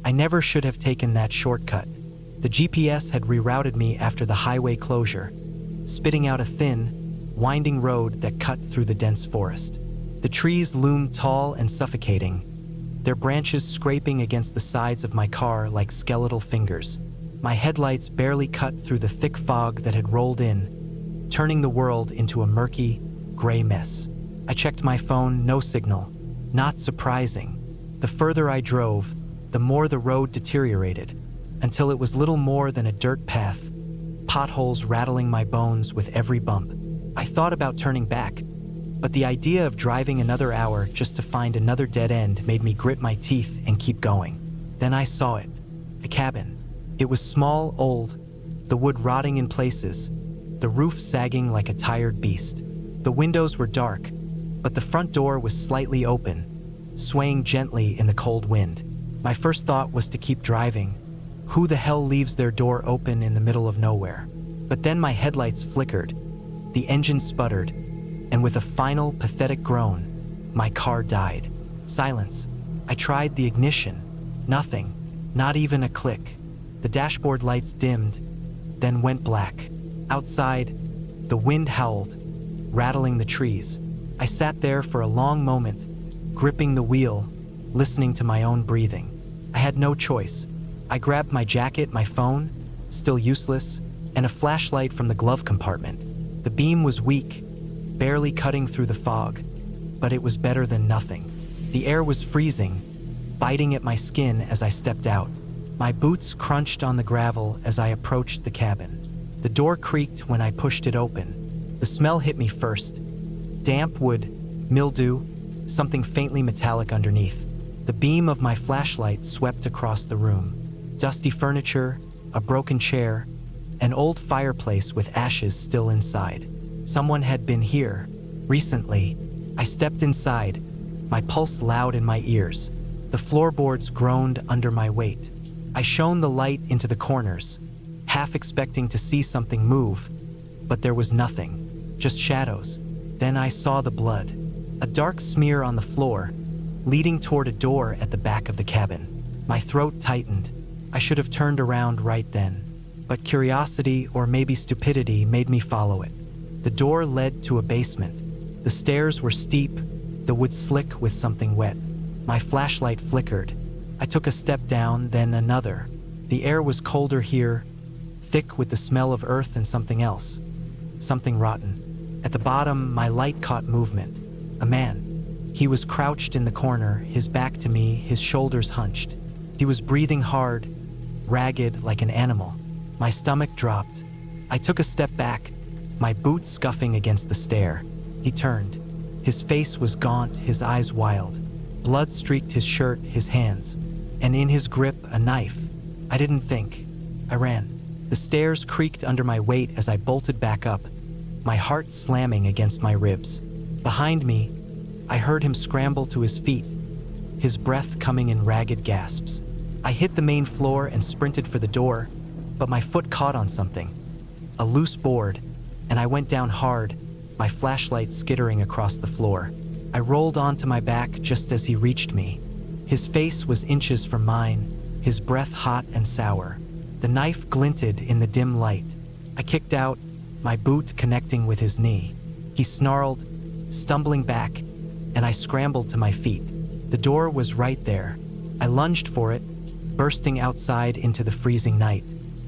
I never should have taken that shortcut. The GPS had rerouted me after the highway closure, spitting out a thin, winding road that cut through the dense forest. The trees loomed tall and suffocating, their branches scraping against the sides of my car like skeletal fingers. My headlights barely cut through the thick fog that had rolled in, turning the world into a murky, gray mess. I checked my phone, no signal. Not surprising. The further I drove, the more the road deteriorated, until it was little more than a dirt path, potholes rattling my bones with every bump. I thought about turning back, but the idea of driving another hour just to find another dead end made me grit my teeth and keep going. Then I saw it. A cabin. It was small, old, the wood rotting in places, the roof sagging like a tired beast. The windows were dark, but the front door was slightly open, swaying gently in the cold wind. My first thought was to keep driving. Who the hell leaves their door open in the middle of nowhere? But then my headlights flickered, the engine sputtered, and with a final, pathetic groan, my car died. Silence. I tried the ignition. Nothing. Not even a click. The dashboard lights dimmed, then went black. Outside, the wind howled, rattling the trees. I sat there for a long moment, gripping the wheel, listening to my own breathing. I had no choice. I grabbed my jacket, my phone, still useless, and a flashlight from the glove compartment. The beam was weak, barely cutting through the fog, but it was better than nothing. The air was freezing, biting at my skin as I stepped out. My boots crunched on the gravel as I approached the cabin. The door creaked when I pushed it open. The smell hit me first. Damp wood, mildew, something faintly metallic underneath. The beam of my flashlight swept across the room. Dusty furniture, a broken chair, an old fireplace with ashes still inside. Someone had been here, recently. I stepped inside, my pulse loud in my ears. The floorboards groaned under my weight. I shone the light into the corners, half expecting to see something move, but there was nothing, just shadows. Then I saw the blood, a dark smear on the floor, leading toward a door at the back of the cabin. My throat tightened. I should have turned around right then, but curiosity or maybe stupidity made me follow it. The door led to a basement. The stairs were steep, the wood slick with something wet. My flashlight flickered. I took a step down, then another. The air was colder here, thick with the smell of earth and something else. Something rotten. At the bottom, my light caught movement. A man. He was crouched in the corner, his back to me, his shoulders hunched. He was breathing hard, ragged like an animal. My stomach dropped. I took a step back, my boots scuffing against the stair. He turned. His face was gaunt, his eyes wild. Blood streaked his shirt, his hands, and in his grip, a knife. I didn't think. I ran. The stairs creaked under my weight as I bolted back up, my heart slamming against my ribs. Behind me, I heard him scramble to his feet, his breath coming in ragged gasps. I hit the main floor and sprinted for the door, but my foot caught on something, a loose board, and I went down hard, my flashlight skittering across the floor. I rolled onto my back just as he reached me. His face was inches from mine, his breath hot and sour. The knife glinted in the dim light. I kicked out, my boot connecting with his knee. He snarled, stumbling back, and I scrambled to my feet. The door was right there. I lunged for it, bursting outside into the freezing night.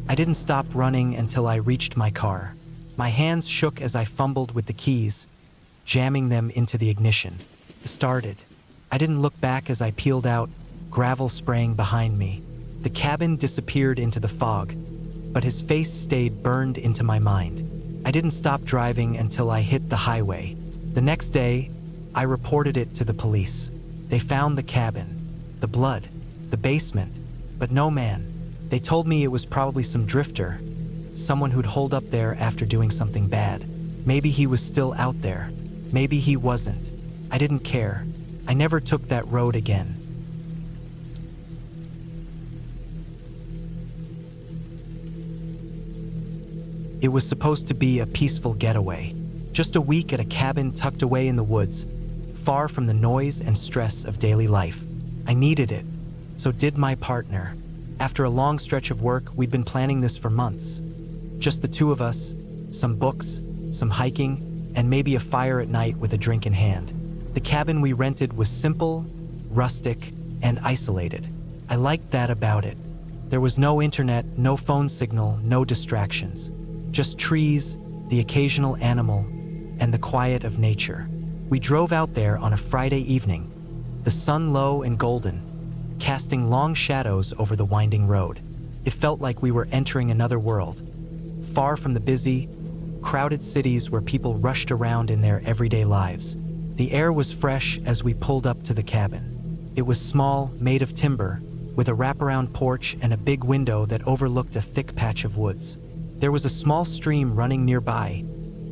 I didn't stop running until I reached my car. My hands shook as I fumbled with the keys, jamming them into the ignition. It started. I didn't look back as I peeled out, gravel spraying behind me. The cabin disappeared into the fog, but his face stayed burned into my mind. I didn't stop driving until I hit the highway. The next day, I reported it to the police. They found the cabin, the blood, the basement, but no man. They told me it was probably some drifter, someone who'd holed up there after doing something bad. Maybe he was still out there. Maybe he wasn't. I didn't care. I never took that road again. It was supposed to be a peaceful getaway. Just a week at a cabin tucked away in the woods, far from the noise and stress of daily life. I needed it. So did my partner. After a long stretch of work, we'd been planning this for months. Just the two of us, some books, some hiking, and maybe a fire at night with a drink in hand. The cabin we rented was simple, rustic, and isolated. I liked that about it. There was no internet, no phone signal, no distractions. Just trees, the occasional animal, and the quiet of nature. We drove out there on a Friday evening, the sun low and golden, casting long shadows over the winding road. It felt like we were entering another world, far from the busy, crowded cities where people rushed around in their everyday lives. The air was fresh as we pulled up to the cabin. It was small, made of timber, with a wraparound porch and a big window that overlooked a thick patch of woods. There was a small stream running nearby,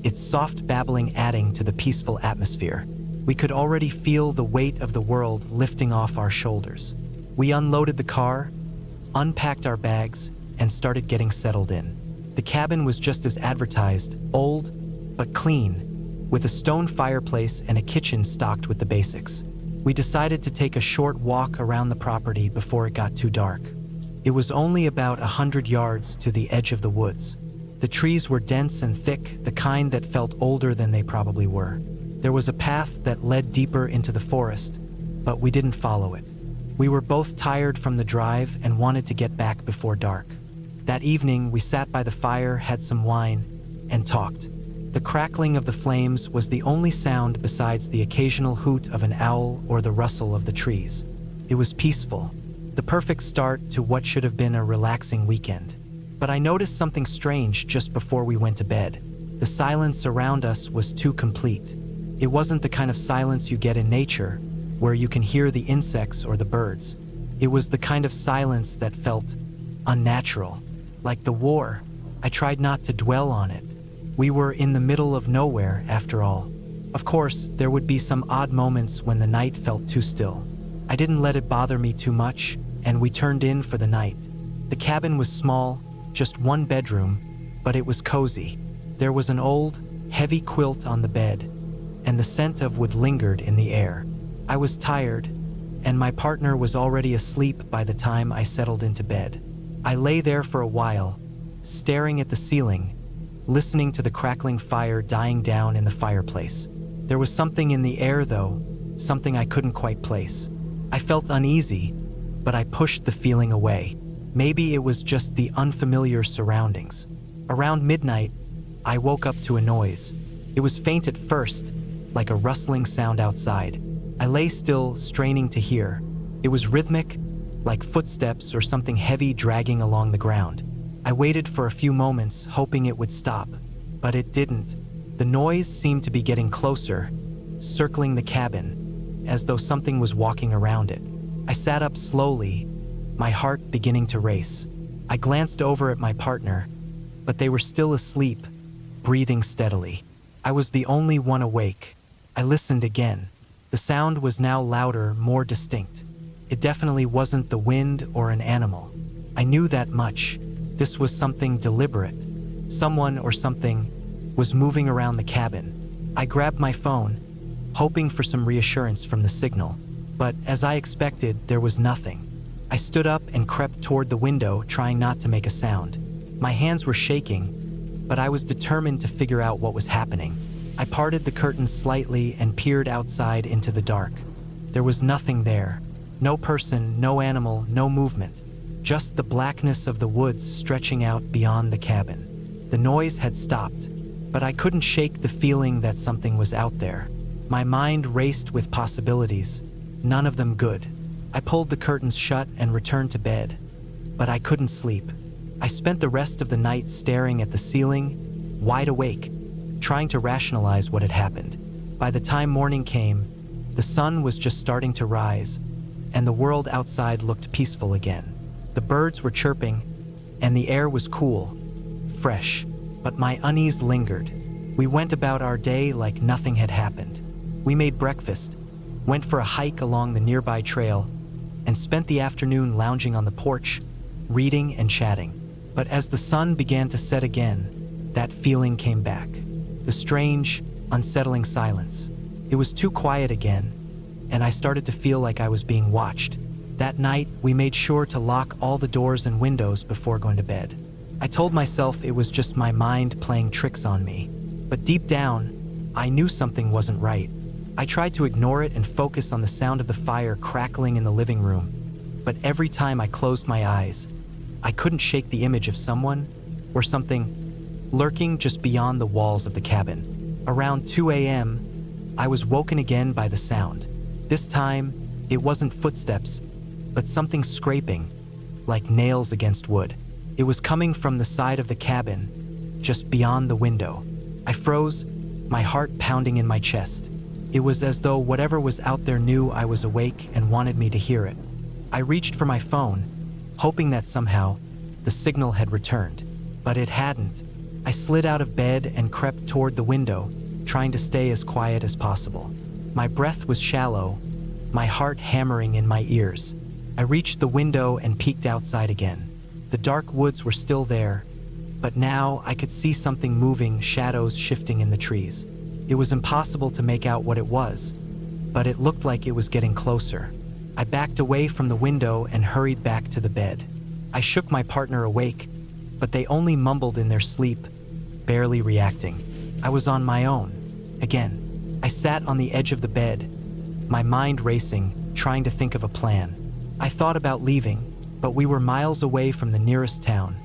its soft babbling adding to the peaceful atmosphere. We could already feel the weight of the world lifting off our shoulders. We unloaded the car, unpacked our bags, and started getting settled in. The cabin was just as advertised, old, but clean, with a stone fireplace and a kitchen stocked with the basics. We decided to take a short walk around the property before it got too dark. It was only about 100 yards to the edge of the woods. The trees were dense and thick, the kind that felt older than they probably were. There was a path that led deeper into the forest, but we didn't follow it. We were both tired from the drive and wanted to get back before dark. That evening, we sat by the fire, had some wine, and talked. The crackling of the flames was the only sound besides the occasional hoot of an owl or the rustle of the trees. It was peaceful, the perfect start to what should have been a relaxing weekend. But I noticed something strange just before we went to bed. The silence around us was too complete. It wasn't the kind of silence you get in nature, where you can hear the insects or the birds. It was the kind of silence that felt unnatural, like the war. I tried not to dwell on it. We were in the middle of nowhere, after all. Of course, there would be some odd moments when the night felt too still. I didn't let it bother me too much, and we turned in for the night. The cabin was small, just one bedroom, but it was cozy. There was an old, heavy quilt on the bed, and the scent of wood lingered in the air. I was tired, and my partner was already asleep by the time I settled into bed. I lay there for a while, staring at the ceiling, listening to the crackling fire dying down in the fireplace. There was something in the air, though, something I couldn't quite place. I felt uneasy, but I pushed the feeling away. Maybe it was just the unfamiliar surroundings. Around midnight, I woke up to a noise. It was faint at first, like a rustling sound outside. I lay still, straining to hear. It was rhythmic, like footsteps or something heavy dragging along the ground. I waited for a few moments, hoping it would stop, but it didn't. The noise seemed to be getting closer, circling the cabin, as though something was walking around it. I sat up slowly, my heart beginning to race. I glanced over at my partner, but they were still asleep, breathing steadily. I was the only one awake. I listened again. The sound was now louder, more distinct. It definitely wasn't the wind or an animal. I knew that much. This was something deliberate. Someone or something was moving around the cabin. I grabbed my phone, hoping for some reassurance from the signal. But as I expected, there was nothing. I stood up and crept toward the window, trying not to make a sound. My hands were shaking, but I was determined to figure out what was happening. I parted the curtains slightly and peered outside into the dark. There was nothing there. No person, no animal, no movement. Just the blackness of the woods stretching out beyond the cabin. The noise had stopped, but I couldn't shake the feeling that something was out there. My mind raced with possibilities, none of them good. I pulled the curtains shut and returned to bed, but I couldn't sleep. I spent the rest of the night staring at the ceiling, wide awake, trying to rationalize what had happened. By the time morning came, the sun was just starting to rise, and the world outside looked peaceful again. The birds were chirping, and the air was cool, fresh, but my unease lingered. We went about our day like nothing had happened. We made breakfast, went for a hike along the nearby trail, and spent the afternoon lounging on the porch, reading and chatting. But as the sun began to set again, that feeling came back. The strange, unsettling silence. It was too quiet again, and I started to feel like I was being watched. That night, we made sure to lock all the doors and windows before going to bed. I told myself it was just my mind playing tricks on me. But deep down, I knew something wasn't right. I tried to ignore it and focus on the sound of the fire crackling in the living room. But every time I closed my eyes, I couldn't shake the image of someone or something lurking just beyond the walls of the cabin. Around 2 a.m., I was woken again by the sound. This time, it wasn't footsteps, but something scraping, like nails against wood. It was coming from the side of the cabin, just beyond the window. I froze, my heart pounding in my chest. It was as though whatever was out there knew I was awake and wanted me to hear it. I reached for my phone, hoping that somehow the signal had returned, but it hadn't. I slid out of bed and crept toward the window, trying to stay as quiet as possible. My breath was shallow, my heart hammering in my ears. I reached the window and peeked outside again. The dark woods were still there, but now I could see something moving, shadows shifting in the trees. It was impossible to make out what it was, but it looked like it was getting closer. I backed away from the window and hurried back to the bed. I shook my partner awake, but they only mumbled in their sleep, barely reacting. I was on my own. Again, I sat on the edge of the bed, my mind racing, trying to think of a plan. I thought about leaving, but we were miles away from the nearest town,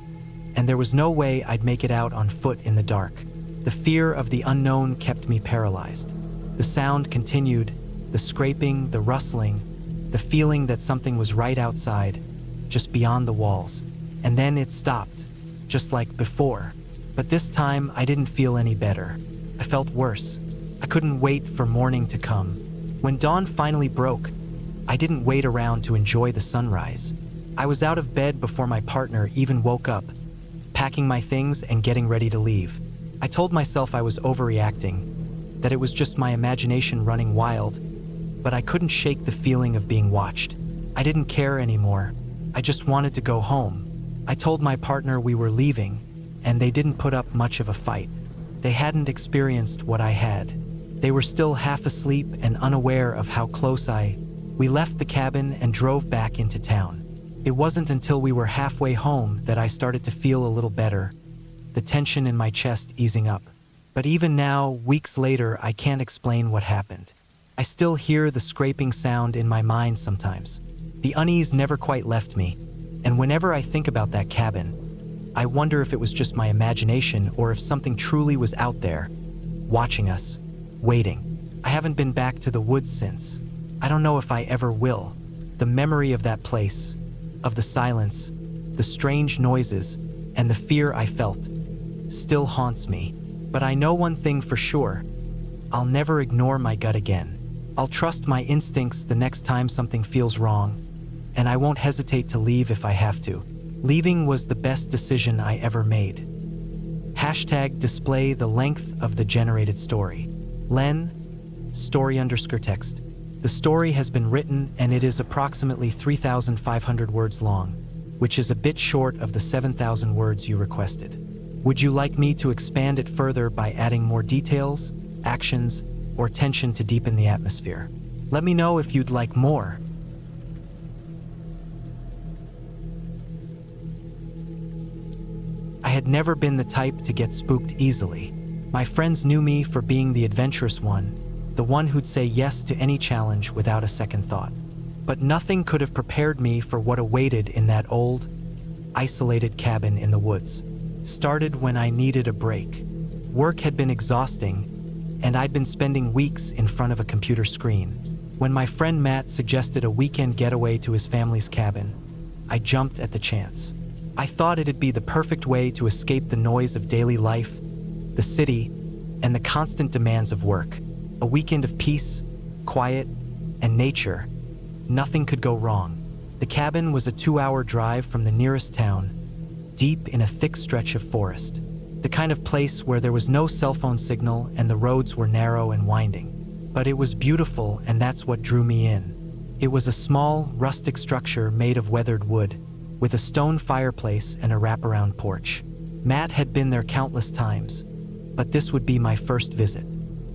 and there was no way I'd make it out on foot in the dark. The fear of the unknown kept me paralyzed. The sound continued, the scraping, the rustling, the feeling that something was right outside, just beyond the walls. And then it stopped, just like before. But this time, I didn't feel any better. I felt worse. I couldn't wait for morning to come. When dawn finally broke, I didn't wait around to enjoy the sunrise. I was out of bed before my partner even woke up, packing my things and getting ready to leave. I told myself I was overreacting, that it was just my imagination running wild, but I couldn't shake the feeling of being watched. I didn't care anymore. I just wanted to go home. I told my partner we were leaving, and they didn't put up much of a fight. They hadn't experienced what I had. They were still half asleep and unaware of how close We left the cabin and drove back into town. It wasn't until we were halfway home that I started to feel a little better, the tension in my chest easing up. But even now, weeks later, I can't explain what happened. I still hear the scraping sound in my mind sometimes. The unease never quite left me, and whenever I think about that cabin, I wonder if it was just my imagination or if something truly was out there, watching us, waiting. I haven't been back to the woods since. I don't know if I ever will. The memory of that place, of the silence, the strange noises, and the fear I felt, still haunts me. But I know one thing for sure. I'll never ignore my gut again. I'll trust my instincts the next time something feels wrong, and I won't hesitate to leave if I have to. Leaving was the best decision I ever made. #display the length of the generated story. Len, story_text. The story has been written and it is approximately 3,500 words long, which is a bit short of the 7,000 words you requested. Would you like me to expand it further by adding more details, actions, or tension to deepen the atmosphere? Let me know if you'd like more. I had never been the type to get spooked easily. My friends knew me for being the adventurous one, the one who'd say yes to any challenge without a second thought. But nothing could have prepared me for what awaited in that old, isolated cabin in the woods. Started when I needed a break. Work had been exhausting, and I'd been spending weeks in front of a computer screen. When my friend Matt suggested a weekend getaway to his family's cabin, I jumped at the chance. I thought it'd be the perfect way to escape the noise of daily life, the city, and the constant demands of work. A weekend of peace, quiet, and nature. Nothing could go wrong. The cabin was a 2-hour drive from the nearest town, deep in a thick stretch of forest. The kind of place where there was no cell phone signal and the roads were narrow and winding. But it was beautiful, and that's what drew me in. It was a small, rustic structure made of weathered wood, with a stone fireplace and a wraparound porch. Matt had been there countless times, but this would be my first visit.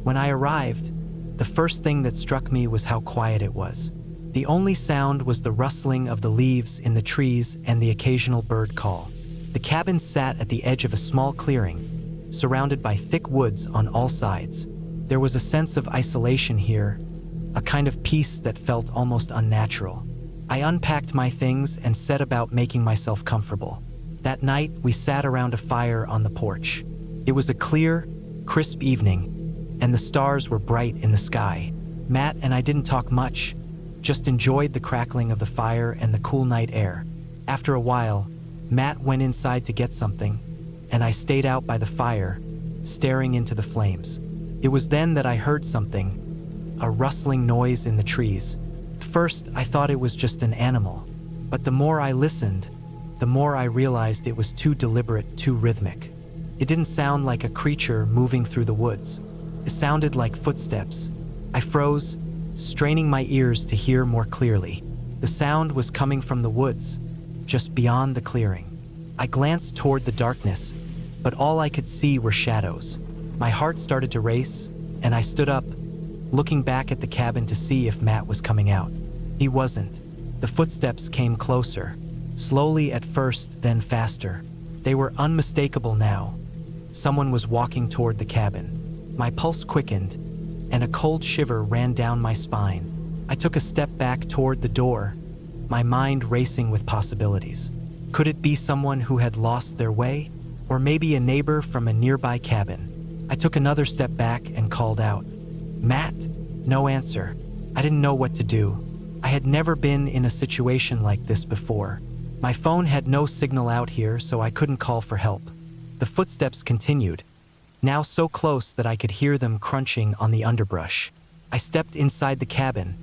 When I arrived, the first thing that struck me was how quiet it was. The only sound was the rustling of the leaves in the trees and the occasional bird call. The cabin sat at the edge of a small clearing, surrounded by thick woods on all sides. There was a sense of isolation here, a kind of peace that felt almost unnatural. I unpacked my things and set about making myself comfortable. That night, we sat around a fire on the porch. It was a clear, crisp evening, and the stars were bright in the sky. Matt and I didn't talk much, just enjoyed the crackling of the fire and the cool night air. After a while, Matt went inside to get something, and I stayed out by the fire, staring into the flames. It was then that I heard something, a rustling noise in the trees. First, I thought it was just an animal, but the more I listened, the more I realized it was too deliberate, too rhythmic. It didn't sound like a creature moving through the woods. It sounded like footsteps. I froze, straining my ears to hear more clearly. The sound was coming from the woods, just beyond the clearing. I glanced toward the darkness, but all I could see were shadows. My heart started to race, and I stood up, looking back at the cabin to see if Matt was coming out. He wasn't. The footsteps came closer, slowly at first, then faster. They were unmistakable now. Someone was walking toward the cabin. My pulse quickened, and a cold shiver ran down my spine. I took a step back toward the door, my mind racing with possibilities. Could it be someone who had lost their way? Or maybe a neighbor from a nearby cabin? I took another step back and called out, "Matt?" No answer. I didn't know what to do. I had never been in a situation like this before. My phone had no signal out here, so I couldn't call for help. The footsteps continued, now so close that I could hear them crunching on the underbrush. I stepped inside the cabin,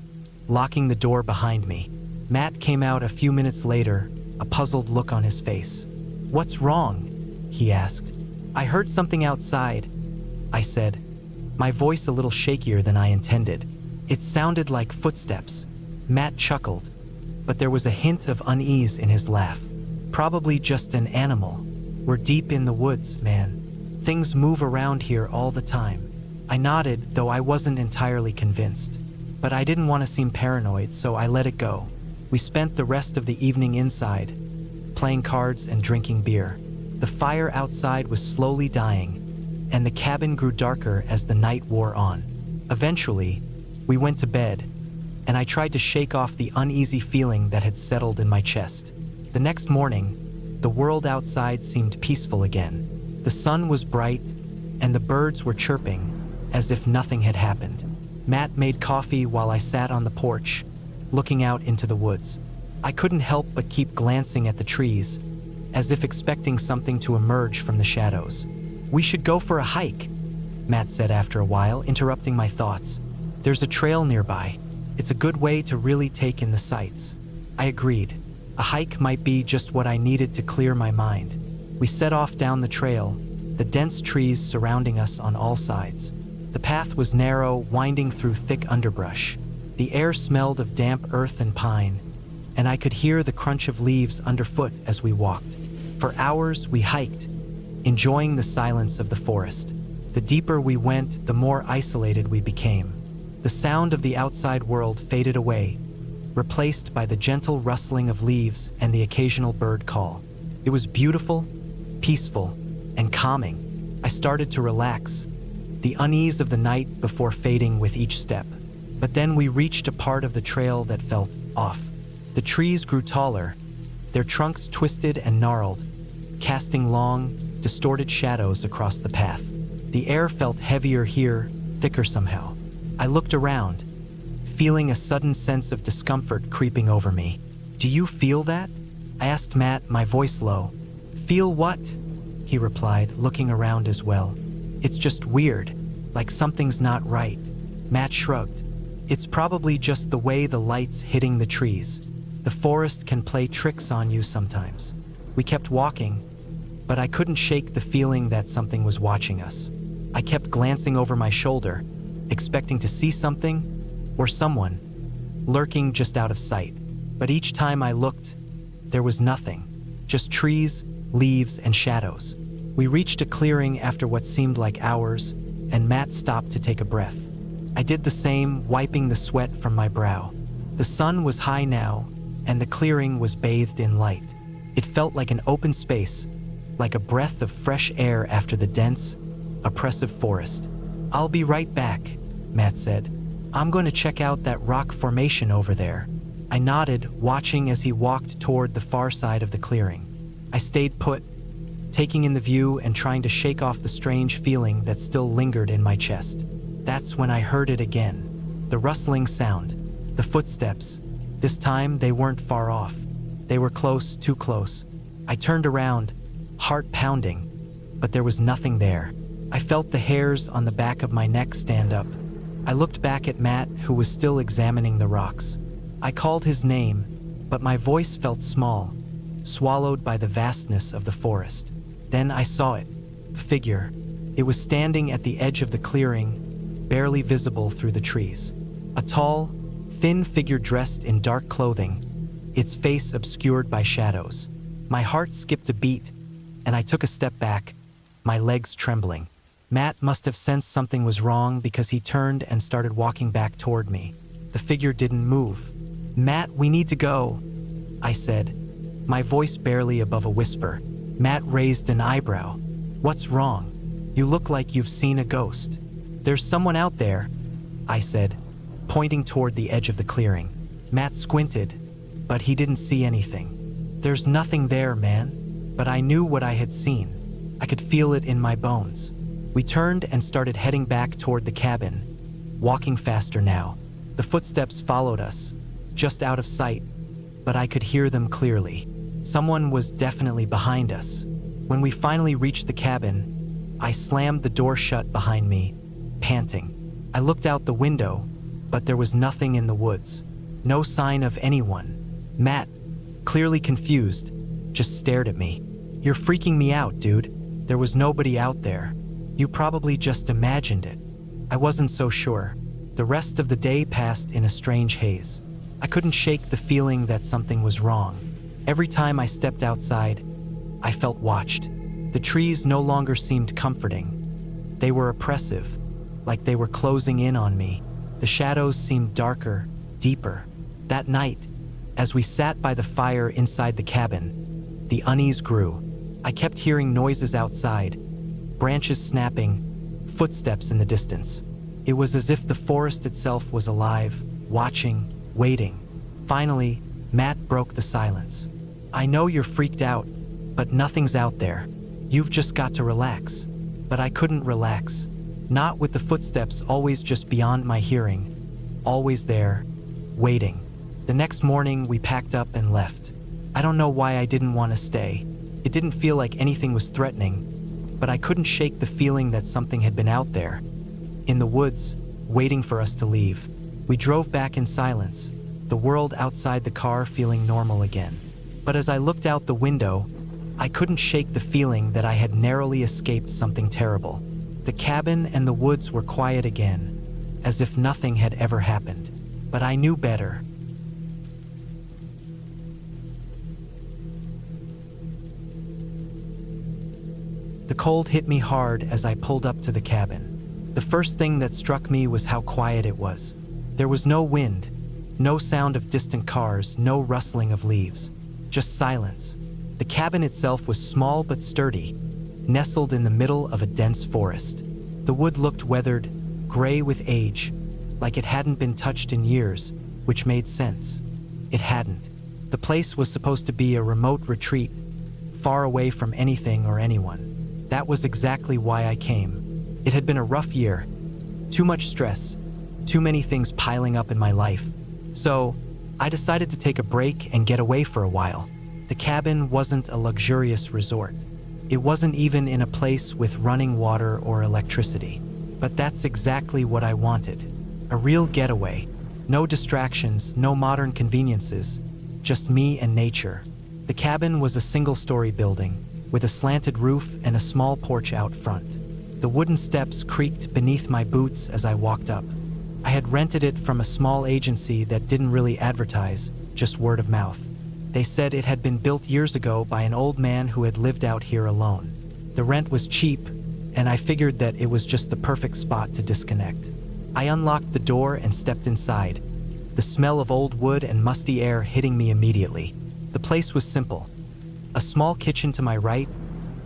locking the door behind me. Matt came out a few minutes later, a puzzled look on his face. "What's wrong?" he asked. "I heard something outside," I said, my voice a little shakier than I intended. It sounded like footsteps. Matt chuckled, but there was a hint of unease in his laugh. "Probably just an animal. We're deep in the woods, man. Things move around here all the time." I nodded, though I wasn't entirely convinced. But I didn't want to seem paranoid, so I let it go. We spent the rest of the evening inside, playing cards and drinking beer. The fire outside was slowly dying, and the cabin grew darker as the night wore on. Eventually, we went to bed, and I tried to shake off the uneasy feeling that had settled in my chest. The next morning, the world outside seemed peaceful again. The sun was bright, and the birds were chirping, as if nothing had happened. Matt made coffee while I sat on the porch, looking out into the woods. I couldn't help but keep glancing at the trees, as if expecting something to emerge from the shadows. "We should go for a hike," Matt said after a while, interrupting my thoughts. "There's a trail nearby. It's a good way to really take in the sights." I agreed. A hike might be just what I needed to clear my mind. We set off down the trail, the dense trees surrounding us on all sides. The path was narrow, winding through thick underbrush. The air smelled of damp earth and pine, and I could hear the crunch of leaves underfoot as we walked. For hours, we hiked, enjoying the silence of the forest. The deeper we went, the more isolated we became. The sound of the outside world faded away, replaced by the gentle rustling of leaves and the occasional bird call. It was beautiful, peaceful, and calming. I started to relax, the unease of the night before fading with each step. But then we reached a part of the trail that felt off. The trees grew taller, their trunks twisted and gnarled, casting long, distorted shadows across the path. The air felt heavier here, thicker somehow. I looked around, feeling a sudden sense of discomfort creeping over me. "Do you feel that?" I asked Matt, my voice low. "Feel what?" he replied, looking around as well. "It's just weird, like something's not right." Matt shrugged. "It's probably just the way the light's hitting the trees. The forest can play tricks on you sometimes." We kept walking, but I couldn't shake the feeling that something was watching us. I kept glancing over my shoulder, expecting to see something or someone lurking just out of sight. But each time I looked, there was nothing, just trees, leaves, and shadows. We reached a clearing after what seemed like hours, and Matt stopped to take a breath. I did the same, wiping the sweat from my brow. The sun was high now, and the clearing was bathed in light. It felt like an open space, like a breath of fresh air after the dense, oppressive forest. "I'll be right back," Matt said. "I'm going to check out that rock formation over there." I nodded, watching as he walked toward the far side of the clearing. I stayed put, taking in the view and trying to shake off the strange feeling that still lingered in my chest. That's when I heard it again. The rustling sound, the footsteps. This time, they weren't far off. They were close, too close. I turned around, heart pounding, but there was nothing there. I felt the hairs on the back of my neck stand up. I looked back at Matt, who was still examining the rocks. I called his name, but my voice felt small, swallowed by the vastness of the forest. Then I saw it, the figure. It was standing at the edge of the clearing, barely visible through the trees. A tall, thin figure dressed in dark clothing, its face obscured by shadows. My heart skipped a beat, and I took a step back, my legs trembling. Matt must have sensed something was wrong because he turned and started walking back toward me. The figure didn't move. "Matt, we need to go," I said, my voice barely above a whisper. Matt raised an eyebrow. "What's wrong? You look like you've seen a ghost." "There's someone out there," I said, pointing toward the edge of the clearing. Matt squinted, but he didn't see anything. "There's nothing there, man." But I knew what I had seen. I could feel it in my bones. We turned and started heading back toward the cabin, walking faster now. The footsteps followed us, just out of sight, but I could hear them clearly. Someone was definitely behind us. When we finally reached the cabin, I slammed the door shut behind me, panting. I looked out the window, but there was nothing in the woods. No sign of anyone. Matt, clearly confused, just stared at me. "You're freaking me out, dude. There was nobody out there. You probably just imagined it." I wasn't so sure. The rest of the day passed in a strange haze. I couldn't shake the feeling that something was wrong. Every time I stepped outside, I felt watched. The trees no longer seemed comforting. They were oppressive, like they were closing in on me. The shadows seemed darker, deeper. That night, as we sat by the fire inside the cabin, the unease grew. I kept hearing noises outside, branches snapping, footsteps in the distance. It was as if the forest itself was alive, watching, waiting. Finally, Matt broke the silence. "I know you're freaked out, but nothing's out there. You've just got to relax." But I couldn't relax. Not with the footsteps always just beyond my hearing, always there, waiting. The next morning, we packed up and left. I don't know why I didn't want to stay. It didn't feel like anything was threatening, but I couldn't shake the feeling that something had been out there, in the woods, waiting for us to leave. We drove back in silence, the world outside the car feeling normal again. But as I looked out the window, I couldn't shake the feeling that I had narrowly escaped something terrible. The cabin and the woods were quiet again, as if nothing had ever happened. But I knew better. The cold hit me hard as I pulled up to the cabin. The first thing that struck me was how quiet it was. There was no wind, no sound of distant cars, no rustling of leaves, just silence. The cabin itself was small but sturdy, nestled in the middle of a dense forest. The wood looked weathered, gray with age, like it hadn't been touched in years, which made sense. It hadn't. The place was supposed to be a remote retreat, far away from anything or anyone. That was exactly why I came. It had been a rough year, too much stress, too many things piling up in my life. So, I decided to take a break and get away for a while. The cabin wasn't a luxurious resort. It wasn't even in a place with running water or electricity. But that's exactly what I wanted. A real getaway. No distractions, no modern conveniences, just me and nature. The cabin was a single-story building, with a slanted roof and a small porch out front. The wooden steps creaked beneath my boots as I walked up. I had rented it from a small agency that didn't really advertise, just word of mouth. They said it had been built years ago by an old man who had lived out here alone. The rent was cheap, and I figured that it was just the perfect spot to disconnect. I unlocked the door and stepped inside. the smell of old wood and musty air hitting me immediately. The place was simple. A small kitchen to my right,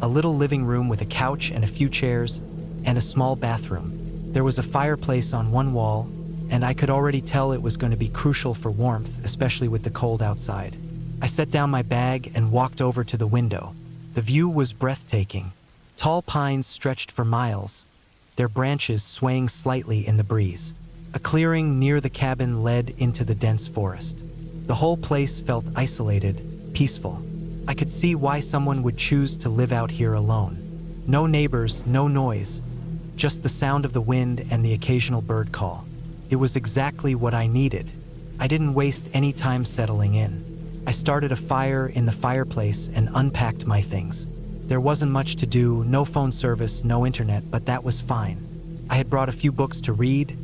a little living room with a couch and a few chairs, and a small bathroom. There was a fireplace on one wall, and I could already tell it was going to be crucial for warmth, especially with the cold outside. I set down my bag and walked over to the window. The view was breathtaking. Tall pines stretched for miles, their branches swaying slightly in the breeze. A clearing near the cabin led into the dense forest. The whole place felt isolated, peaceful. I could see why someone would choose to live out here alone. No neighbors, no noise, just the sound of the wind and the occasional bird call. It was exactly what I needed. I didn't waste any time settling in. I started a fire in the fireplace and unpacked my things. There wasn't much to do, no phone service, no internet, but that was fine. I had brought a few books to read,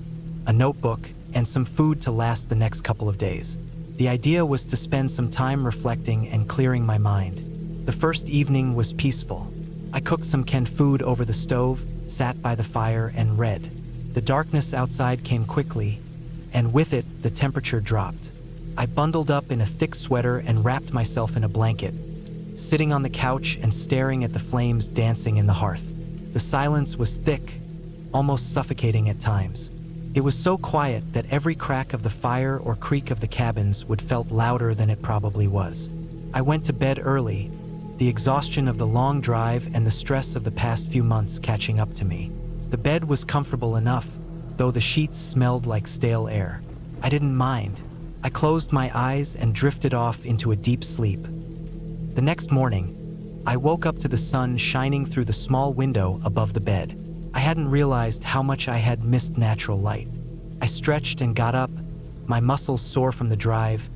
a notebook, and some food to last the next couple of days. The idea was to spend some time reflecting and clearing my mind. The first evening was peaceful. I cooked some canned food over the stove, sat by the fire, and read. The darkness outside came quickly, and with it, the temperature dropped. I bundled up in a thick sweater and wrapped myself in a blanket, sitting on the couch and staring at the flames dancing in the hearth. The silence was thick, almost suffocating at times. It was so quiet that every crack of the fire or creak of the cabins would felt louder than it probably was. I went to bed early, the exhaustion of the long drive and the stress of the past few months catching up to me. The bed was comfortable enough, though the sheets smelled like stale air. I didn't mind. I closed my eyes and drifted off into a deep sleep. The next morning, I woke up to the sun shining through the small window above the bed. I hadn't realized how much I had missed natural light. I stretched and got up, my muscles sore from the drive,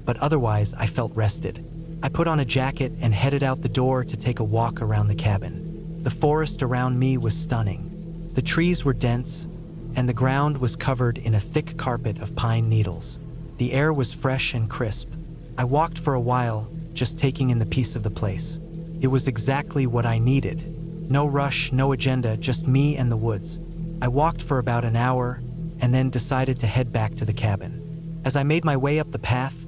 but otherwise I felt rested. I put on a jacket and headed out the door to take a walk around the cabin. The forest around me was stunning. The trees were dense, and the ground was covered in a thick carpet of pine needles. The air was fresh and crisp. I walked for a while, just taking in the peace of the place. It was exactly what I needed. No rush, no agenda, just me and the woods. I walked for about an hour and then decided to head back to the cabin. As I made my way up the path,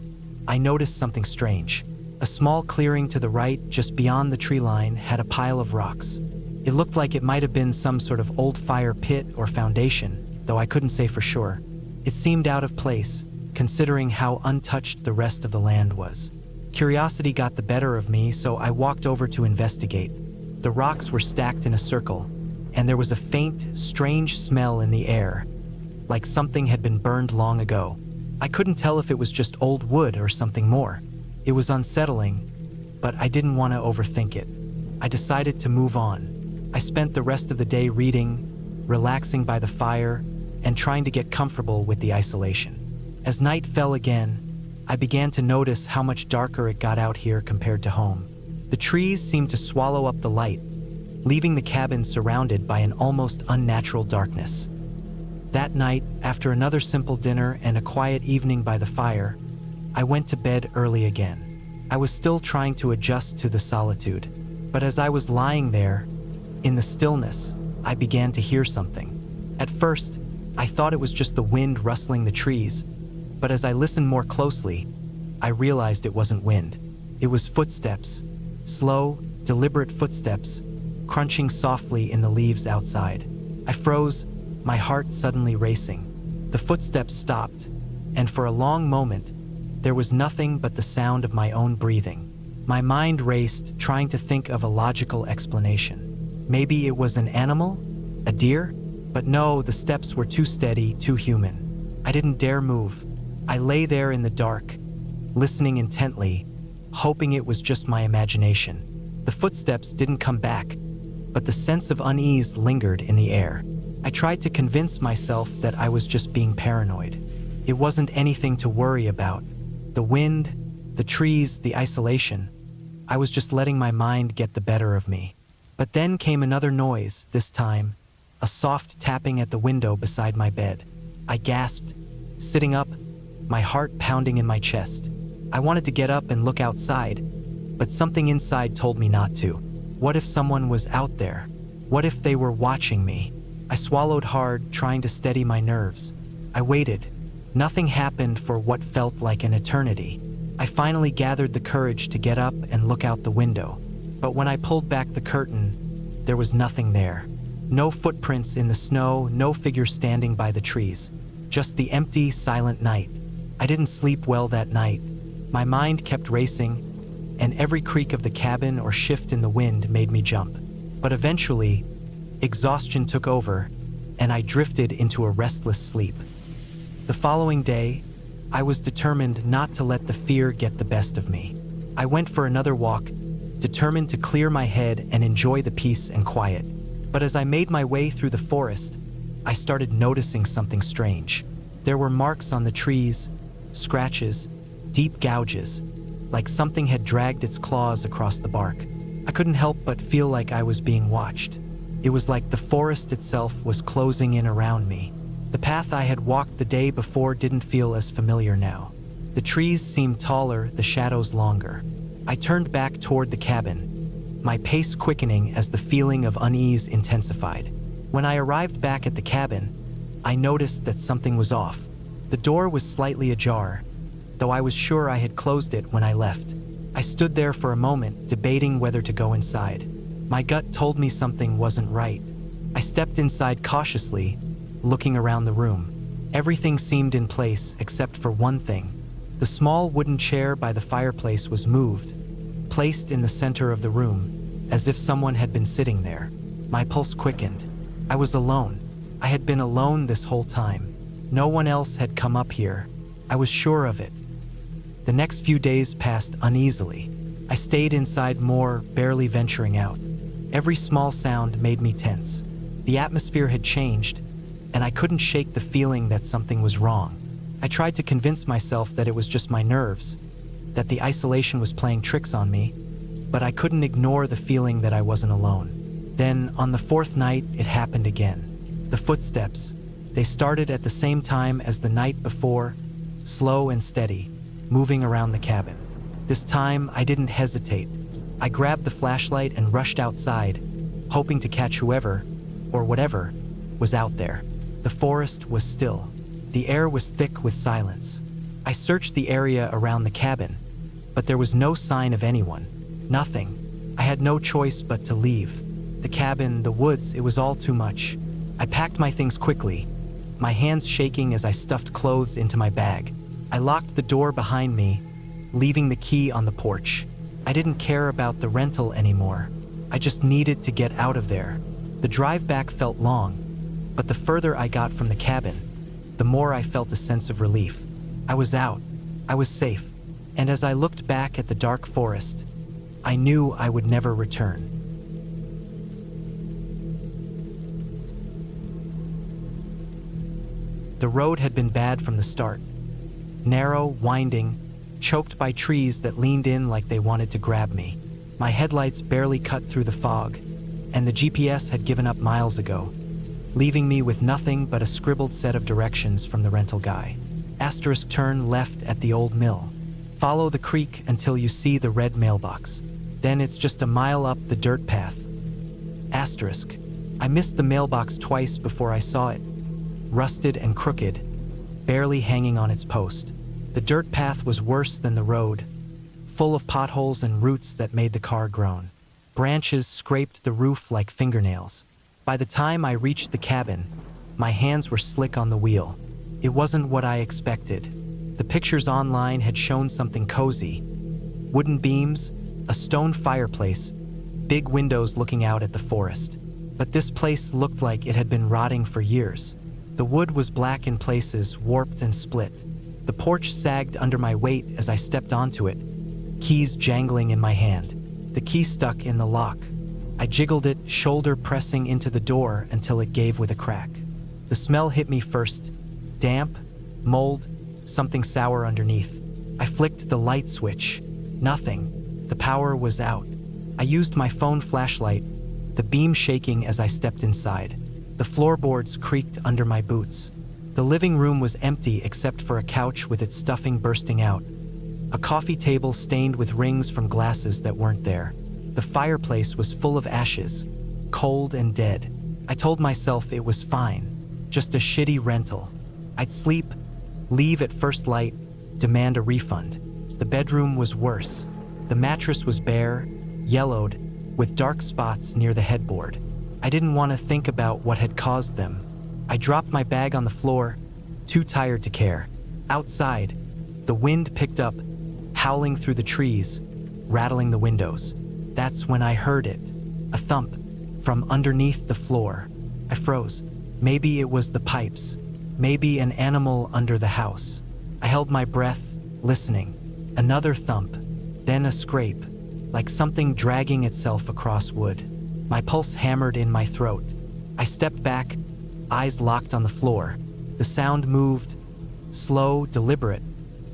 I noticed something strange. A small clearing to the right, just beyond the tree line, had a pile of rocks. It looked like it might have been some sort of old fire pit or foundation, though I couldn't say for sure. It seemed out of place, considering how untouched the rest of the land was. Curiosity got the better of me, so I walked over to investigate. The rocks were stacked in a circle, and there was a faint, strange smell in the air, like something had been burned long ago. I couldn't tell if it was just old wood or something more. It was unsettling, but I didn't want to overthink it. I decided to move on. I spent the rest of the day reading, relaxing by the fire, and trying to get comfortable with the isolation. As night fell again, I began to notice how much darker it got out here compared to home. The trees seemed to swallow up the light, leaving the cabin surrounded by an almost unnatural darkness. That night, after another simple dinner and a quiet evening by the fire, I went to bed early again. I was still trying to adjust to the solitude, but as I was lying there, in the stillness, I began to hear something. At first, I thought it was just the wind rustling the trees, but as I listened more closely, I realized it wasn't wind. It was footsteps, slow, deliberate footsteps, crunching softly in the leaves outside. I froze, my heart suddenly racing. The footsteps stopped, and for a long moment, there was nothing but the sound of my own breathing. My mind raced, trying to think of a logical explanation. Maybe it was an animal? A deer? But no, the steps were too steady, too human. I didn't dare move. I lay there in the dark, listening intently, hoping it was just my imagination. The footsteps didn't come back, but the sense of unease lingered in the air. I tried to convince myself that I was just being paranoid. It wasn't anything to worry about. The wind, the trees, the isolation. I was just letting my mind get the better of me. But then came another noise, this time, a soft tapping at the window beside my bed. I gasped, sitting up, my heart pounding in my chest. I wanted to get up and look outside, but something inside told me not to. What if someone was out there? What if they were watching me? I swallowed hard, trying to steady my nerves. I waited, Nothing happened for what felt like an eternity. I finally gathered the courage to get up and look out the window. But when I pulled back the curtain, there was nothing there. No footprints in the snow, no figure standing by the trees. Just the empty, silent night. I didn't sleep well that night. My mind kept racing, and every creak of the cabin or shift in the wind made me jump. But eventually, exhaustion took over, and I drifted into a restless sleep. The following day, I was determined not to let the fear get the best of me. I went for another walk, determined to clear my head and enjoy the peace and quiet. But as I made my way through the forest, I started noticing something strange. There were marks on the trees, scratches, deep gouges, like something had dragged its claws across the bark. I couldn't help but feel like I was being watched. It was like the forest itself was closing in around me. The path I had walked the day before didn't feel as familiar now. The trees seemed taller, the shadows longer. I turned back toward the cabin, my pace quickening as the feeling of unease intensified. When I arrived back at the cabin, I noticed that something was off. The door was slightly ajar, though I was sure I had closed it when I left. I stood there for a moment, debating whether to go inside. My gut told me something wasn't right. I stepped inside cautiously, looking around the room. Everything seemed in place except for one thing. The small wooden chair by the fireplace was moved, placed in the center of the room, as if someone had been sitting there. My pulse quickened. I was alone. I had been alone this whole time. No one else had come up here. I was sure of it. The next few days passed uneasily. I stayed inside more, barely venturing out. Every small sound made me tense. The atmosphere had changed, and I couldn't shake the feeling that something was wrong. I tried to convince myself that it was just my nerves, that the isolation was playing tricks on me, but I couldn't ignore the feeling that I wasn't alone. Then, on the fourth night, it happened again. The footsteps, they started at the same time as the night before, slow and steady, moving around the cabin. This time, I didn't hesitate. I grabbed the flashlight and rushed outside, hoping to catch whoever, or whatever, was out there. The forest was still. The air was thick with silence. I searched the area around the cabin, but there was no sign of anyone. Nothing. I had no choice but to leave. The cabin, the woods, it was all too much. I packed my things quickly, my hands shaking as I stuffed clothes into my bag. I locked the door behind me, leaving the key on the porch. I didn't care about the rental anymore. I just needed to get out of there. The drive back felt long, but the further I got from the cabin, the more I felt a sense of relief. I was out. I was safe. And as I looked back at the dark forest, I knew I would never return. The road had been bad from the start. Narrow, winding, choked by trees that leaned in like they wanted to grab me. My headlights barely cut through the fog, and the GPS had given up miles ago, leaving me with nothing but a scribbled set of directions from the rental guy. Asterisk, turn left at the old mill. Follow the creek until you see the red mailbox. Then it's just a mile up the dirt path. Asterisk. I missed the mailbox twice before I saw it. Rusted and crooked, barely hanging on its post. The dirt path was worse than the road, full of potholes and roots that made the car groan. Branches scraped the roof like fingernails. By the time I reached the cabin, my hands were slick on the wheel. It wasn't what I expected. The pictures online had shown something cozy. Wooden beams, a stone fireplace, big windows looking out at the forest. But this place looked like it had been rotting for years. The wood was black in places, warped and split. The porch sagged under my weight as I stepped onto it, keys jangling in my hand. The key stuck in the lock. I jiggled it, shoulder pressing into the door until it gave with a crack. The smell hit me first. Damp, mold, something sour underneath. I flicked the light switch. Nothing. The power was out. I used my phone flashlight, the beam shaking as I stepped inside. The floorboards creaked under my boots. The living room was empty except for a couch with its stuffing bursting out. A coffee table stained with rings from glasses that weren't there. The fireplace was full of ashes, cold and dead. I told myself it was fine, just a shitty rental. I'd sleep, leave at first light, demand a refund. The bedroom was worse. The mattress was bare, yellowed, with dark spots near the headboard. I didn't want to think about what had caused them. I dropped my bag on the floor, too tired to care. Outside, the wind picked up, howling through the trees, rattling the windows. That's when I heard it, a thump from underneath the floor. I froze. Maybe it was the pipes, maybe an animal under the house. I held my breath, listening. Another thump, then a scrape, like something dragging itself across wood. My pulse hammered in my throat. I stepped back, eyes locked on the floor. The sound moved, slow, deliberate,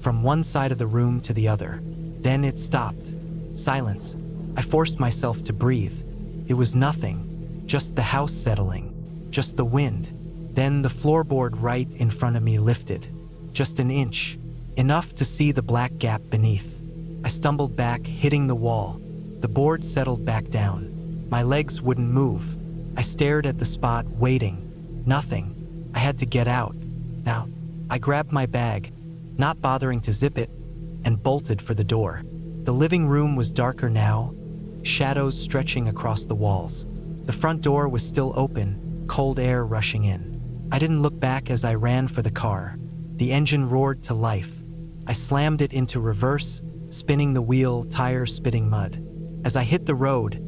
from one side of the room to the other. Then it stopped. Silence. I forced myself to breathe. It was nothing, just the house settling, just the wind. Then the floorboard right in front of me lifted, just an inch, enough to see the black gap beneath. I stumbled back, hitting the wall. The board settled back down. My legs wouldn't move. I stared at the spot, waiting. Nothing. I had to get out. Now, I grabbed my bag, not bothering to zip it, and bolted for the door. The living room was darker now, shadows stretching across the walls. The front door was still open, cold air rushing in. I didn't look back as I ran for the car. The engine roared to life. I slammed it into reverse, spinning the wheel, tires spitting mud. As I hit the road,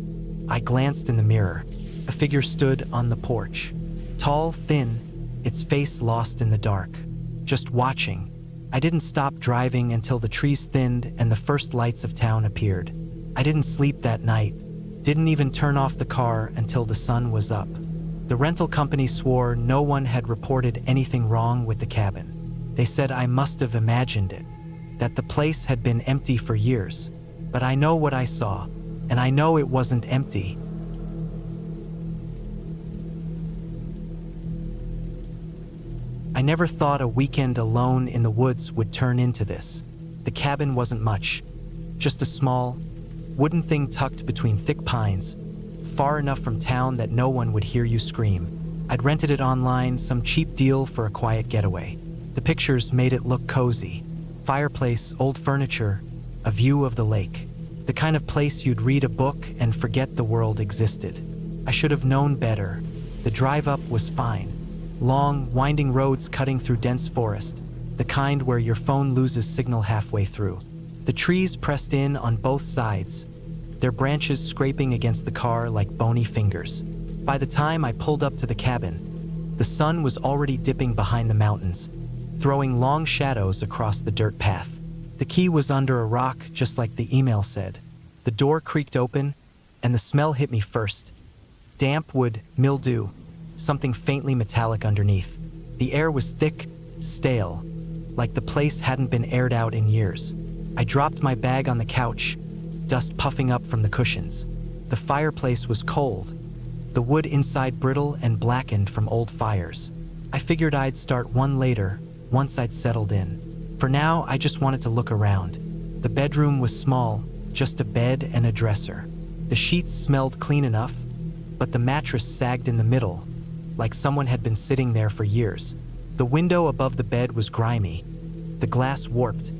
I glanced in the mirror. A figure stood on the porch. Tall, thin, its face lost in the dark. Just watching. I didn't stop driving until the trees thinned and the first lights of town appeared. I didn't sleep that night. Didn't even turn off the car until the sun was up. The rental company swore no one had reported anything wrong with the cabin. They said I must have imagined it, that the place had been empty for years. But I know what I saw, and I know it wasn't empty. I never thought a weekend alone in the woods would turn into this. The cabin wasn't much, just a small, wooden thing tucked between thick pines, far enough from town that no one would hear you scream. I'd rented it online, some cheap deal for a quiet getaway. The pictures made it look cozy. Fireplace, old furniture, a view of the lake. The kind of place you'd read a book and forget the world existed. I should have known better. The drive up was fine. Long, winding roads cutting through dense forest, the kind where your phone loses signal halfway through. The trees pressed in on both sides, their branches scraping against the car like bony fingers. By the time I pulled up to the cabin, the sun was already dipping behind the mountains, throwing long shadows across the dirt path. The key was under a rock, just like the email said. The door creaked open, and the smell hit me first. Damp wood, mildew, something faintly metallic underneath. The air was thick, stale, like the place hadn't been aired out in years. I dropped my bag on the couch, dust puffing up from the cushions. The fireplace was cold, the wood inside brittle and blackened from old fires. I figured I'd start one later, once I'd settled in. For now, I just wanted to look around. The bedroom was small, just a bed and a dresser. The sheets smelled clean enough, but the mattress sagged in the middle, like someone had been sitting there for years. The window above the bed was grimy, the glass warped,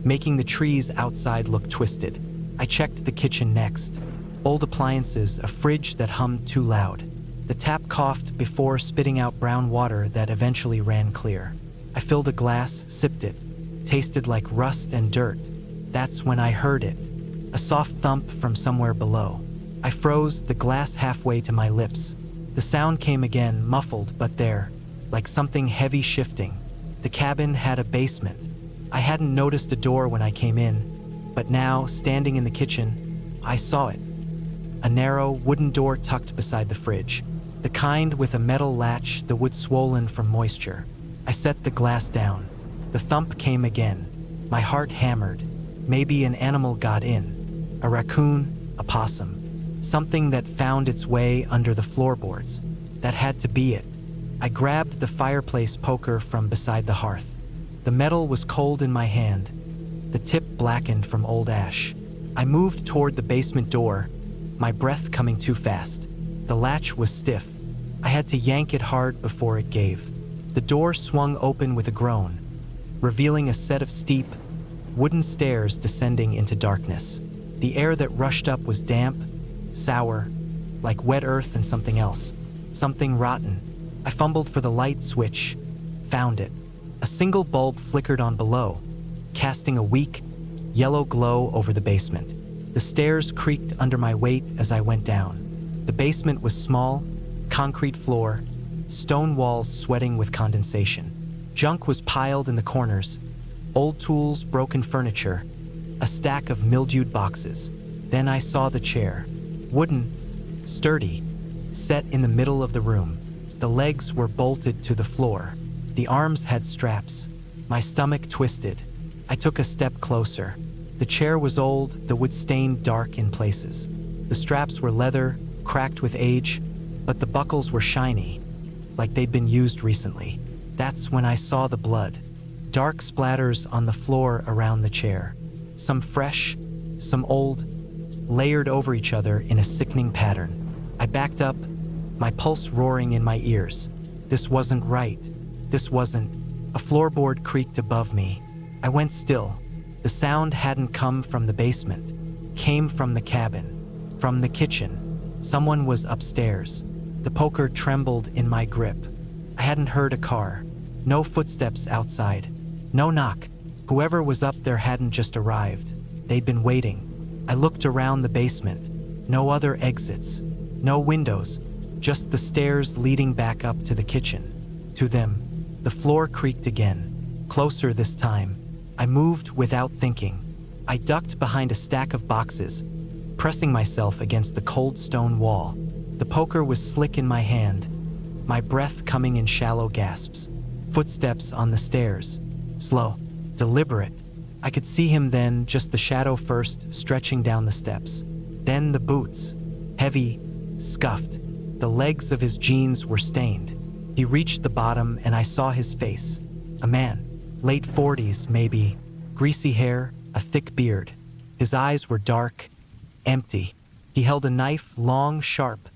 making the trees outside look twisted. I checked the kitchen next. Old appliances, a fridge that hummed too loud. The tap coughed before spitting out brown water that eventually ran clear. I filled a glass, sipped it, tasted like rust and dirt. That's when I heard it, a soft thump from somewhere below. I froze, the glass halfway to my lips. The sound came again, muffled but there, like something heavy shifting. The cabin had a basement. I hadn't noticed a door when I came in, but now, standing in the kitchen, I saw it. A narrow, wooden door tucked beside the fridge, the kind with a metal latch, the wood swollen from moisture. I set the glass down. The thump came again. My heart hammered. Maybe an animal got in. A raccoon, a possum. Something that found its way under the floorboards. That had to be it. I grabbed the fireplace poker from beside the hearth. The metal was cold in my hand, the tip blackened from old ash. I moved toward the basement door, my breath coming too fast. The latch was stiff. I had to yank it hard before it gave. The door swung open with a groan. revealing a set of steep, wooden stairs descending into darkness. The air that rushed up was damp, sour, like wet earth and something else. Something rotten. I fumbled for the light switch, found it. A single bulb flickered on below, casting a weak, yellow glow over the basement. The stairs creaked under my weight as I went down. The basement was small, concrete floor, stone walls sweating with condensation. Junk was piled in the corners, old tools, broken furniture, a stack of mildewed boxes. Then I saw the chair, wooden, sturdy, set in the middle of the room. The legs were bolted to the floor. The arms had straps. My stomach twisted. I took a step closer. The chair was old, the wood stained dark in places. The straps were leather, cracked with age, but the buckles were shiny, like they'd been used recently. That's when I saw the blood. Dark splatters on the floor around the chair. Some fresh, some old, layered over each other in a sickening pattern. I backed up, my pulse roaring in my ears. This wasn't right. This wasn't. A floorboard creaked above me. I went still. The sound hadn't come from the basement. Came from the cabin. From the kitchen. Someone was upstairs. The poker trembled in my grip. I hadn't heard a car. No footsteps outside. No knock. Whoever was up there hadn't just arrived. They'd been waiting. I looked around the basement. No other exits. No windows. Just the stairs leading back up to the kitchen. To them. The floor creaked again. Closer this time. I moved without thinking. I ducked behind a stack of boxes, pressing myself against the cold stone wall. The poker was slick in my hand, my breath coming in shallow gasps. Footsteps on the stairs. Slow. Deliberate. I could see him then, just the shadow first, stretching down the steps. Then the boots. Heavy, scuffed. The legs of his jeans were stained. He reached the bottom and I saw his face. A man. Late 40s, maybe. Greasy hair, a thick beard. His eyes were dark, empty. He held a knife, long, sharp,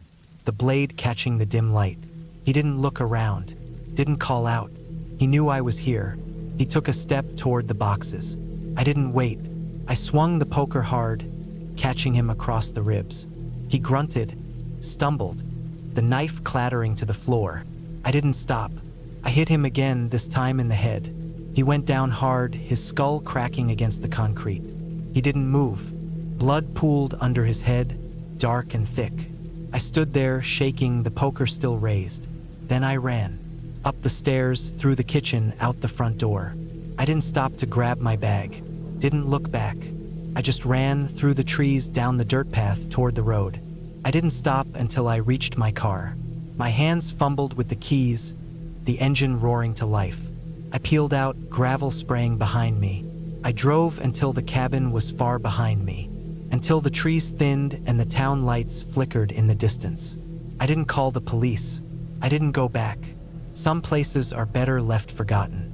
the blade catching the dim light. He didn't look around, didn't call out. He knew I was here. He took a step toward the boxes. I didn't wait. I swung the poker hard, catching him across the ribs. He grunted, stumbled, the knife clattering to the floor. I didn't stop. I hit him again, this time in the head. He went down hard, his skull cracking against the concrete. He didn't move. Blood pooled under his head, dark and thick. I stood there, shaking, the poker still raised. Then I ran. Up the stairs, through the kitchen, out the front door. I didn't stop to grab my bag. Didn't look back. I just ran through the trees, down the dirt path, toward the road. I didn't stop until I reached my car. My hands fumbled with the keys, the engine roaring to life. I peeled out, gravel spraying behind me. I drove until the cabin was far behind me, until the trees thinned and the town lights flickered in the distance. I didn't call the police. I didn't go back. Some places are better left forgotten.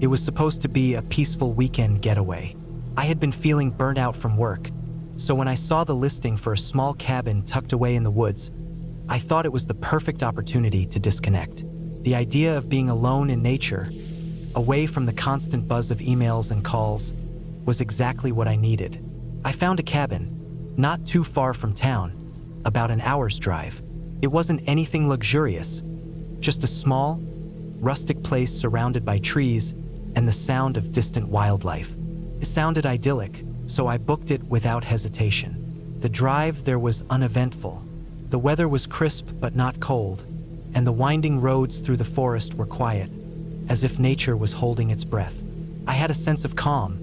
It was supposed to be a peaceful weekend getaway. I had been feeling burnt out from work, so when I saw the listing for a small cabin tucked away in the woods, I thought it was the perfect opportunity to disconnect. The idea of being alone in nature, away from the constant buzz of emails and calls, was exactly what I needed. I found a cabin, not too far from town, about an hour's drive. It wasn't anything luxurious, just a small, rustic place surrounded by trees and the sound of distant wildlife. It sounded idyllic, so I booked it without hesitation. The drive there was uneventful. The weather was crisp but not cold, and the winding roads through the forest were quiet, as if nature was holding its breath. I had a sense of calm,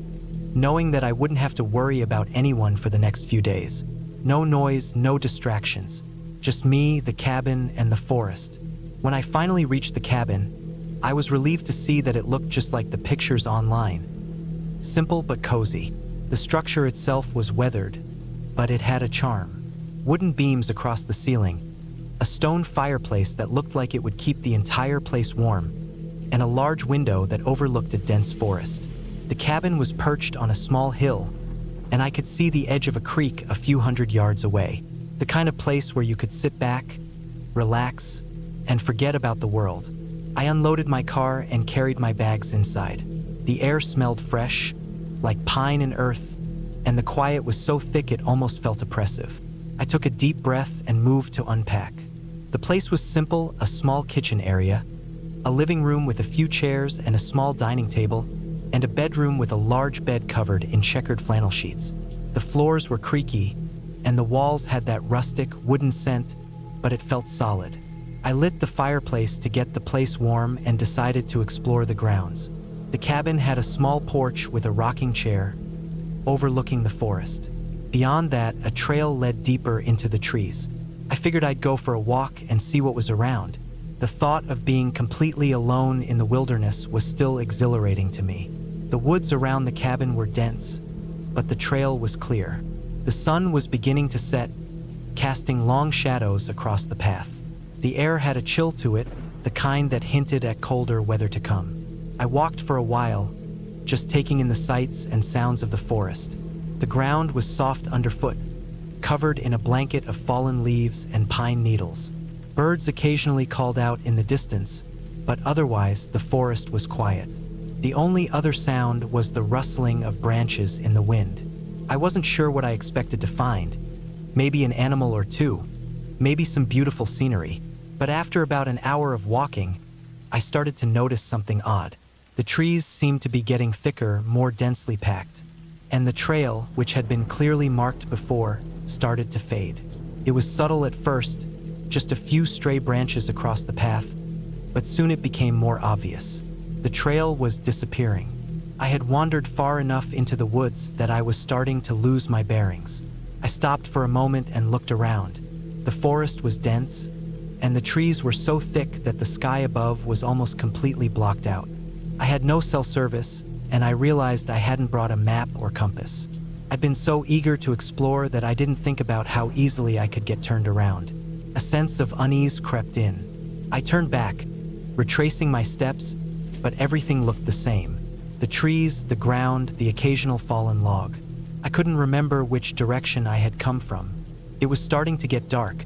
knowing that I wouldn't have to worry about anyone for the next few days. No noise, no distractions, just me, the cabin, and the forest. When I finally reached the cabin, I was relieved to see that it looked just like the pictures online. Simple but cozy. The structure itself was weathered, but it had a charm. Wooden beams across the ceiling, a stone fireplace that looked like it would keep the entire place warm, and a large window that overlooked a dense forest. The cabin was perched on a small hill, and I could see the edge of a creek a few hundred yards away. The kind of place where you could sit back, relax, and forget about the world. I unloaded my car and carried my bags inside. The air smelled fresh, like pine and earth, and the quiet was so thick it almost felt oppressive. I took a deep breath and moved to unpack. The place was simple, a small kitchen area, a living room with a few chairs and a small dining table, and a bedroom with a large bed covered in checkered flannel sheets. The floors were creaky, and the walls had that rustic, wooden scent, but it felt solid. I lit the fireplace to get the place warm and decided to explore the grounds. The cabin had a small porch with a rocking chair, overlooking the forest. Beyond that, a trail led deeper into the trees. I figured I'd go for a walk and see what was around. The thought of being completely alone in the wilderness was still exhilarating to me. The woods around the cabin were dense, but the trail was clear. The sun was beginning to set, casting long shadows across the path. The air had a chill to it, the kind that hinted at colder weather to come. I walked for a while, just taking in the sights and sounds of the forest. The ground was soft underfoot, covered in a blanket of fallen leaves and pine needles. Birds occasionally called out in the distance, but otherwise the forest was quiet. The only other sound was the rustling of branches in the wind. I wasn't sure what I expected to find. Maybe an animal or two, maybe some beautiful scenery. But after about an hour of walking, I started to notice something odd. The trees seemed to be getting thicker, more densely packed, and the trail, which had been clearly marked before, started to fade. It was subtle at first, just a few stray branches across the path, but soon it became more obvious. The trail was disappearing. I had wandered far enough into the woods that I was starting to lose my bearings. I stopped for a moment and looked around. The forest was dense, and the trees were so thick that the sky above was almost completely blocked out. I had no cell service, and I realized I hadn't brought a map or compass. I'd been so eager to explore that I didn't think about how easily I could get turned around. A sense of unease crept in. I turned back, retracing my steps, but everything looked the same. The trees, the ground, the occasional fallen log. I couldn't remember which direction I had come from. It was starting to get dark,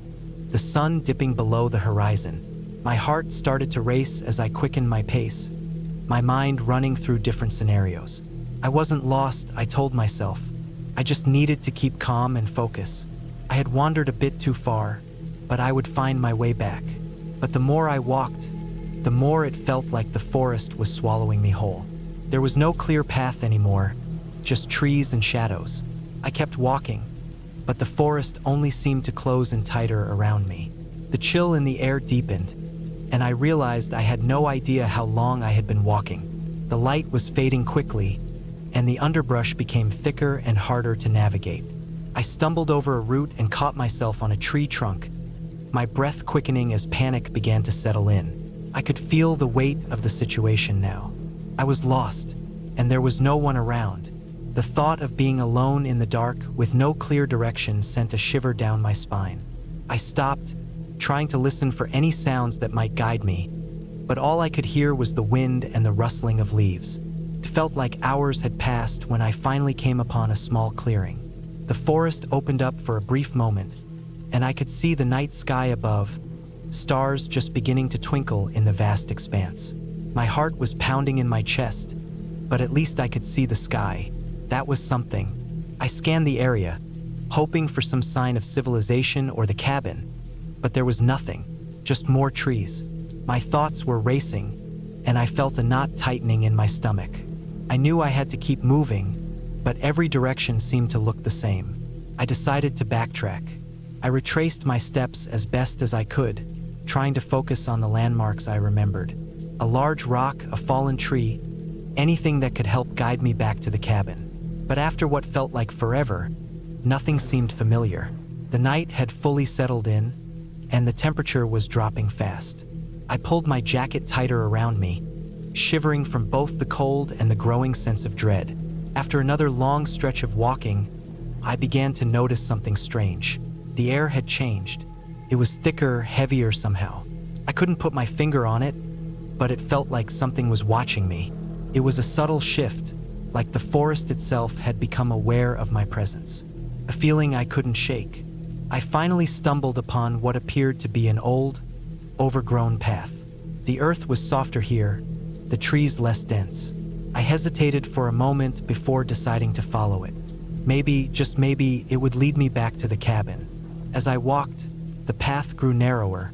the sun dipping below the horizon. My heart started to race as I quickened my pace, my mind running through different scenarios. I wasn't lost, I told myself. I just needed to keep calm and focus. I had wandered a bit too far, but I would find my way back. But the more I walked, the more it felt like the forest was swallowing me whole. There was no clear path anymore, just trees and shadows. I kept walking, but the forest only seemed to close in tighter around me. The chill in the air deepened, and I realized I had no idea how long I had been walking. The light was fading quickly, and the underbrush became thicker and harder to navigate. I stumbled over a root and caught myself on a tree trunk, my breath quickening as panic began to settle in. I could feel the weight of the situation now. I was lost, and there was no one around. The thought of being alone in the dark with no clear direction sent a shiver down my spine. I stopped, trying to listen for any sounds that might guide me, but all I could hear was the wind and the rustling of leaves. It felt like hours had passed when I finally came upon a small clearing. The forest opened up for a brief moment, and I could see the night sky above, stars just beginning to twinkle in the vast expanse. My heart was pounding in my chest, but at least I could see the sky. That was something. I scanned the area, hoping for some sign of civilization or the cabin, but there was nothing, just more trees. My thoughts were racing, and I felt a knot tightening in my stomach. I knew I had to keep moving, but every direction seemed to look the same. I decided to backtrack. I retraced my steps as best as I could, trying to focus on the landmarks I remembered. A large rock, a fallen tree, anything that could help guide me back to the cabin. But after what felt like forever, nothing seemed familiar. The night had fully settled in, and the temperature was dropping fast. I pulled my jacket tighter around me, shivering from both the cold and the growing sense of dread. After another long stretch of walking, I began to notice something strange. The air had changed. It was thicker, heavier somehow. I couldn't put my finger on it, but it felt like something was watching me. It was a subtle shift, like the forest itself had become aware of my presence. A feeling I couldn't shake. I finally stumbled upon what appeared to be an old, overgrown path. The earth was softer here, the trees less dense. I hesitated for a moment before deciding to follow it. Maybe, just maybe, it would lead me back to the cabin. As I walked, the path grew narrower,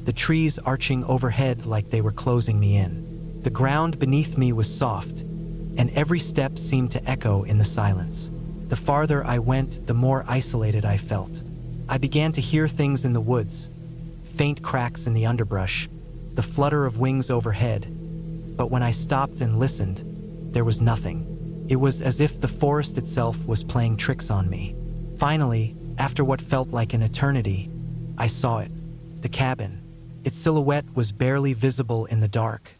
the trees arching overhead like they were closing me in. The ground beneath me was soft, and every step seemed to echo in the silence. The farther I went, the more isolated I felt. I began to hear things in the woods, faint cracks in the underbrush, the flutter of wings overhead. But when I stopped and listened, there was nothing. It was as if the forest itself was playing tricks on me. Finally, after what felt like an eternity, I saw it. The cabin. Its silhouette was barely visible in the dark,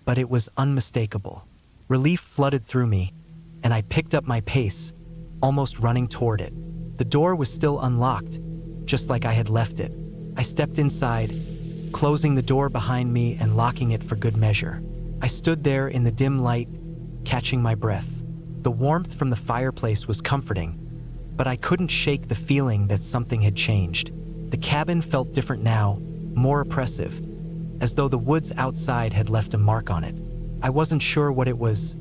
but it was unmistakable. Relief flooded through me, and I picked up my pace, almost running toward it. The door was still unlocked, just like I had left it. I stepped inside, closing the door behind me and locking it for good measure. I stood there in the dim light, catching my breath. The warmth from the fireplace was comforting, but I couldn't shake the feeling that something had changed. The cabin felt different now, more oppressive, as though the woods outside had left a mark on it. I wasn't sure what it was,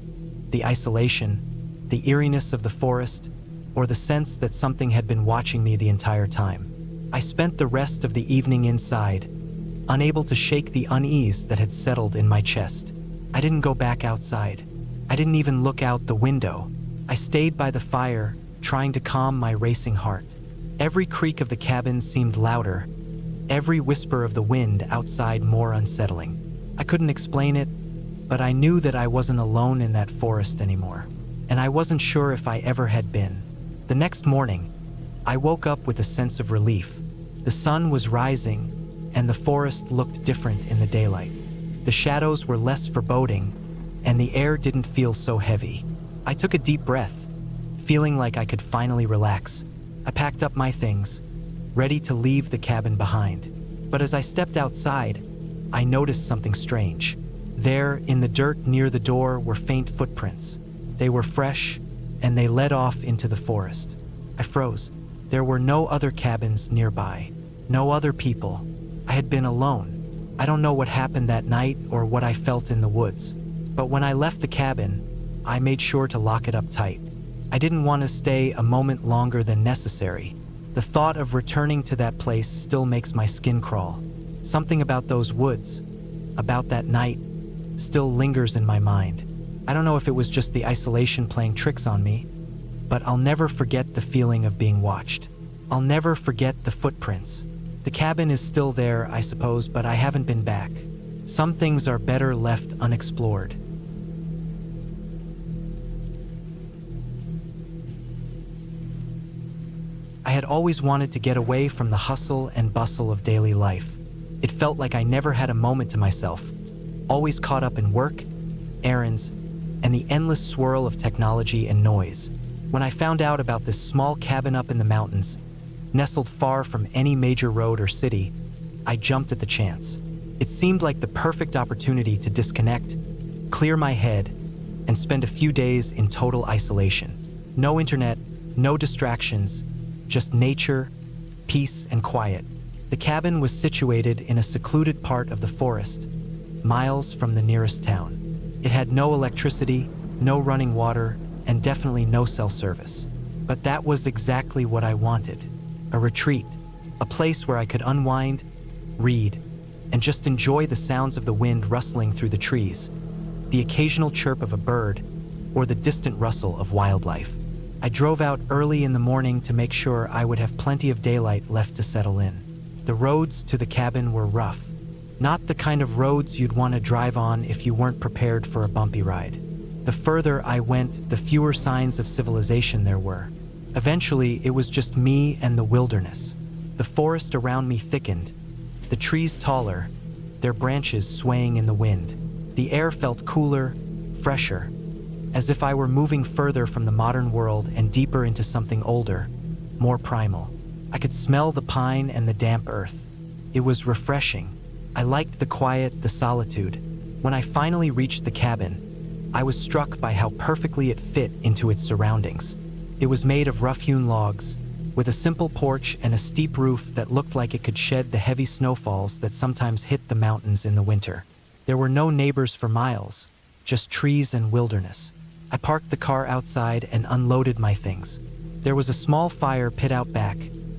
the isolation, the eeriness of the forest, or the sense that something had been watching me the entire time. I spent the rest of the evening inside, unable to shake the unease that had settled in my chest. I didn't go back outside. I didn't even look out the window. I stayed by the fire, trying to calm my racing heart. Every creak of the cabin seemed louder, every whisper of the wind outside more unsettling. I couldn't explain it, but I knew that I wasn't alone in that forest anymore, and I wasn't sure if I ever had been. The next morning, I woke up with a sense of relief. The sun was rising, and the forest looked different in the daylight. The shadows were less foreboding, and the air didn't feel so heavy. I took a deep breath, feeling like I could finally relax. I packed up my things, ready to leave the cabin behind. But as I stepped outside, I noticed something strange. There, in the dirt near the door, were faint footprints. They were fresh, and they led off into the forest. I froze. There were no other cabins nearby, no other people. I had been alone. I don't know what happened that night or what I felt in the woods, but when I left the cabin, I made sure to lock it up tight. I didn't want to stay a moment longer than necessary. The thought of returning to that place still makes my skin crawl. Something about those woods, about that night, still lingers in my mind. I don't know if it was just the isolation playing tricks on me, but I'll never forget the feeling of being watched. I'll never forget the footprints. The cabin is still there, I suppose, but I haven't been back. Some things are better left unexplored. I had always wanted to get away from the hustle and bustle of daily life. It felt like I never had a moment to myself, always caught up in work, errands, and the endless swirl of technology and noise. When I found out about this small cabin up in the mountains, nestled far from any major road or city, I jumped at the chance. It seemed like the perfect opportunity to disconnect, clear my head, and spend a few days in total isolation. No internet, no distractions, just nature, peace, and quiet. The cabin was situated in a secluded part of the forest, miles from the nearest town. It had no electricity, no running water, and definitely no cell service. But that was exactly what I wanted. A retreat, a place where I could unwind, read, and just enjoy the sounds of the wind rustling through the trees, the occasional chirp of a bird, or the distant rustle of wildlife. I drove out early in the morning to make sure I would have plenty of daylight left to settle in. The roads to the cabin were rough. Not the kind of roads you'd want to drive on if you weren't prepared for a bumpy ride. The further I went, the fewer signs of civilization there were. Eventually, it was just me and the wilderness. The forest around me thickened, the trees taller, their branches swaying in the wind. The air felt cooler, fresher, as if I were moving further from the modern world and deeper into something older, more primal. I could smell the pine and the damp earth. It was refreshing. I liked the quiet, the solitude. When I finally reached the cabin, I was struck by how perfectly it fit into its surroundings. It was made of rough-hewn logs, with a simple porch and a steep roof that looked like it could shed the heavy snowfalls that sometimes hit the mountains in the winter. There were no neighbors for miles, just trees and wilderness. I parked the car outside and unloaded my things. There was a small fire pit out back,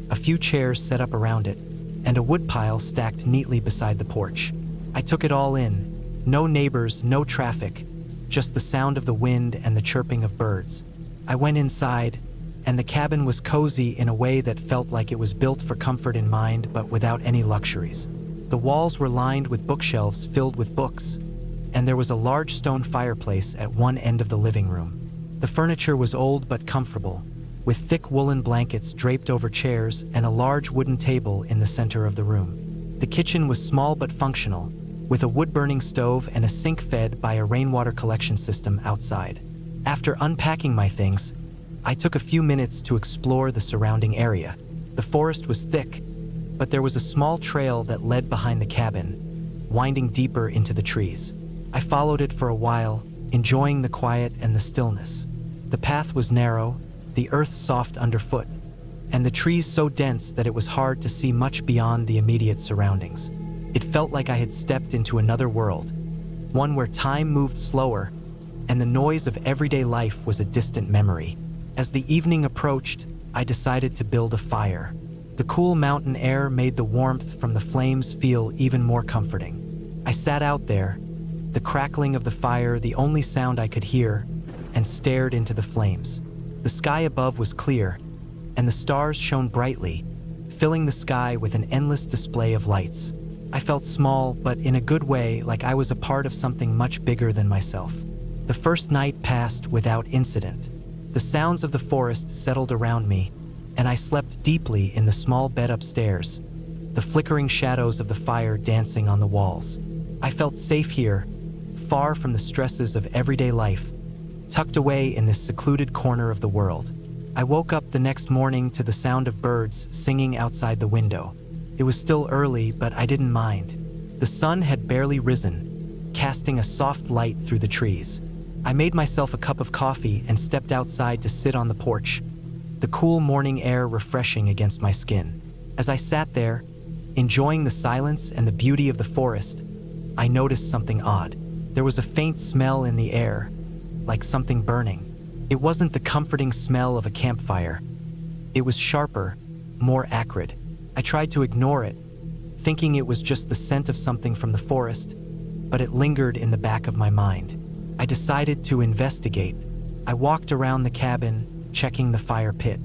a few chairs set up around it, and a woodpile stacked neatly beside the porch. I took it all in. No neighbors, no traffic, just the sound of the wind and the chirping of birds. I went inside, and the cabin was cozy in a way that felt like it was built for comfort in mind but without any luxuries. The walls were lined with bookshelves filled with books, and there was a large stone fireplace at one end of the living room. The furniture was old but comfortable, with thick woolen blankets draped over chairs and a large wooden table in the center of the room. The kitchen was small but functional, with a wood-burning stove and a sink fed by a rainwater collection system outside. After unpacking my things, I took a few minutes to explore the surrounding area. The forest was thick, but there was a small trail that led behind the cabin, winding deeper into the trees. I followed it for a while, enjoying the quiet and the stillness. The path was narrow, the earth soft underfoot, and the trees so dense that it was hard to see much beyond the immediate surroundings. It felt like I had stepped into another world, one where time moved slower, and the noise of everyday life was a distant memory. As the evening approached, I decided to build a fire. The cool mountain air made the warmth from the flames feel even more comforting. I sat out there, the crackling of the fire the only sound I could hear, and stared into the flames. The sky above was clear, and the stars shone brightly, filling the sky with an endless display of lights. I felt small, but in a good way, like I was a part of something much bigger than myself. The first night passed without incident. The sounds of the forest settled around me, and I slept deeply in the small bed upstairs, the flickering shadows of the fire dancing on the walls. I felt safe here, far from the stresses of everyday life, tucked away in this secluded corner of the world. I woke up the next morning to the sound of birds singing outside the window. It was still early, but I didn't mind. The sun had barely risen, casting a soft light through the trees. I made myself a cup of coffee and stepped outside to sit on the porch, the cool morning air refreshing against my skin. As I sat there, enjoying the silence and the beauty of the forest, I noticed something odd. There was a faint smell in the air, like something burning. It wasn't the comforting smell of a campfire. It was sharper, more acrid. I tried to ignore it, thinking it was just the scent of something from the forest, but it lingered in the back of my mind. I decided to investigate. I walked around the cabin, checking the fire pit.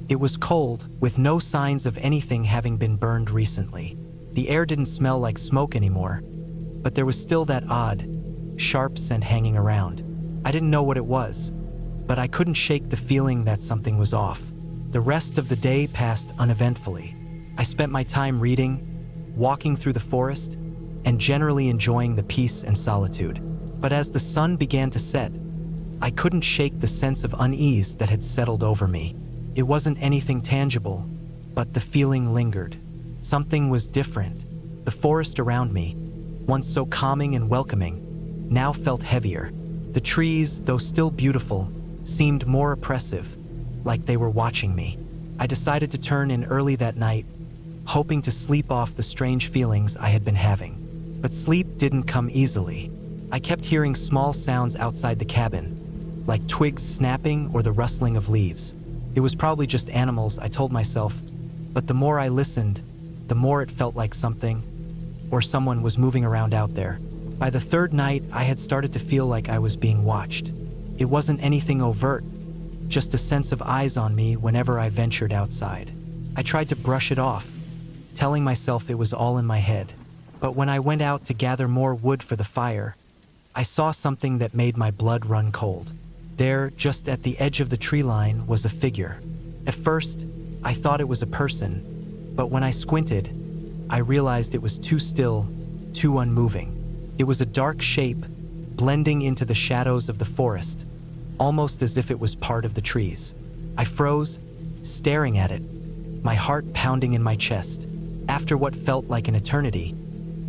It was cold, with no signs of anything having been burned recently. The air didn't smell like smoke anymore, but there was still that odd, sharp scent hanging around. I didn't know what it was, but I couldn't shake the feeling that something was off. The rest of the day passed uneventfully. I spent my time reading, walking through the forest, and generally enjoying the peace and solitude. But as the sun began to set, I couldn't shake the sense of unease that had settled over me. It wasn't anything tangible, but the feeling lingered. Something was different. The forest around me, once so calming and welcoming, now felt heavier. The trees, though still beautiful, seemed more oppressive, like they were watching me. I decided to turn in early that night, hoping to sleep off the strange feelings I had been having. But sleep didn't come easily. I kept hearing small sounds outside the cabin, like twigs snapping or the rustling of leaves. It was probably just animals, I told myself, but the more I listened, the more it felt like something, or someone was moving around out there. By the third night, I had started to feel like I was being watched. It wasn't anything overt, just a sense of eyes on me whenever I ventured outside. I tried to brush it off, telling myself it was all in my head. But when I went out to gather more wood for the fire, I saw something that made my blood run cold. There, just at the edge of the tree line, was a figure. At first, I thought it was a person, but when I squinted, I realized it was too still, too unmoving. It was a dark shape, blending into the shadows of the forest, almost as if it was part of the trees. I froze, staring at it, my heart pounding in my chest. After what felt like an eternity,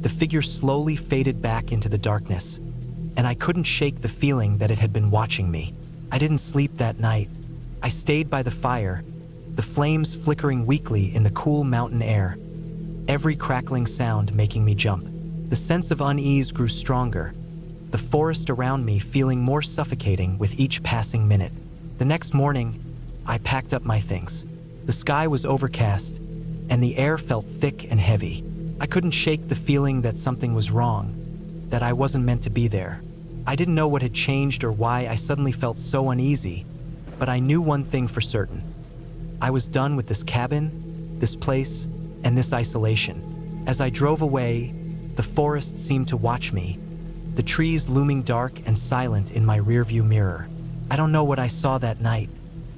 the figure slowly faded back into the darkness, and I couldn't shake the feeling that it had been watching me. I didn't sleep that night. I stayed by the fire, the flames flickering weakly in the cool mountain air, every crackling sound making me jump. The sense of unease grew stronger, the forest around me feeling more suffocating with each passing minute. The next morning, I packed up my things. The sky was overcast, and the air felt thick and heavy. I couldn't shake the feeling that something was wrong, that I wasn't meant to be there. I didn't know what had changed or why I suddenly felt so uneasy, but I knew one thing for certain. I was done with this cabin, this place, and this isolation. As I drove away, the forest seemed to watch me, the trees looming dark and silent in my rearview mirror. I don't know what I saw that night.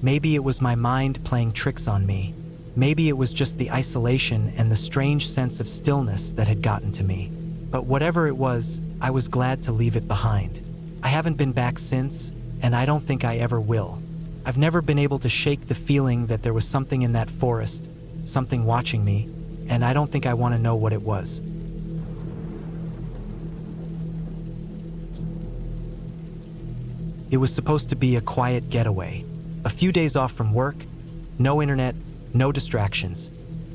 Maybe it was my mind playing tricks on me. Maybe it was just the isolation and the strange sense of stillness that had gotten to me. But whatever it was, I was glad to leave it behind. I haven't been back since, and I don't think I ever will. I've never been able to shake the feeling that there was something in that forest, something watching me, and I don't think I want to know what it was. It was supposed to be a quiet getaway. A few days off from work, no internet, no distractions,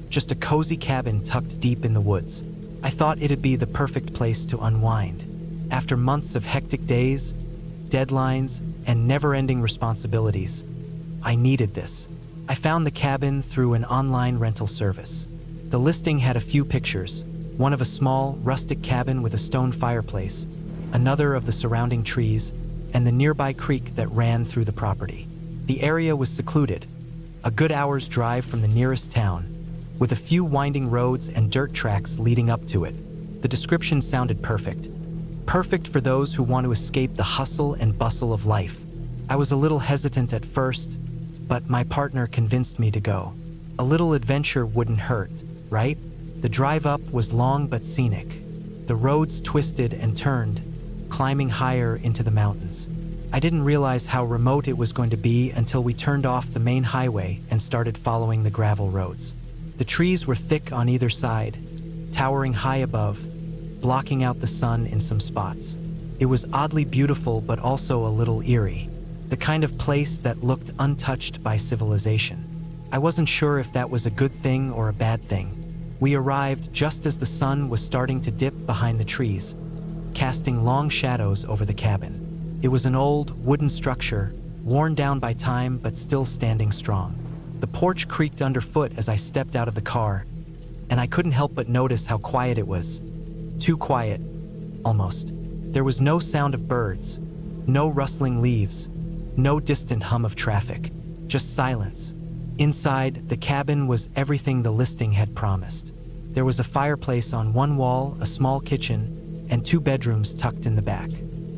just a cozy cabin tucked deep in the woods. I thought it'd be the perfect place to unwind. After months of hectic days, deadlines, and never-ending responsibilities, I needed this. I found the cabin through an online rental service. The listing had a few pictures, one of a small, rustic cabin with a stone fireplace, another of the surrounding trees, and the nearby creek that ran through the property. The area was secluded, a good hour's drive from the nearest town, with a few winding roads and dirt tracks leading up to it. The description sounded perfect. Perfect for those who want to escape the hustle and bustle of life. I was a little hesitant at first, but my partner convinced me to go. A little adventure wouldn't hurt, right? The drive up was long but scenic. The roads twisted and turned, climbing higher into the mountains. I didn't realize how remote it was going to be until we turned off the main highway and started following the gravel roads. The trees were thick on either side, towering high above, blocking out the sun in some spots. It was oddly beautiful but also a little eerie, the kind of place that looked untouched by civilization. I wasn't sure if that was a good thing or a bad thing. We arrived just as the sun was starting to dip behind the trees, casting long shadows over the cabin. It was an old, wooden structure, worn down by time but still standing strong. The porch creaked underfoot as I stepped out of the car, and I couldn't help but notice how quiet it was. Too quiet, almost. There was no sound of birds, no rustling leaves, no distant hum of traffic, just silence. Inside, the cabin was everything the listing had promised. There was a fireplace on one wall, a small kitchen, and 2 bedrooms tucked in the back.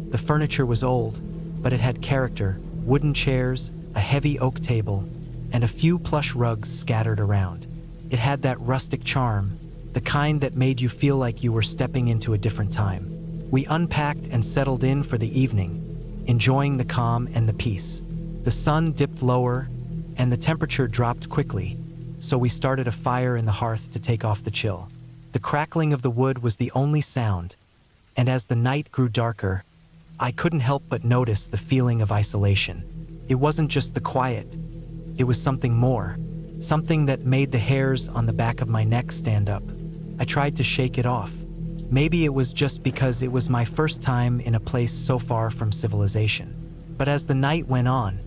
The furniture was old, but it had character: wooden chairs, a heavy oak table, and a few plush rugs scattered around. It had that rustic charm, the kind that made you feel like you were stepping into a different time. We unpacked and settled in for the evening, enjoying the calm and the peace. The sun dipped lower, and the temperature dropped quickly, so we started a fire in the hearth to take off the chill. The crackling of the wood was the only sound, and as the night grew darker, I couldn't help but notice the feeling of isolation. It wasn't just the quiet, it was something more, something that made the hairs on the back of my neck stand up. I tried to shake it off. Maybe it was just because it was my first time in a place so far from civilization. But as the night went on,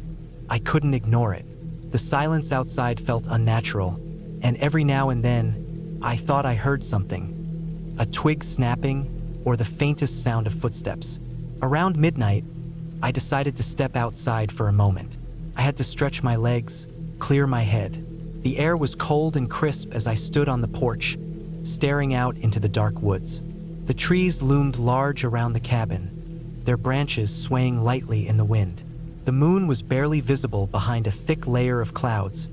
I couldn't ignore it. The silence outside felt unnatural, and every now and then, I thought I heard something. A twig snapping, or the faintest sound of footsteps. Around midnight, I decided to step outside for a moment. I had to stretch my legs, clear my head. The air was cold and crisp as I stood on the porch, staring out into the dark woods. The trees loomed large around the cabin, their branches swaying lightly in the wind. The moon was barely visible behind a thick layer of clouds,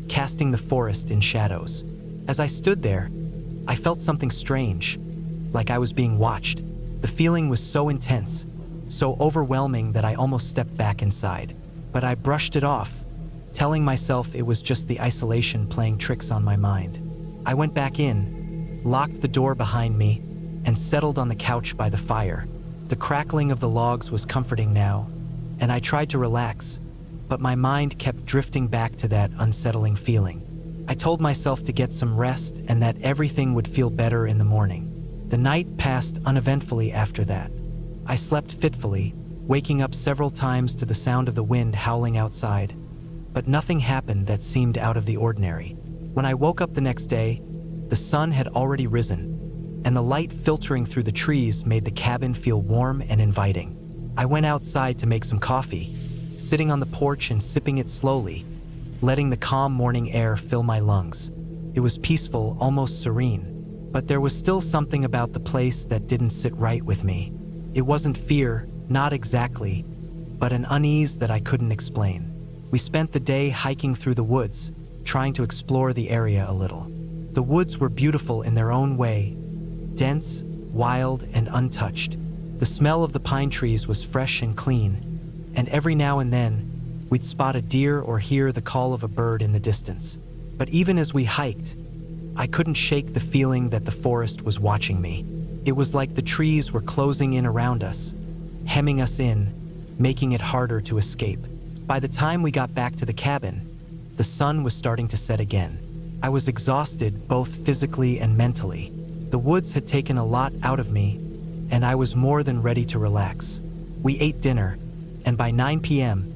casting the forest in shadows. As I stood there, I felt something strange, like I was being watched. The feeling was so intense, so overwhelming that I almost stepped back inside. But I brushed it off, telling myself it was just the isolation playing tricks on my mind. I went back in, locked the door behind me, and settled on the couch by the fire. The crackling of the logs was comforting now, and I tried to relax, but my mind kept drifting back to that unsettling feeling. I told myself to get some rest and that everything would feel better in the morning. The night passed uneventfully after that. I slept fitfully, waking up several times to the sound of the wind howling outside, but nothing happened that seemed out of the ordinary. When I woke up the next day, the sun had already risen, and the light filtering through the trees made the cabin feel warm and inviting. I went outside to make some coffee, sitting on the porch and sipping it slowly, letting the calm morning air fill my lungs. It was peaceful, almost serene, but there was still something about the place that didn't sit right with me. It wasn't fear, not exactly, but an unease that I couldn't explain. We spent the day hiking through the woods, trying to explore the area a little. The woods were beautiful in their own way, dense, wild, and untouched. The smell of the pine trees was fresh and clean, and every now and then, we'd spot a deer or hear the call of a bird in the distance. But even as we hiked, I couldn't shake the feeling that the forest was watching me. It was like the trees were closing in around us, hemming us in, making it harder to escape. By the time we got back to the cabin, the sun was starting to set again. I was exhausted both physically and mentally. The woods had taken a lot out of me, and I was more than ready to relax. We ate dinner, and by 9 p.m.,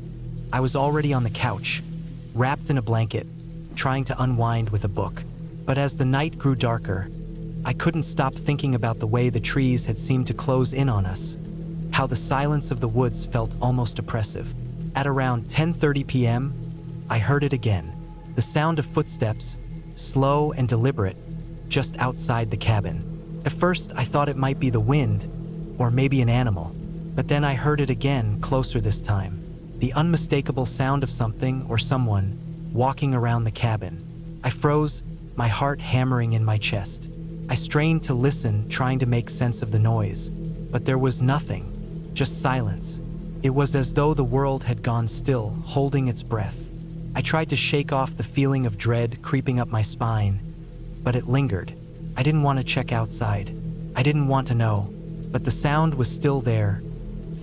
I was already on the couch, wrapped in a blanket, trying to unwind with a book. But as the night grew darker, I couldn't stop thinking about the way the trees had seemed to close in on us, how the silence of the woods felt almost oppressive. At around 10:30 p.m., I heard it again, the sound of footsteps, slow and deliberate, just outside the cabin. At first, I thought it might be the wind, or maybe an animal, but then I heard it again, closer this time. The unmistakable sound of something or someone walking around the cabin. I froze, my heart hammering in my chest. I strained to listen, trying to make sense of the noise, but there was nothing, just silence. It was as though the world had gone still, holding its breath. I tried to shake off the feeling of dread creeping up my spine, but it lingered. I didn't want to check outside. I didn't want to know, but the sound was still there,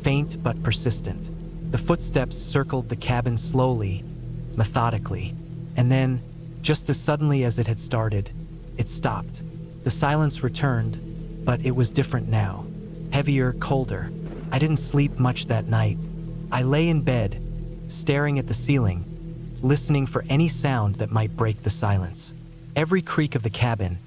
faint but persistent. The footsteps circled the cabin slowly, methodically, and then, just as suddenly as it had started, it stopped. The silence returned, but it was different now, heavier, colder. I didn't sleep much that night. I lay in bed, staring at the ceiling, listening for any sound that might break the silence. Every creak of the cabin,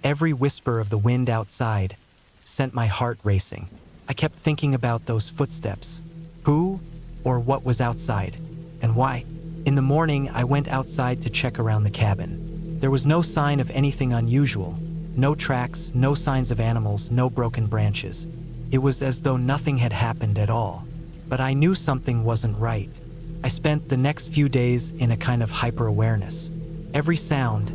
every whisper of the wind outside, sent my heart racing. I kept thinking about those footsteps. Who or what was outside, and why? In the morning, I went outside to check around the cabin. There was no sign of anything unusual. No tracks, no signs of animals, no broken branches. It was as though nothing had happened at all. But I knew something wasn't right. I spent the next few days in a kind of hyper-awareness. Every sound,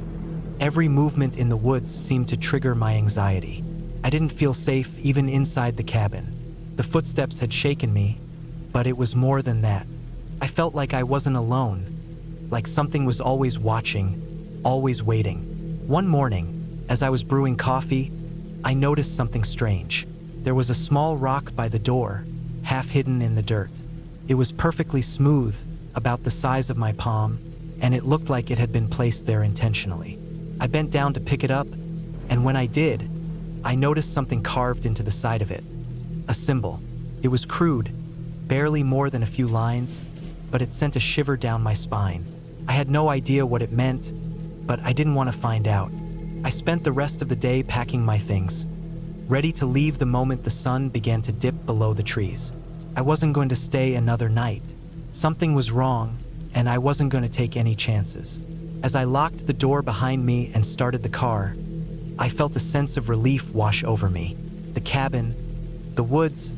every movement in the woods seemed to trigger my anxiety. I didn't feel safe even inside the cabin. The footsteps had shaken me, but it was more than that. I felt like I wasn't alone, like something was always watching, always waiting. One morning, as I was brewing coffee, I noticed something strange. There was a small rock by the door, half hidden in the dirt. It was perfectly smooth, about the size of my palm, and it looked like it had been placed there intentionally. I bent down to pick it up, and when I did, I noticed something carved into the side of it. A symbol. It was crude, barely more than a few lines, but it sent a shiver down my spine. I had no idea what it meant, but I didn't want to find out. I spent the rest of the day packing my things, ready to leave the moment the sun began to dip below the trees. I wasn't going to stay another night. Something was wrong, and I wasn't going to take any chances. As I locked the door behind me and started the car, I felt a sense of relief wash over me. The cabin, the woods,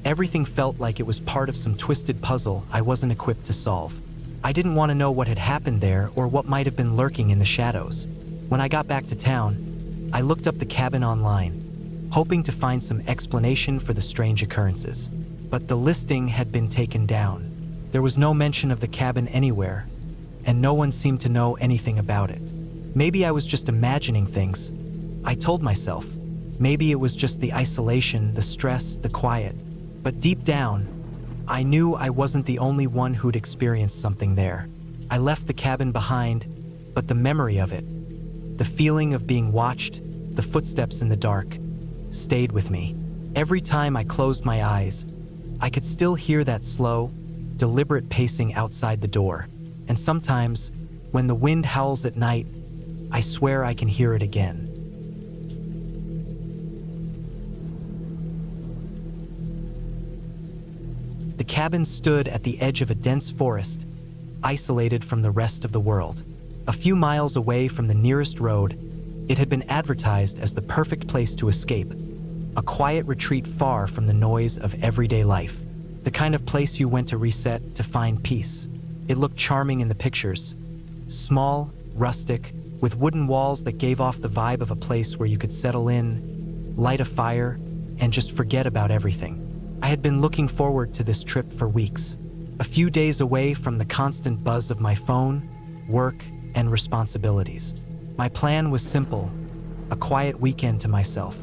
everything felt like it was part of some twisted puzzle I wasn't equipped to solve. I didn't want to know what had happened there or what might have been lurking in the shadows. When I got back to town, I looked up the cabin online, hoping to find some explanation for the strange occurrences. But the listing had been taken down. There was no mention of the cabin anywhere, and no one seemed to know anything about it. Maybe I was just imagining things. I told myself, maybe it was just the isolation, the stress, the quiet. But deep down, I knew I wasn't the only one who'd experienced something there. I left the cabin behind, but the memory of it, the feeling of being watched, the footsteps in the dark, stayed with me. Every time I closed my eyes, I could still hear that slow, deliberate pacing outside the door. And sometimes, when the wind howls at night, I swear I can hear it again. The cabin stood at the edge of a dense forest, isolated from the rest of the world. A few miles away from the nearest road, it had been advertised as the perfect place to escape, a quiet retreat far from the noise of everyday life. The kind of place you went to reset, to find peace. It looked charming in the pictures. Small, rustic, with wooden walls that gave off the vibe of a place where you could settle in, light a fire, and just forget about everything. I had been looking forward to this trip for weeks. A few days away from the constant buzz of my phone, work, and responsibilities. My plan was simple, a quiet weekend to myself.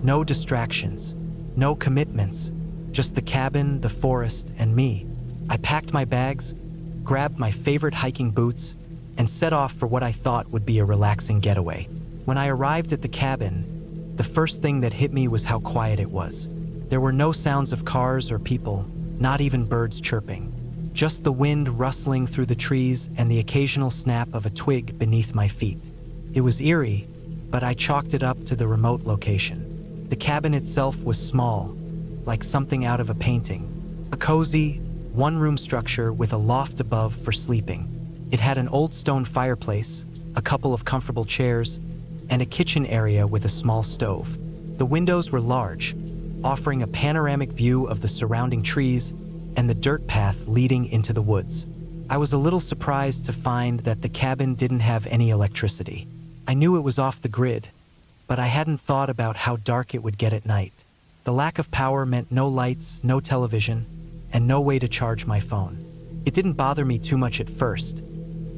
No distractions, no commitments, just the cabin, the forest, and me. I packed my bags, grabbed my favorite hiking boots, and set off for what I thought would be a relaxing getaway. When I arrived at the cabin, the first thing that hit me was how quiet it was. There were no sounds of cars or people, not even birds chirping. Just the wind rustling through the trees and the occasional snap of a twig beneath my feet. It was eerie, but I chalked it up to the remote location. The cabin itself was small, like something out of a painting. A cozy, one-room structure with a loft above for sleeping. It had an old stone fireplace, a couple of comfortable chairs, and a kitchen area with a small stove. The windows were large, offering a panoramic view of the surrounding trees and the dirt path leading into the woods. I was a little surprised to find that the cabin didn't have any electricity. I knew it was off the grid, but I hadn't thought about how dark it would get at night. The lack of power meant no lights, no television, and no way to charge my phone. It didn't bother me too much at first.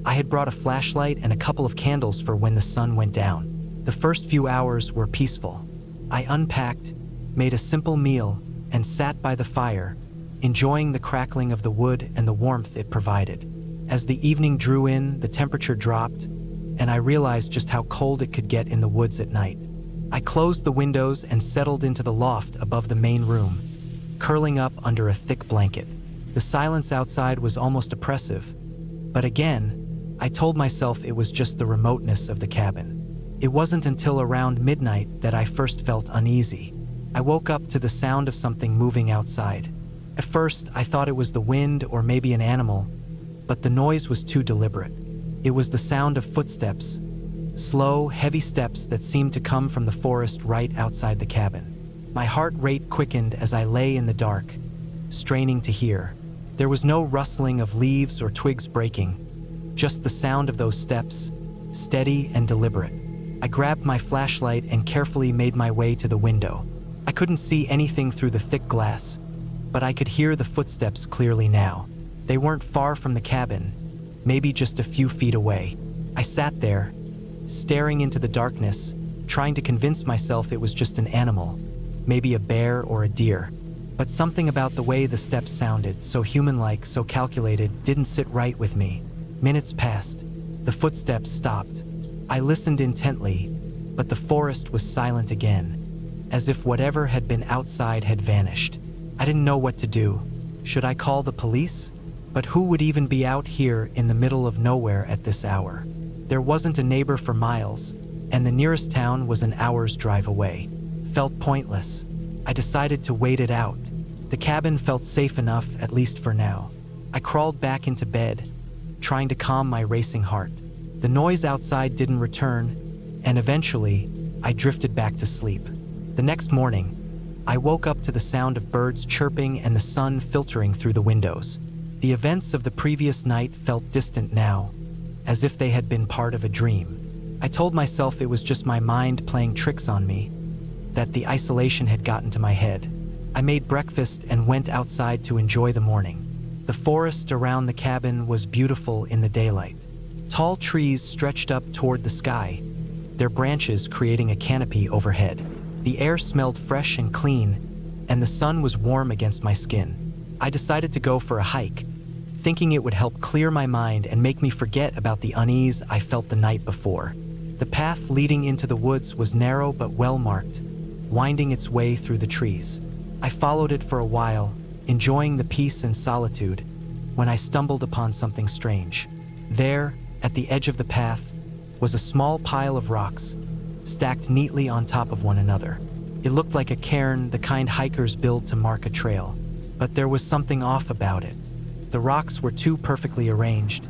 I had brought a flashlight and a couple of candles for when the sun went down. The first few hours were peaceful. I unpacked, made a simple meal, and sat by the fire, enjoying the crackling of the wood and the warmth it provided. As the evening drew in, the temperature dropped, and I realized just how cold it could get in the woods at night. I closed the windows and settled into the loft above the main room, curling up under a thick blanket. The silence outside was almost oppressive, but again, I told myself it was just the remoteness of the cabin. It wasn't until around midnight that I first felt uneasy. I woke up to the sound of something moving outside. At first, I thought it was the wind or maybe an animal, but the noise was too deliberate. It was the sound of footsteps, slow, heavy steps that seemed to come from the forest right outside the cabin. My heart rate quickened as I lay in the dark, straining to hear. There was no rustling of leaves or twigs breaking, just the sound of those steps, steady and deliberate. I grabbed my flashlight and carefully made my way to the window. I couldn't see anything through the thick glass, but I could hear the footsteps clearly now. They weren't far from the cabin, maybe just a few feet away. I sat there, staring into the darkness, trying to convince myself it was just an animal, maybe a bear or a deer. But something about the way the steps sounded, so human-like, so calculated, didn't sit right with me. Minutes passed. The footsteps stopped. I listened intently, but the forest was silent again, as if whatever had been outside had vanished. I didn't know what to do. Should I call the police? But who would even be out here in the middle of nowhere at this hour? There wasn't a neighbor for miles, and the nearest town was an hour's drive away. Felt pointless. I decided to wait it out. The cabin felt safe enough, at least for now. I crawled back into bed, trying to calm my racing heart. The noise outside didn't return, and eventually, I drifted back to sleep. The next morning, I woke up to the sound of birds chirping and the sun filtering through the windows. The events of the previous night felt distant now, as if they had been part of a dream. I told myself it was just my mind playing tricks on me, that the isolation had gotten to my head. I made breakfast and went outside to enjoy the morning. The forest around the cabin was beautiful in the daylight. Tall trees stretched up toward the sky, their branches creating a canopy overhead. The air smelled fresh and clean, and the sun was warm against my skin. I decided to go for a hike, thinking it would help clear my mind and make me forget about the unease I felt the night before. The path leading into the woods was narrow but well-marked, winding its way through the trees. I followed it for a while, enjoying the peace and solitude, when I stumbled upon something strange. There, at the edge of the path, was a small pile of rocks, stacked neatly on top of one another. It looked like a cairn, the kind hikers build to mark a trail. But there was something off about it. The rocks were too perfectly arranged,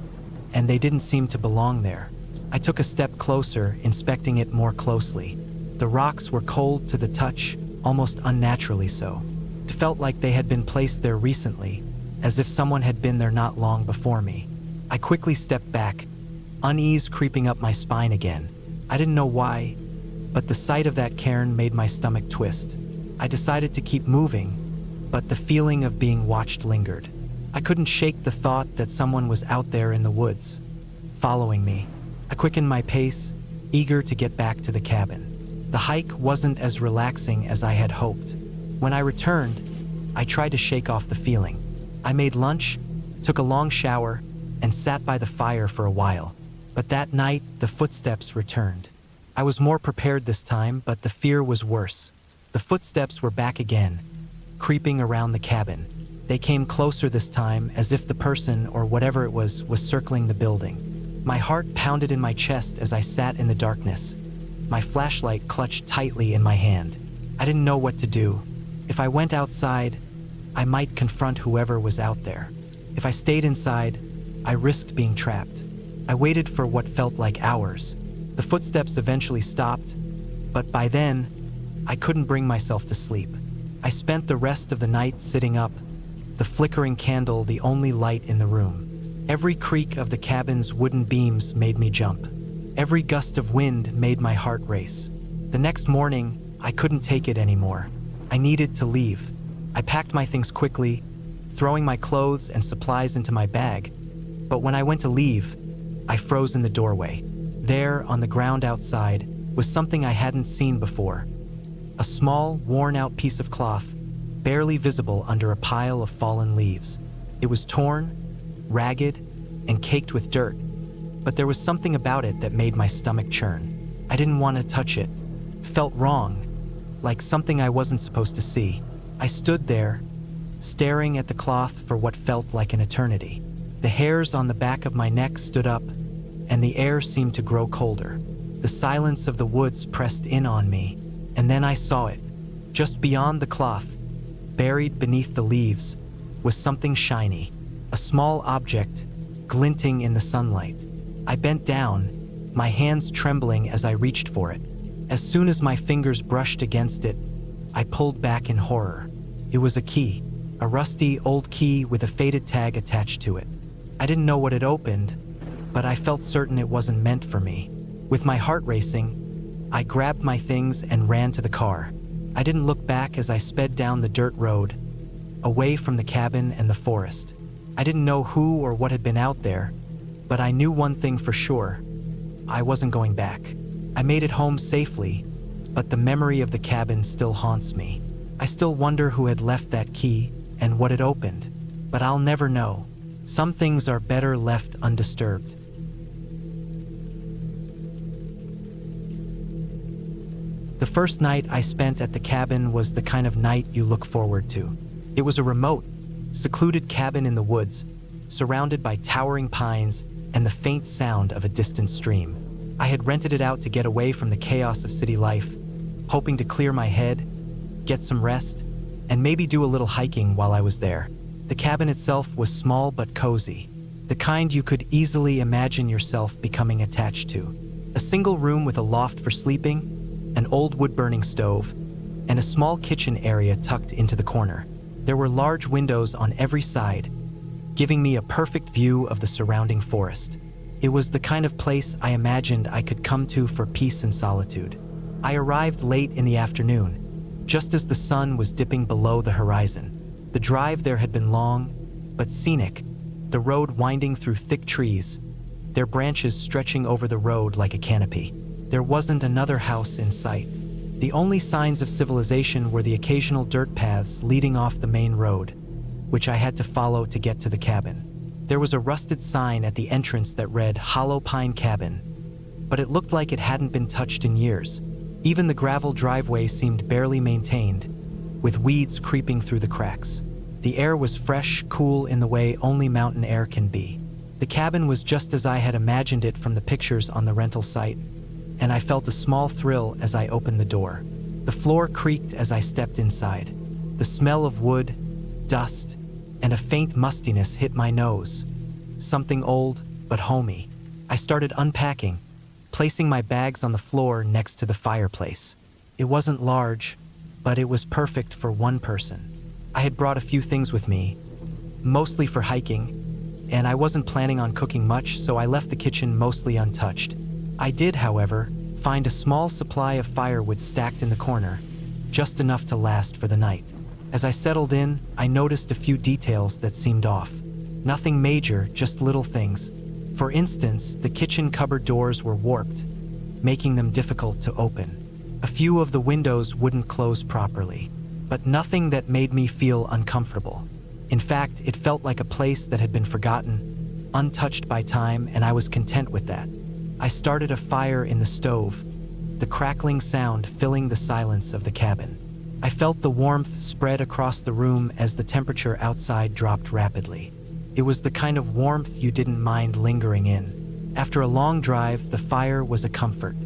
and they didn't seem to belong there. I took a step closer, inspecting it more closely. The rocks were cold to the touch, almost unnaturally so. It felt like they had been placed there recently, as if someone had been there not long before me. I quickly stepped back, unease creeping up my spine again. I didn't know why, but the sight of that cairn made my stomach twist. I decided to keep moving, but the feeling of being watched lingered. I couldn't shake the thought that someone was out there in the woods, following me. I quickened my pace, eager to get back to the cabin. The hike wasn't as relaxing as I had hoped. When I returned, I tried to shake off the feeling. I made lunch, took a long shower, and sat by the fire for a while. But that night, the footsteps returned. I was more prepared this time, but the fear was worse. The footsteps were back again, creeping around the cabin. They came closer this time, as if the person, or whatever it was circling the building. My heart pounded in my chest as I sat in the darkness, my flashlight clutched tightly in my hand. I didn't know what to do. If I went outside, I might confront whoever was out there. If I stayed inside, I risked being trapped. I waited for what felt like hours. The footsteps eventually stopped, but by then, I couldn't bring myself to sleep. I spent the rest of the night sitting up, the flickering candle the only light in the room. Every creak of the cabin's wooden beams made me jump. Every gust of wind made my heart race. The next morning, I couldn't take it anymore. I needed to leave. I packed my things quickly, throwing my clothes and supplies into my bag. But when I went to leave, I froze in the doorway. There, on the ground outside, was something I hadn't seen before. A small, worn-out piece of cloth, barely visible under a pile of fallen leaves. It was torn, ragged, and caked with dirt, but there was something about it that made my stomach churn. I didn't want to touch it. It felt wrong, like something I wasn't supposed to see. I stood there, staring at the cloth for what felt like an eternity. The hairs on the back of my neck stood up, and the air seemed to grow colder. The silence of the woods pressed in on me, and then I saw it. Just beyond the cloth, buried beneath the leaves, was something shiny, a small object glinting in the sunlight. I bent down, my hands trembling as I reached for it. As soon as my fingers brushed against it, I pulled back in horror. It was a key, a rusty old key with a faded tag attached to it. I didn't know what it opened, but I felt certain it wasn't meant for me. With my heart racing, I grabbed my things and ran to the car. I didn't look back as I sped down the dirt road, away from the cabin and the forest. I didn't know who or what had been out there, but I knew one thing for sure. I wasn't going back. I made it home safely, but the memory of the cabin still haunts me. I still wonder who had left that key and what it opened, but I'll never know. Some things are better left undisturbed. The first night I spent at the cabin was the kind of night you look forward to. It was a remote, secluded cabin in the woods, surrounded by towering pines and the faint sound of a distant stream. I had rented it out to get away from the chaos of city life, hoping to clear my head, get some rest, and maybe do a little hiking while I was there. The cabin itself was small but cozy, the kind you could easily imagine yourself becoming attached to. A single room with a loft for sleeping, an old wood-burning stove, and a small kitchen area tucked into the corner. There were large windows on every side, giving me a perfect view of the surrounding forest. It was the kind of place I imagined I could come to for peace and solitude. I arrived late in the afternoon, just as the sun was dipping below the horizon. The drive there had been long, but scenic, the road winding through thick trees, their branches stretching over the road like a canopy. There wasn't another house in sight. The only signs of civilization were the occasional dirt paths leading off the main road. which I had to follow to get to the cabin. There was a rusted sign at the entrance that read Hollow Pine Cabin, but it looked like it hadn't been touched in years. Even the gravel driveway seemed barely maintained, with weeds creeping through the cracks. The air was fresh, cool in the way only mountain air can be. The cabin was just as I had imagined it from the pictures on the rental site, and I felt a small thrill as I opened the door. The floor creaked as I stepped inside. The smell of wood, dust, and a faint mustiness hit my nose. Something old, but homey. I started unpacking, placing my bags on the floor next to the fireplace. It wasn't large, but it was perfect for one person. I had brought a few things with me, mostly for hiking, and I wasn't planning on cooking much, so I left the kitchen mostly untouched. I did, however, find a small supply of firewood stacked in the corner, just enough to last for the night. As I settled in, I noticed a few details that seemed off. Nothing major, just little things. For instance, the kitchen cupboard doors were warped, making them difficult to open. A few of the windows wouldn't close properly, but nothing that made me feel uncomfortable. In fact, it felt like a place that had been forgotten, untouched by time, and I was content with that. I started a fire in the stove, the crackling sound filling the silence of the cabin. I felt the warmth spread across the room as the temperature outside dropped rapidly. It was the kind of warmth you didn't mind lingering in. After a long drive, the fire was a comfort.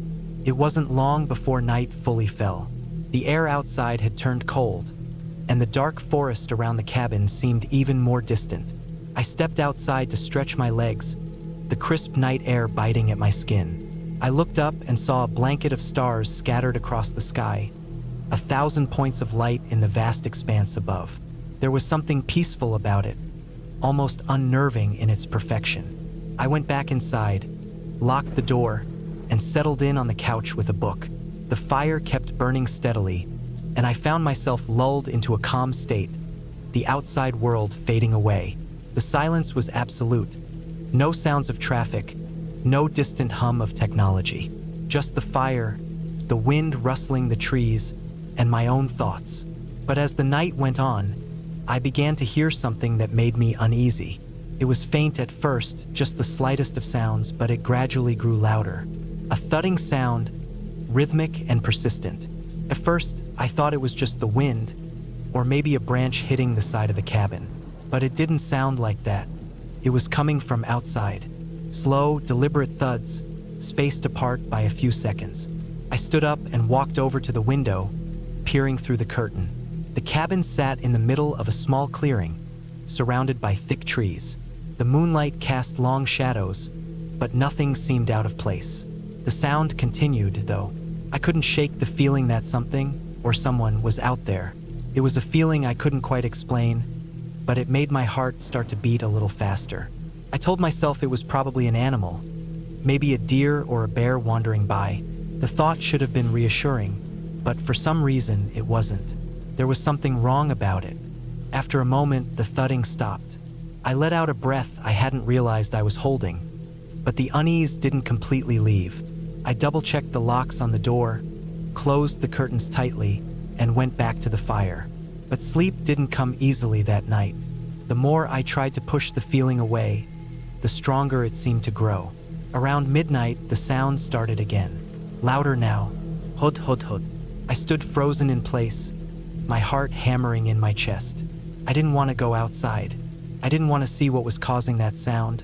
It wasn't long before night fully fell. The air outside had turned cold, and the dark forest around the cabin seemed even more distant. I stepped outside to stretch my legs, the crisp night air biting at my skin. I looked up and saw a blanket of stars scattered across the sky, 1,000 points of light in the vast expanse above. There was something peaceful about it, almost unnerving in its perfection. I went back inside, locked the door, and settled in on the couch with a book. The fire kept burning steadily, and I found myself lulled into a calm state, the outside world fading away. The silence was absolute. No sounds of traffic, no distant hum of technology. Just the fire, the wind rustling the trees, and my own thoughts. But as the night went on, I began to hear something that made me uneasy. It was faint at first, just the slightest of sounds, but it gradually grew louder. A thudding sound, rhythmic and persistent. At first, I thought it was just the wind, or maybe a branch hitting the side of the cabin. But it didn't sound like that. It was coming from outside. Slow, deliberate thuds, spaced apart by a few seconds. I stood up and walked over to the window, peering through the curtain. The cabin sat in the middle of a small clearing, surrounded by thick trees. The moonlight cast long shadows, but nothing seemed out of place. The sound continued, though. I couldn't shake the feeling that something, or someone, was out there. It was a feeling I couldn't quite explain, but it made my heart start to beat a little faster. I told myself it was probably an animal, maybe a deer or a bear wandering by. The thought should have been reassuring, but for some reason it wasn't. There was something wrong about it. After a moment, the thudding stopped. I let out a breath I hadn't realized I was holding, but the unease didn't completely leave. I double-checked the locks on the door, closed the curtains tightly, and went back to the fire. But sleep didn't come easily that night. The more I tried to push the feeling away, the stronger it seemed to grow. Around midnight, the sound started again. Louder now. Hud, hud, hud. I stood frozen in place, my heart hammering in my chest. I didn't want to go outside. I didn't want to see what was causing that sound,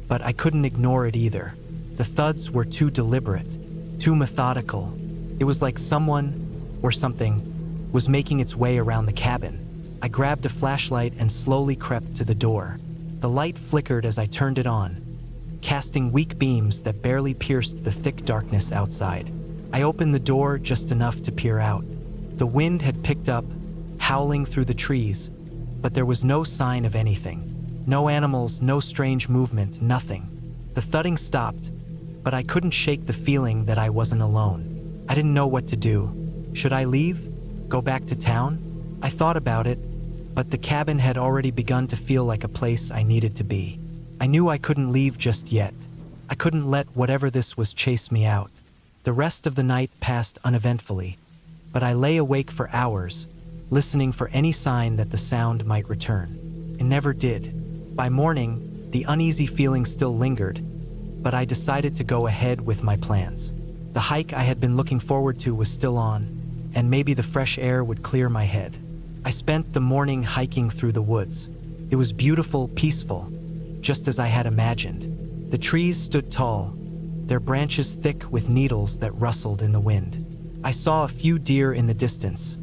but I couldn't ignore it either. The thuds were too deliberate, too methodical. It was like someone, or something, was making its way around the cabin. I grabbed a flashlight and slowly crept to the door. The light flickered as I turned it on, casting weak beams that barely pierced the thick darkness outside. I opened the door just enough to peer out. The wind had picked up, howling through the trees, but there was no sign of anything. No animals, no strange movement, nothing. The thudding stopped, but I couldn't shake the feeling that I wasn't alone. I didn't know what to do. Should I leave? Go back to town? I thought about it, but the cabin had already begun to feel like a place I needed to be. I knew I couldn't leave just yet. I couldn't let whatever this was chase me out. The rest of the night passed uneventfully, but I lay awake for hours, listening for any sign that the sound might return. It never did. By morning, the uneasy feeling still lingered, but I decided to go ahead with my plans. The hike I had been looking forward to was still on, and maybe the fresh air would clear my head. I spent the morning hiking through the woods. It was beautiful, peaceful, just as I had imagined. The trees stood tall, their branches thick with needles that rustled in the wind. I saw a few deer in the distance,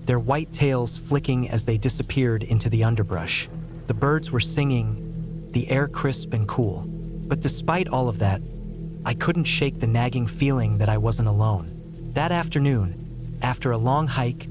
their white tails flicking as they disappeared into the underbrush. The birds were singing, the air crisp and cool. But despite all of that, I couldn't shake the nagging feeling that I wasn't alone. That afternoon, after a long hike,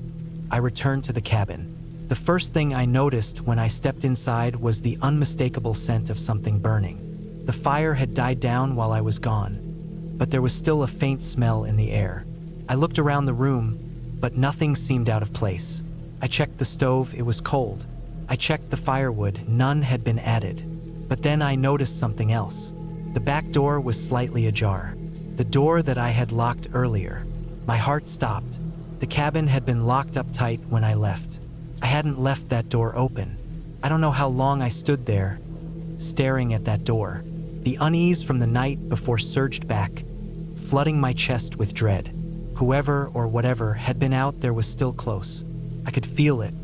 I returned to the cabin. The first thing I noticed when I stepped inside was the unmistakable scent of something burning. The fire had died down while I was gone, but there was still a faint smell in the air. I looked around the room, but nothing seemed out of place. I checked the stove, it was cold. I checked the firewood, none had been added. But then I noticed something else. The back door was slightly ajar. The door that I had locked earlier. My heart stopped. The cabin had been locked up tight when I left. I hadn't left that door open. I don't know how long I stood there, staring at that door. The unease from the night before surged back, flooding my chest with dread. Whoever or whatever had been out there was still close. I could feel it.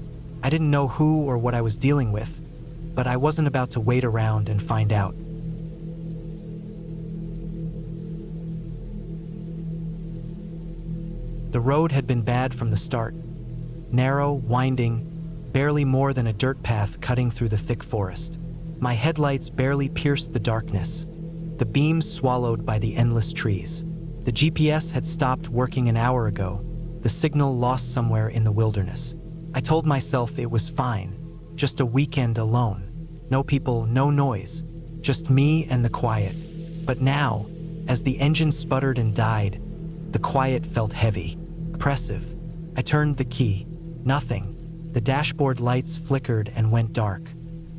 I didn't know who or what I was dealing with, but I wasn't about to wait around and find out. The road had been bad from the start. Narrow, winding, barely more than a dirt path cutting through the thick forest. My headlights barely pierced the darkness, the beams swallowed by the endless trees. The GPS had stopped working an hour ago, the signal lost somewhere in the wilderness. I told myself it was fine, just a weekend alone. No people, no noise, just me and the quiet. But now, as the engine sputtered and died, the quiet felt heavy, oppressive. I turned the key. Nothing. The dashboard lights flickered and went dark.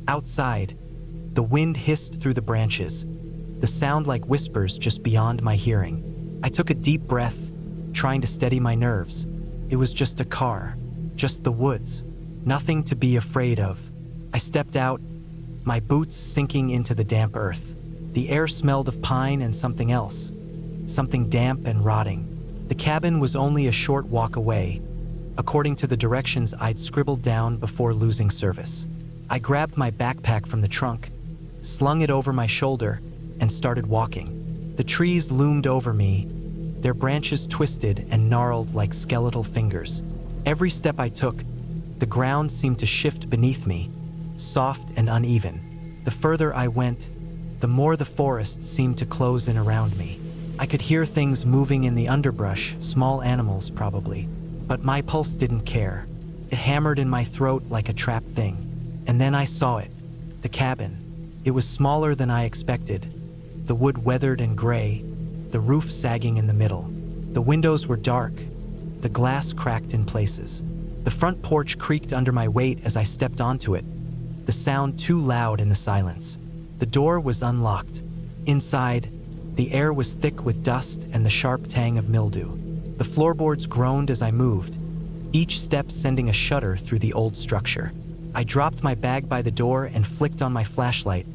Outside, the wind hissed through the branches, the sound like whispers just beyond my hearing. I took a deep breath, trying to steady my nerves. It was just a car, just the woods, nothing to be afraid of. I stepped out, my boots sinking into the damp earth. The air smelled of pine and something else, something damp and rotting. The cabin was only a short walk away, according to the directions I'd scribbled down before losing service. I grabbed my backpack from the trunk, slung it over my shoulder, and started walking. The trees loomed over me, their branches twisted and gnarled like skeletal fingers. Every step I took, the ground seemed to shift beneath me, soft and uneven. The further I went, the more the forest seemed to close in around me. I could hear things moving in the underbrush, small animals probably. But my pulse didn't care. It hammered in my throat like a trapped thing. And then I saw it, the cabin. It was smaller than I expected. The wood weathered and gray, the roof sagging in the middle. The windows were dark, the glass cracked in places. The front porch creaked under my weight as I stepped onto it, the sound too loud in the silence. The door was unlocked. Inside, the air was thick with dust and the sharp tang of mildew. The floorboards groaned as I moved, each step sending a shudder through the old structure. I dropped my bag by the door and flicked on my flashlight,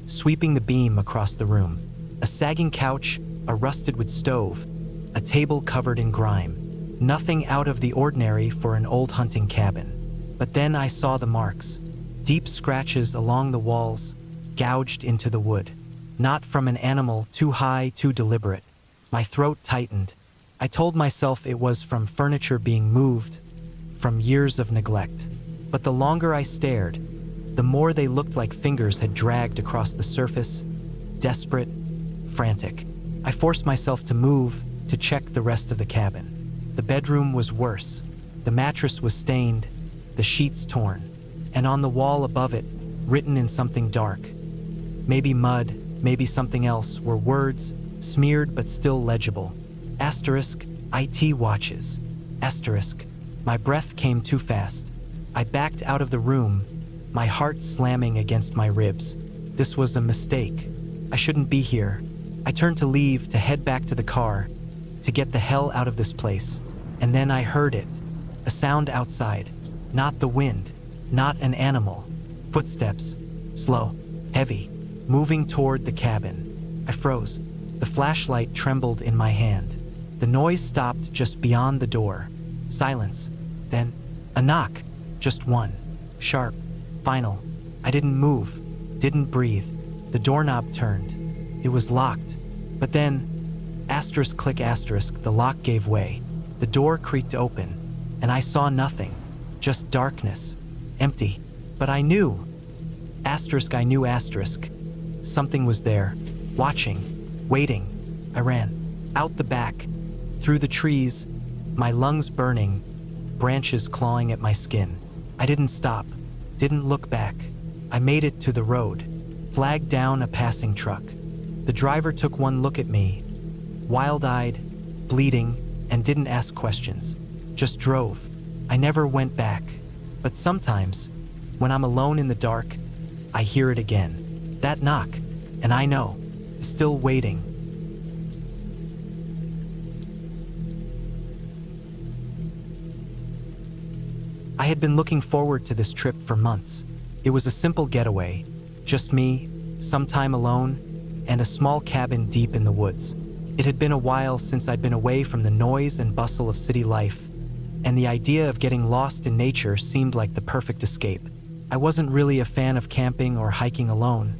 sweeping the beam across the room. A sagging couch, a rusted wood stove, a table covered in grime. Nothing out of the ordinary for an old hunting cabin. But then I saw the marks, deep scratches along the walls, gouged into the wood. Not from an animal, too high, too deliberate. My throat tightened. I told myself it was from furniture being moved, from years of neglect. But the longer I stared, the more they looked like fingers had dragged across the surface, desperate, frantic. I forced myself to move, to check the rest of the cabin. The bedroom was worse. The mattress was stained, the sheets torn, and on the wall above it, written in something dark, maybe mud, maybe something else, were words, smeared but still legible. Asterisk, IT watches. Asterisk. My breath came too fast. I backed out of the room, my heart slamming against my ribs. This was a mistake. I shouldn't be here. I turned to leave, to head back to the car, to get the hell out of this place. And then I heard it. A sound outside. Not the wind. Not an animal. Footsteps, slow, heavy, moving toward the cabin. I froze. The flashlight trembled in my hand. The noise stopped just beyond the door. Silence. Then, a knock. Just one. Sharp. Final. I didn't move. Didn't breathe. The doorknob turned. It was locked. But then, click asterisk, the lock gave way. The door creaked open, and I saw nothing. Just darkness. Empty. But I knew. I knew asterisk. Something was there. Watching. Waiting. I ran. Out the back. Through the trees. My lungs burning. Branches clawing at my skin. I didn't stop. Didn't look back. I made it to the road. Flagged down a passing truck. The driver took one look at me. Wild-eyed. Bleeding. And didn't ask questions. Just drove. I never went back. But sometimes, when I'm alone in the dark, I hear it again. That knock. And I know. Still waiting. I had been looking forward to this trip for months. It was a simple getaway. Just me, some time alone, and a small cabin deep in the woods. It had been a while since I'd been away from the noise and bustle of city life, and the idea of getting lost in nature seemed like the perfect escape. I wasn't really a fan of camping or hiking alone,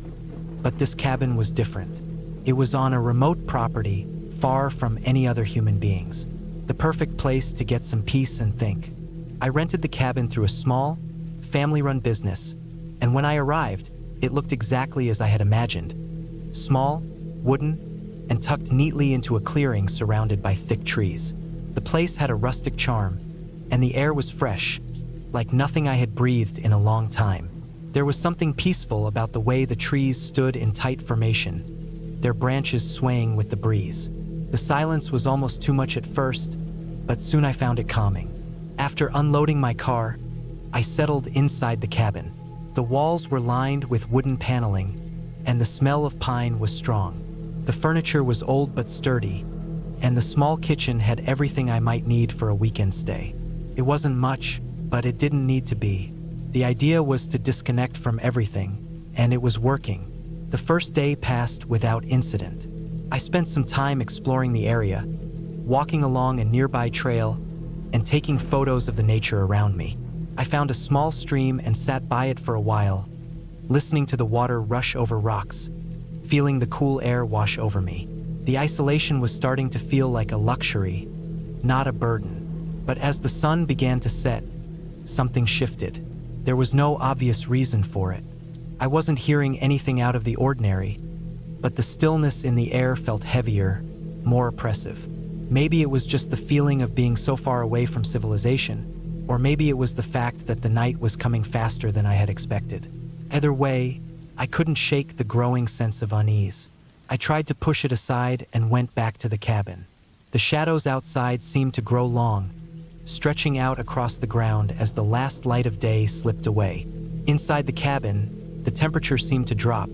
but this cabin was different. It was on a remote property, far from any other human beings. The perfect place to get some peace and think. I rented the cabin through a small, family-run business, and when I arrived, it looked exactly as I had imagined. Small, wooden, and tucked neatly into a clearing surrounded by thick trees. The place had a rustic charm, and the air was fresh, like nothing I had breathed in a long time. There was something peaceful about the way the trees stood in tight formation, their branches swaying with the breeze. The silence was almost too much at first, but soon I found it calming. After unloading my car, I settled inside the cabin. The walls were lined with wooden paneling, and the smell of pine was strong. The furniture was old but sturdy, and the small kitchen had everything I might need for a weekend stay. It wasn't much, but it didn't need to be. The idea was to disconnect from everything, and it was working. The first day passed without incident. I spent some time exploring the area, walking along a nearby trail, and taking photos of the nature around me. I found a small stream and sat by it for a while, listening to the water rush over rocks, feeling the cool air wash over me. The isolation was starting to feel like a luxury, not a burden. But as the sun began to set, something shifted. There was no obvious reason for it. I wasn't hearing anything out of the ordinary, but the stillness in the air felt heavier, more oppressive. Maybe it was just the feeling of being so far away from civilization, or maybe it was the fact that the night was coming faster than I had expected. Either way, I couldn't shake the growing sense of unease. I tried to push it aside and went back to the cabin. The shadows outside seemed to grow long, stretching out across the ground as the last light of day slipped away. Inside the cabin, the temperature seemed to drop,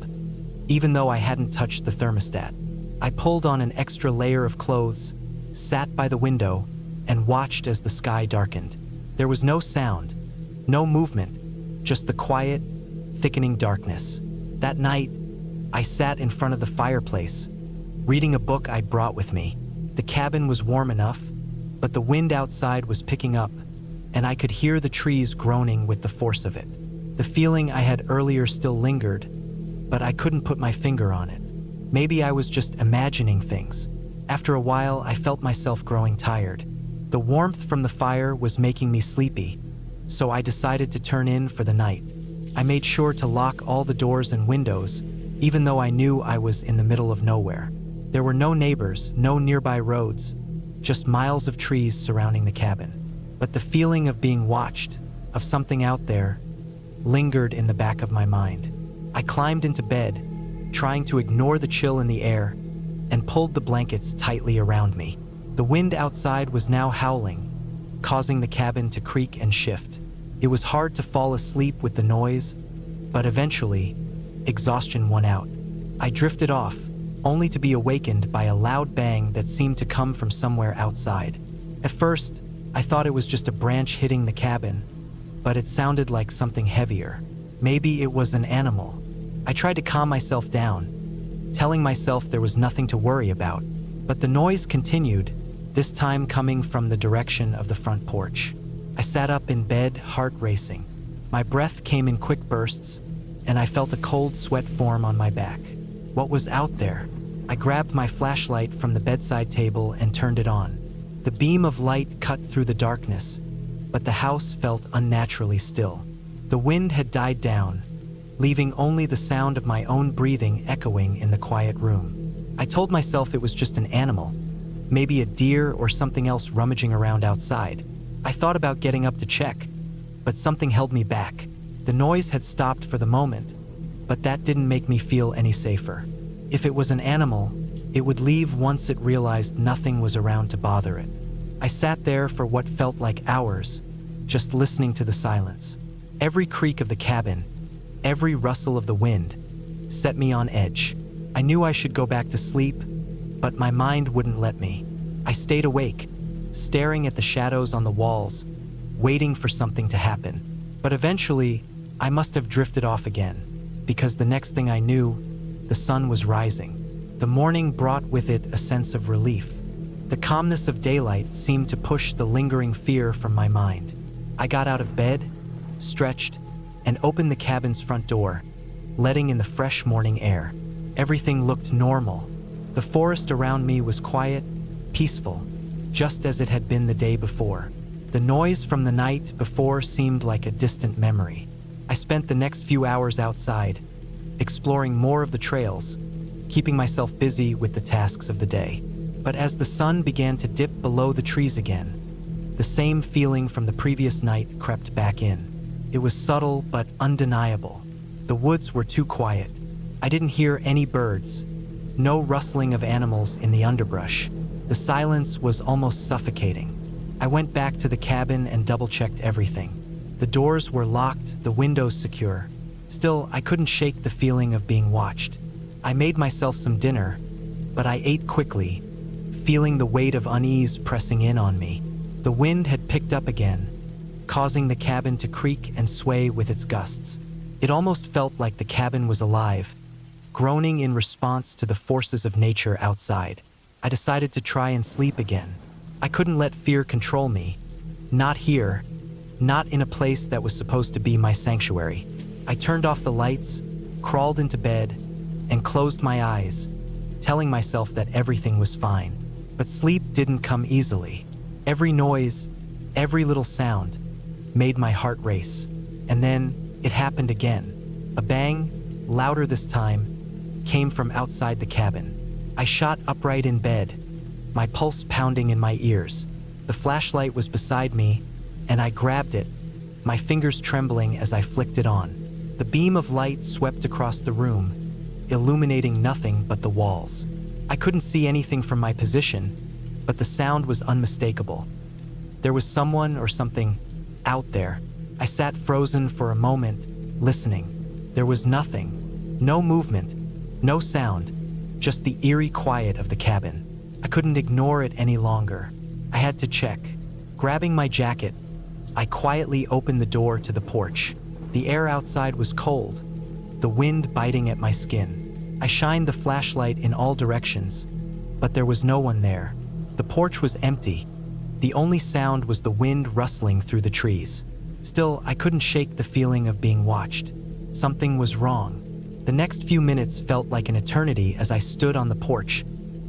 even though I hadn't touched the thermostat. I pulled on an extra layer of clothes, sat by the window, and watched as the sky darkened. There was no sound, no movement, just the quiet, thickening darkness. That night, I sat in front of the fireplace, reading a book I'd brought with me. The cabin was warm enough, but the wind outside was picking up, and I could hear the trees groaning with the force of it. The feeling I had earlier still lingered, but I couldn't put my finger on it. Maybe I was just imagining things. After a while, I felt myself growing tired. The warmth from the fire was making me sleepy, so I decided to turn in for the night. I made sure to lock all the doors and windows, even though I knew I was in the middle of nowhere. There were no neighbors, no nearby roads, just miles of trees surrounding the cabin. But the feeling of being watched, of something out there, lingered in the back of my mind. I climbed into bed, trying to ignore the chill in the air, and pulled the blankets tightly around me. The wind outside was now howling, causing the cabin to creak and shift. It was hard to fall asleep with the noise, but eventually, exhaustion won out. I drifted off, only to be awakened by a loud bang that seemed to come from somewhere outside. At first, I thought it was just a branch hitting the cabin, but it sounded like something heavier. Maybe it was an animal. I tried to calm myself down, telling myself there was nothing to worry about. But the noise continued, this time coming from the direction of the front porch. I sat up in bed, heart racing. My breath came in quick bursts, and I felt a cold sweat form on my back. What was out there? I grabbed my flashlight from the bedside table and turned it on. The beam of light cut through the darkness, but the house felt unnaturally still. The wind had died down, leaving only the sound of my own breathing echoing in the quiet room. I told myself it was just an animal, maybe a deer or something else rummaging around outside. I thought about getting up to check, but something held me back. The noise had stopped for the moment, but that didn't make me feel any safer. If it was an animal, it would leave once it realized nothing was around to bother it. I sat there for what felt like hours, just listening to the silence. Every creak of the cabin, every rustle of the wind, set me on edge. I knew I should go back to sleep, but my mind wouldn't let me. I stayed awake, staring at the shadows on the walls, waiting for something to happen. But eventually, I must have drifted off again, because the next thing I knew, the sun was rising. The morning brought with it a sense of relief. The calmness of daylight seemed to push the lingering fear from my mind. I got out of bed, stretched, and opened the cabin's front door, letting in the fresh morning air. Everything looked normal. The forest around me was quiet, peaceful, just as it had been the day before. The noise from the night before seemed like a distant memory. I spent the next few hours outside, exploring more of the trails, keeping myself busy with the tasks of the day. But as the sun began to dip below the trees again, the same feeling from the previous night crept back in. It was subtle but undeniable. The woods were too quiet. I didn't hear any birds, no rustling of animals in the underbrush. The silence was almost suffocating. I went back to the cabin and double-checked everything. The doors were locked, the windows secure. Still, I couldn't shake the feeling of being watched. I made myself some dinner, but I ate quickly, feeling the weight of unease pressing in on me. The wind had picked up again, causing the cabin to creak and sway with its gusts. It almost felt like the cabin was alive, groaning in response to the forces of nature outside. I decided to try and sleep again. I couldn't let fear control me. Not here, not in a place that was supposed to be my sanctuary. I turned off the lights, crawled into bed, and closed my eyes, telling myself that everything was fine. But sleep didn't come easily. Every noise, every little sound, made my heart race. And then it happened again. A bang, louder this time, came from outside the cabin. I shot upright in bed, my pulse pounding in my ears. The flashlight was beside me, and I grabbed it, my fingers trembling as I flicked it on. The beam of light swept across the room, illuminating nothing but the walls. I couldn't see anything from my position, but the sound was unmistakable. There was someone or something out there. I sat frozen for a moment, listening. There was nothing, no movement, no sound, just the eerie quiet of the cabin. I couldn't ignore it any longer. I had to check. Grabbing my jacket, I quietly opened the door to the porch. The air outside was cold, the wind biting at my skin. I shined the flashlight in all directions, but there was no one there. The porch was empty. The only sound was the wind rustling through the trees. Still, I couldn't shake the feeling of being watched. Something was wrong. The next few minutes felt like an eternity as I stood on the porch,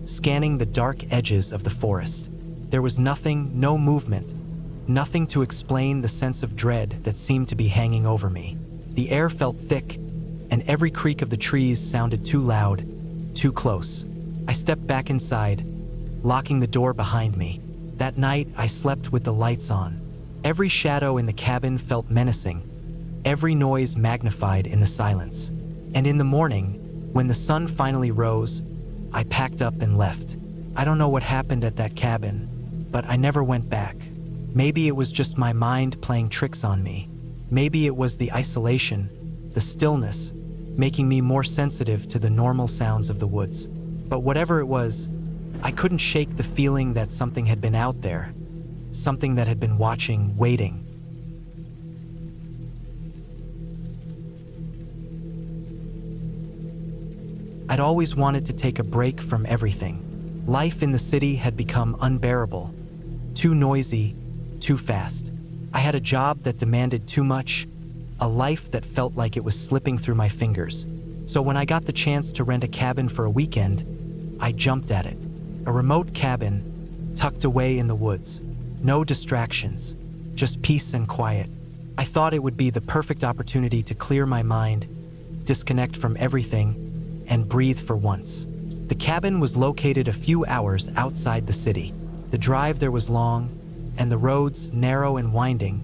scanning the dark edges of the forest. There was nothing, no movement, nothing to explain the sense of dread that seemed to be hanging over me. The air felt thick, and every creak of the trees sounded too loud, too close. I stepped back inside, locking the door behind me. That night, I slept with the lights on. Every shadow in the cabin felt menacing, every noise magnified in the silence. And in the morning, when the sun finally rose, I packed up and left. I don't know what happened at that cabin, but I never went back. Maybe it was just my mind playing tricks on me. Maybe it was the isolation, the stillness, making me more sensitive to the normal sounds of the woods. But whatever it was, I couldn't shake the feeling that something had been out there, something that had been watching, waiting. I'd always wanted to take a break from everything. Life in the city had become unbearable. Too noisy, too fast. I had a job that demanded too much, a life that felt like it was slipping through my fingers. So when I got the chance to rent a cabin for a weekend, I jumped at it. A remote cabin, tucked away in the woods. No distractions, just peace and quiet. I thought it would be the perfect opportunity to clear my mind, disconnect from everything, and breathe for once. The cabin was located a few hours outside the city. The drive there was long, and the roads, narrow and winding,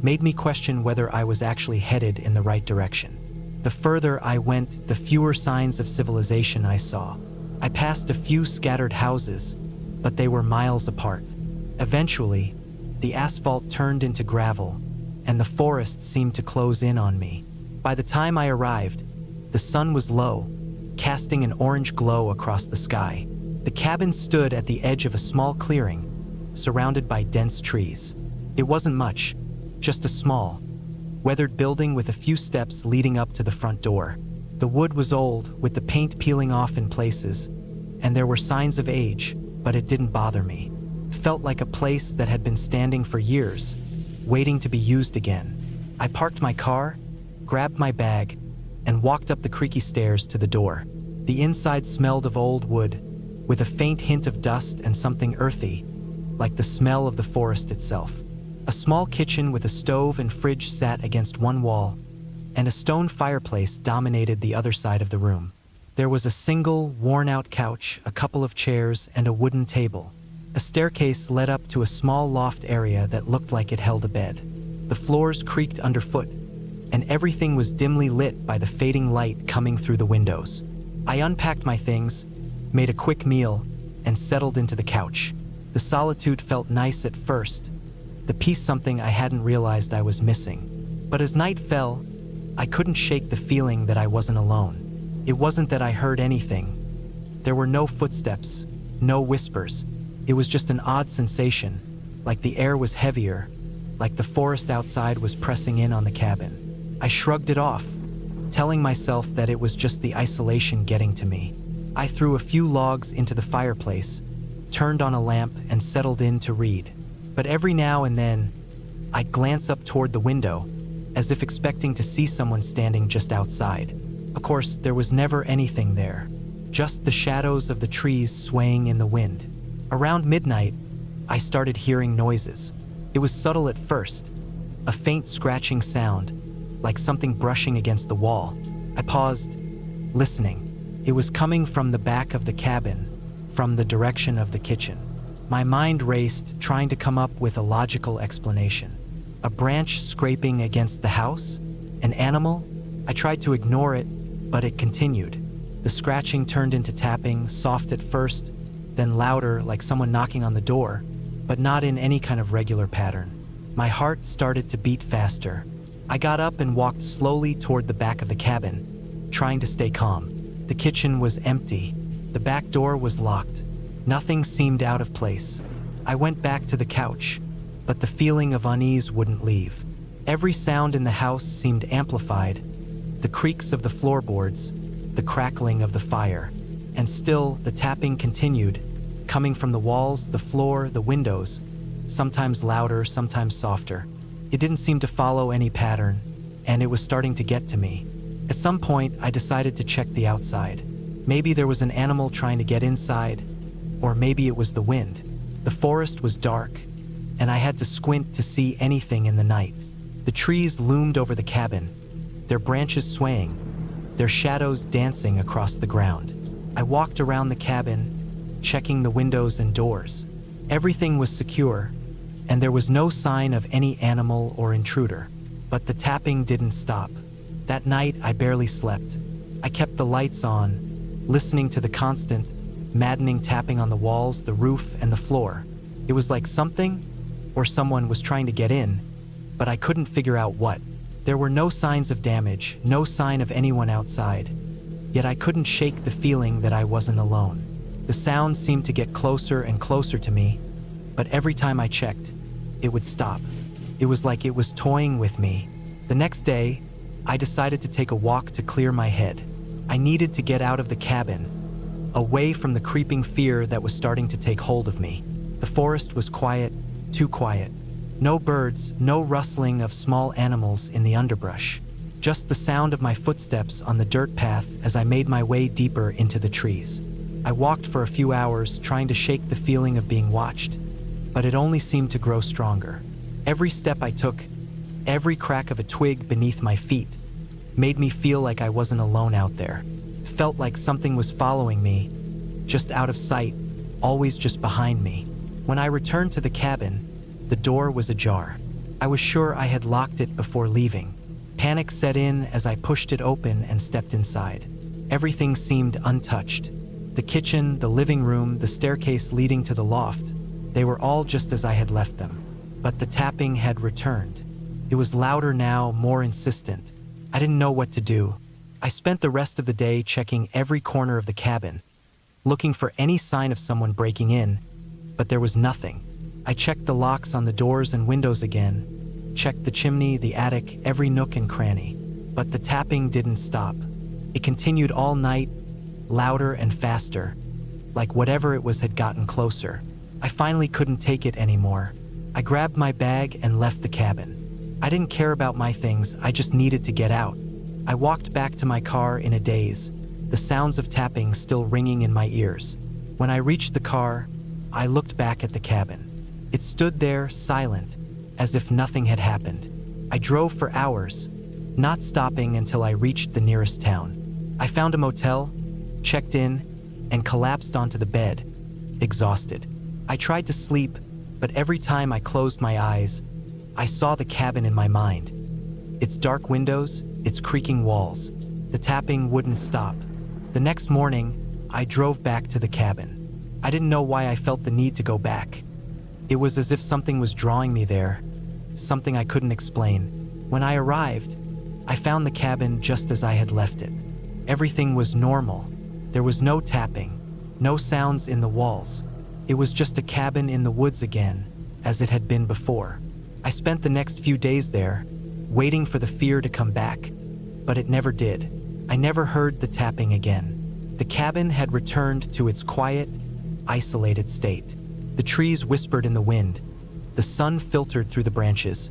made me question whether I was actually headed in the right direction. The further I went, the fewer signs of civilization I saw. I passed a few scattered houses, but they were miles apart. Eventually, the asphalt turned into gravel, and the forest seemed to close in on me. By the time I arrived, the sun was low, casting an orange glow across the sky. The cabin stood at the edge of a small clearing, surrounded by dense trees. It wasn't much, just a small, weathered building with a few steps leading up to the front door. The wood was old, with the paint peeling off in places, and there were signs of age, but it didn't bother me. It felt like a place that had been standing for years, waiting to be used again. I parked my car, grabbed my bag, and walked up the creaky stairs to the door. The inside smelled of old wood, with a faint hint of dust and something earthy, like the smell of the forest itself. A small kitchen with a stove and fridge sat against one wall, and a stone fireplace dominated the other side of the room. There was a single, worn-out couch, a couple of chairs, and a wooden table. A staircase led up to a small loft area that looked like it held a bed. The floors creaked underfoot, and everything was dimly lit by the fading light coming through the windows. I unpacked my things, made a quick meal, and settled into the couch. The solitude felt nice at first, the peace something I hadn't realized I was missing. But as night fell, I couldn't shake the feeling that I wasn't alone. It wasn't that I heard anything. There were no footsteps, no whispers. It was just an odd sensation, like the air was heavier, like the forest outside was pressing in on the cabin. I shrugged it off, telling myself that it was just the isolation getting to me. I threw a few logs into the fireplace, turned on a lamp, and settled in to read. But every now and then, I'd glance up toward the window, as if expecting to see someone standing just outside. Of course, there was never anything there, just the shadows of the trees swaying in the wind. Around midnight, I started hearing noises. It was subtle at first, a faint scratching sound, like something brushing against the wall. I paused, listening. It was coming from the back of the cabin, from the direction of the kitchen. My mind raced, trying to come up with a logical explanation. A branch scraping against the house? An animal? I tried to ignore it, but it continued. The scratching turned into tapping, soft at first, then louder, like someone knocking on the door, but not in any kind of regular pattern. My heart started to beat faster. I got up and walked slowly toward the back of the cabin, trying to stay calm. The kitchen was empty. The back door was locked. Nothing seemed out of place. I went back to the couch, but the feeling of unease wouldn't leave. Every sound in the house seemed amplified, the creaks of the floorboards, the crackling of the fire. And still, the tapping continued, coming from the walls, the floor, the windows, sometimes louder, sometimes softer. It didn't seem to follow any pattern, and it was starting to get to me. At some point, I decided to check the outside. Maybe there was an animal trying to get inside, or maybe it was the wind. The forest was dark, and I had to squint to see anything in the night. The trees loomed over the cabin, their branches swaying, their shadows dancing across the ground. I walked around the cabin, checking the windows and doors. Everything was secure, and there was no sign of any animal or intruder. But the tapping didn't stop. That night, I barely slept. I kept the lights on, listening to the constant, maddening tapping on the walls, the roof, and the floor. It was like something or someone was trying to get in, but I couldn't figure out what. There were no signs of damage, no sign of anyone outside, yet I couldn't shake the feeling that I wasn't alone. The sound seemed to get closer and closer to me, but every time I checked, it would stop. It was like it was toying with me. The next day, I decided to take a walk to clear my head. I needed to get out of the cabin, away from the creeping fear that was starting to take hold of me. The forest was quiet, too quiet. No birds, no rustling of small animals in the underbrush. Just the sound of my footsteps on the dirt path as I made my way deeper into the trees. I walked for a few hours, trying to shake the feeling of being watched, but it only seemed to grow stronger. Every step I took, every crack of a twig beneath my feet, made me feel like I wasn't alone out there. It felt like something was following me, just out of sight, always just behind me. When I returned to the cabin, the door was ajar. I was sure I had locked it before leaving. Panic set in as I pushed it open and stepped inside. Everything seemed untouched. The kitchen, the living room, the staircase leading to the loft, they were all just as I had left them. But the tapping had returned. It was louder now, more insistent. I didn't know what to do. I spent the rest of the day checking every corner of the cabin, looking for any sign of someone breaking in, but there was nothing. I checked the locks on the doors and windows again, checked the chimney, the attic, every nook and cranny. But the tapping didn't stop. It continued all night, louder and faster, like whatever it was had gotten closer. I finally couldn't take it anymore. I grabbed my bag and left the cabin. I didn't care about my things, I just needed to get out. I walked back to my car in a daze, the sounds of tapping still ringing in my ears. When I reached the car, I looked back at the cabin. It stood there, silent, as if nothing had happened. I drove for hours, not stopping until I reached the nearest town. I found a motel, checked in, and collapsed onto the bed, exhausted. I tried to sleep, but every time I closed my eyes, I saw the cabin in my mind. Its dark windows, its creaking walls. The tapping wouldn't stop. The next morning, I drove back to the cabin. I didn't know why I felt the need to go back. It was as if something was drawing me there, something I couldn't explain. When I arrived, I found the cabin just as I had left it. Everything was normal. There was no tapping, no sounds in the walls. It was just a cabin in the woods again, as it had been before. I spent the next few days there, waiting for the fear to come back, but it never did. I never heard the tapping again. The cabin had returned to its quiet, isolated state. The trees whispered in the wind, the sun filtered through the branches,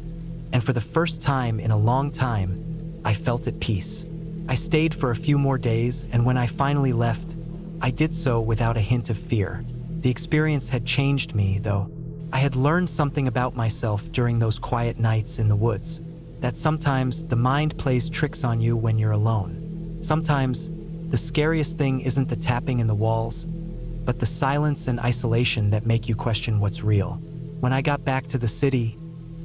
and for the first time in a long time, I felt at peace. I stayed for a few more days, and when I finally left, I did so without a hint of fear. The experience had changed me, though. I had learned something about myself during those quiet nights in the woods, that sometimes the mind plays tricks on you when you're alone. Sometimes, the scariest thing isn't the tapping in the walls, but the silence and isolation that make you question what's real. When I got back to the city,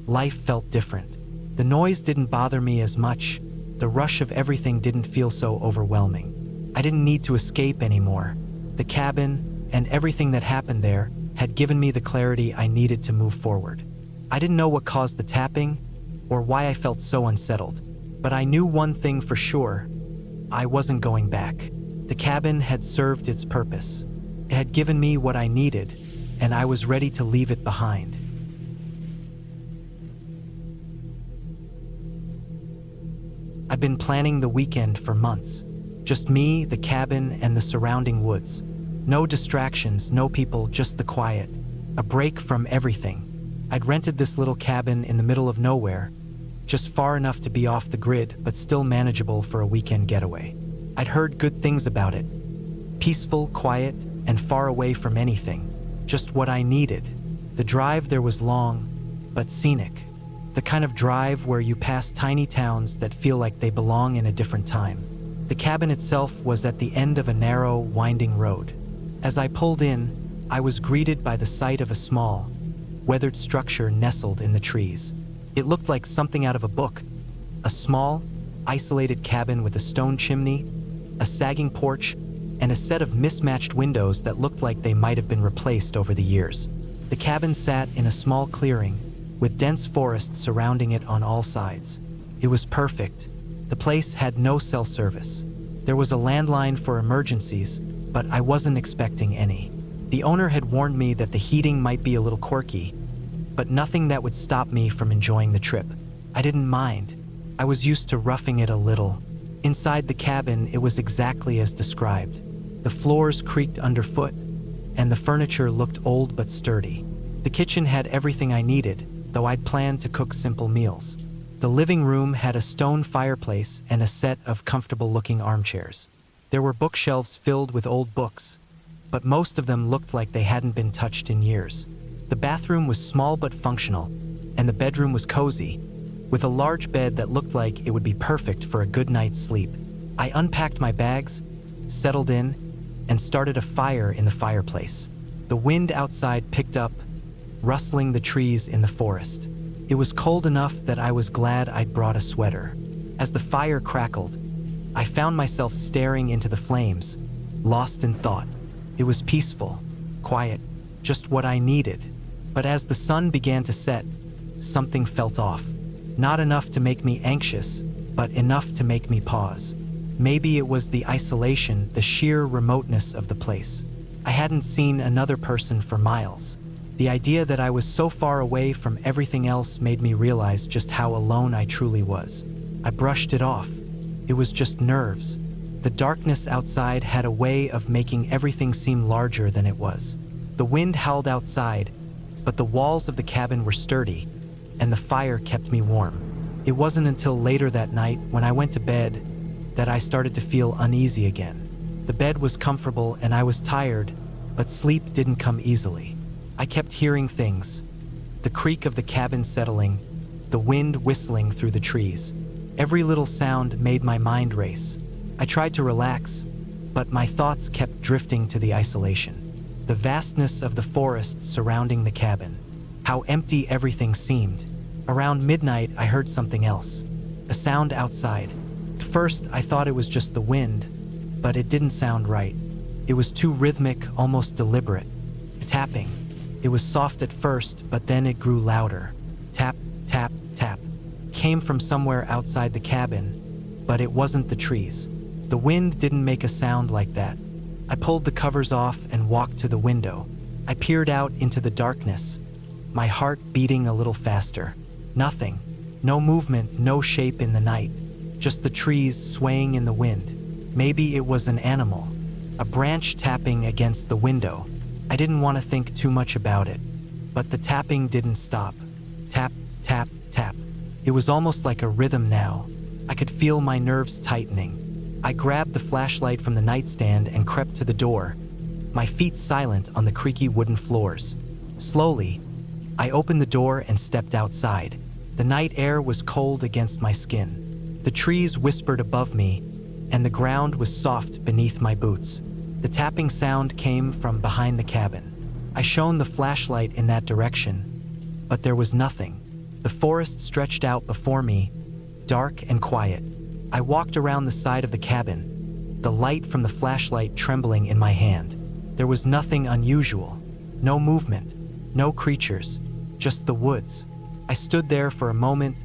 life felt different. The noise didn't bother me as much. The rush of everything didn't feel so overwhelming. I didn't need to escape anymore. The cabin and everything that happened there had given me the clarity I needed to move forward. I didn't know what caused the tapping or why I felt so unsettled, but I knew one thing for sure: I wasn't going back. The cabin had served its purpose. It had given me what I needed, and I was ready to leave it behind. I've been planning the weekend for months. Just me, the cabin, and the surrounding woods. No distractions, no people, just the quiet. A break from everything. I'd rented this little cabin in the middle of nowhere, just far enough to be off the grid, but still manageable for a weekend getaway. I'd heard good things about it. Peaceful, quiet, and far away from anything. Just what I needed. The drive there was long, but scenic. The kind of drive where you pass tiny towns that feel like they belong in a different time. The cabin itself was at the end of a narrow, winding road. As I pulled in, I was greeted by the sight of a small, weathered structure nestled in the trees. It looked like something out of a book. A small, isolated cabin with a stone chimney, a sagging porch, and a set of mismatched windows that looked like they might have been replaced over the years. The cabin sat in a small clearing, with dense forest surrounding it on all sides. It was perfect. The place had no cell service. There was a landline for emergencies, but I wasn't expecting any. The owner had warned me that the heating might be a little quirky, but nothing that would stop me from enjoying the trip. I didn't mind. I was used to roughing it a little. Inside the cabin, it was exactly as described. The floors creaked underfoot, and the furniture looked old but sturdy. The kitchen had everything I needed, though I'd planned to cook simple meals. The living room had a stone fireplace and a set of comfortable-looking armchairs. There were bookshelves filled with old books, but most of them looked like they hadn't been touched in years. The bathroom was small but functional, and the bedroom was cozy, with a large bed that looked like it would be perfect for a good night's sleep. I unpacked my bags, settled in, and started a fire in the fireplace. The wind outside picked up, rustling the trees in the forest. It was cold enough that I was glad I'd brought a sweater. As the fire crackled, I found myself staring into the flames, lost in thought. It was peaceful, quiet, just what I needed. But as the sun began to set, something felt off. Not enough to make me anxious, but enough to make me pause. Maybe it was the isolation, the sheer remoteness of the place. I hadn't seen another person for miles. The idea that I was so far away from everything else made me realize just how alone I truly was. I brushed it off. It was just nerves. The darkness outside had a way of making everything seem larger than it was. The wind howled outside, but the walls of the cabin were sturdy, and the fire kept me warm. It wasn't until later that night, when I went to bed, that I started to feel uneasy again. The bed was comfortable and I was tired, but sleep didn't come easily. I kept hearing things: the creak of the cabin settling, the wind whistling through the trees. Every little sound made my mind race. I tried to relax, but my thoughts kept drifting to the isolation. The vastness of the forest surrounding the cabin. How empty everything seemed. Around midnight, I heard something else. A sound outside. At first, I thought it was just the wind, but it didn't sound right. It was too rhythmic, almost deliberate. Tapping. It was soft at first, but then it grew louder. Tap, tap, tap. Came from somewhere outside the cabin, but it wasn't the trees. The wind didn't make a sound like that. I pulled the covers off and walked to the window. I peered out into the darkness, my heart beating a little faster. Nothing. No movement, no shape in the night. Just the trees swaying in the wind. Maybe it was an animal. A branch tapping against the window. I didn't want to think too much about it, but the tapping didn't stop. Tap, tap, tap. It was almost like a rhythm now. I could feel my nerves tightening. I grabbed the flashlight from the nightstand and crept to the door, my feet silent on the creaky wooden floors. Slowly, I opened the door and stepped outside. The night air was cold against my skin. The trees whispered above me, and the ground was soft beneath my boots. The tapping sound came from behind the cabin. I shone the flashlight in that direction, but there was nothing. The forest stretched out before me, dark and quiet. I walked around the side of the cabin, the light from the flashlight trembling in my hand. There was nothing unusual. No movement, no creatures, just the woods. I stood there for a moment,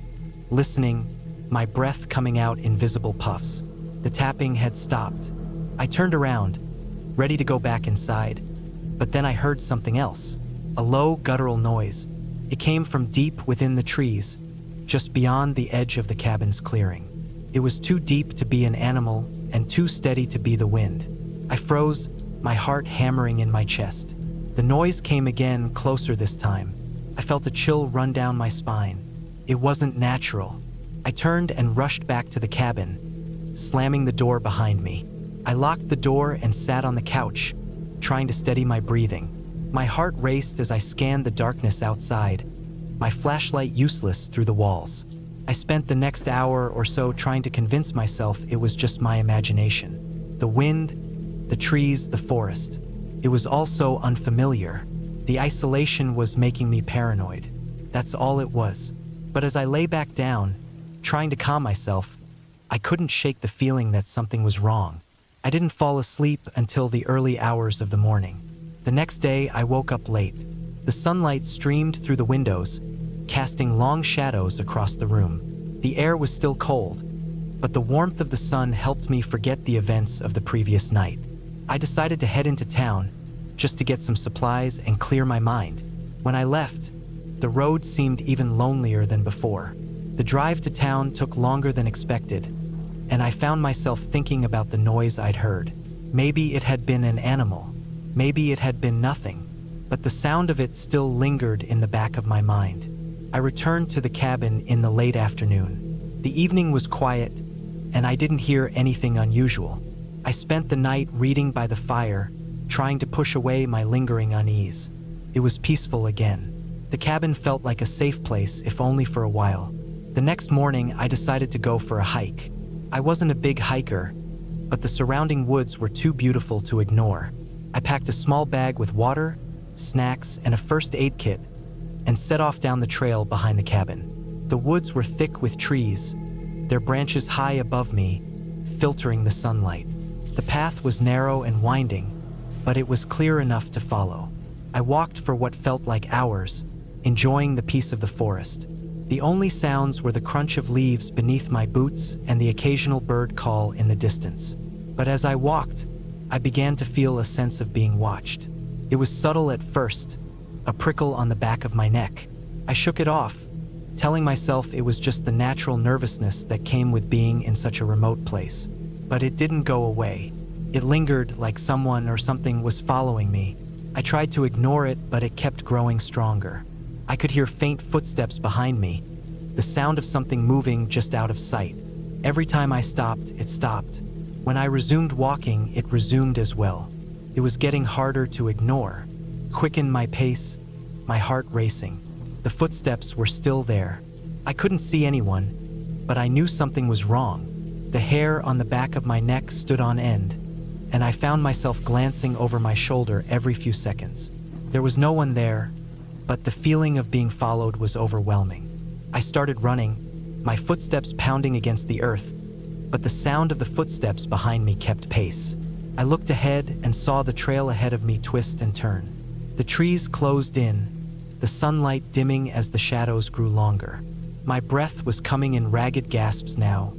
listening, my breath coming out in visible puffs. The tapping had stopped. I turned around, ready to go back inside, but then I heard something else. A low, guttural noise. It came from deep within the trees, just beyond the edge of the cabin's clearing. It was too deep to be an animal and too steady to be the wind. I froze, my heart hammering in my chest. The noise came again, closer this time. I felt a chill run down my spine. It wasn't natural. I turned and rushed back to the cabin, slamming the door behind me. I locked the door and sat on the couch, trying to steady my breathing. My heart raced as I scanned the darkness outside, my flashlight useless through the walls. I spent the next hour or so trying to convince myself it was just my imagination. The wind, the trees, the forest. It was all so unfamiliar. The isolation was making me paranoid. That's all it was. But as I lay back down, trying to calm myself, I couldn't shake the feeling that something was wrong. I didn't fall asleep until the early hours of the morning. The next day, I woke up late. The sunlight streamed through the windows, casting long shadows across the room. The air was still cold, but the warmth of the sun helped me forget the events of the previous night. I decided to head into town, just to get some supplies and clear my mind. When I left, the road seemed even lonelier than before. The drive to town took longer than expected, and I found myself thinking about the noise I'd heard. Maybe it had been an animal. Maybe it had been nothing, but the sound of it still lingered in the back of my mind. I returned to the cabin in the late afternoon. The evening was quiet, and I didn't hear anything unusual. I spent the night reading by the fire, trying to push away my lingering unease. It was peaceful again. The cabin felt like a safe place, if only for a while. The next morning, I decided to go for a hike. I wasn't a big hiker, but the surrounding woods were too beautiful to ignore. I packed a small bag with water, snacks, and a first aid kit, and set off down the trail behind the cabin. The woods were thick with trees, their branches high above me, filtering the sunlight. The path was narrow and winding, but it was clear enough to follow. I walked for what felt like hours, enjoying the peace of the forest. The only sounds were the crunch of leaves beneath my boots and the occasional bird call in the distance. But as I walked, I began to feel a sense of being watched. It was subtle at first, a prickle on the back of my neck. I shook it off, telling myself it was just the natural nervousness that came with being in such a remote place. But it didn't go away. It lingered like someone or something was following me. I tried to ignore it, but it kept growing stronger. I could hear faint footsteps behind me, the sound of something moving just out of sight. Every time I stopped, it stopped. When I resumed walking, it resumed as well. It was getting harder to ignore, quickened my pace, my heart racing. The footsteps were still there. I couldn't see anyone, but I knew something was wrong. The hair on the back of my neck stood on end, and I found myself glancing over my shoulder every few seconds. There was no one there, but the feeling of being followed was overwhelming. I started running, my footsteps pounding against the earth, but the sound of the footsteps behind me kept pace. I looked ahead and saw the trail ahead of me twist and turn. The trees closed in, the sunlight dimming as the shadows grew longer. My breath was coming in ragged gasps now,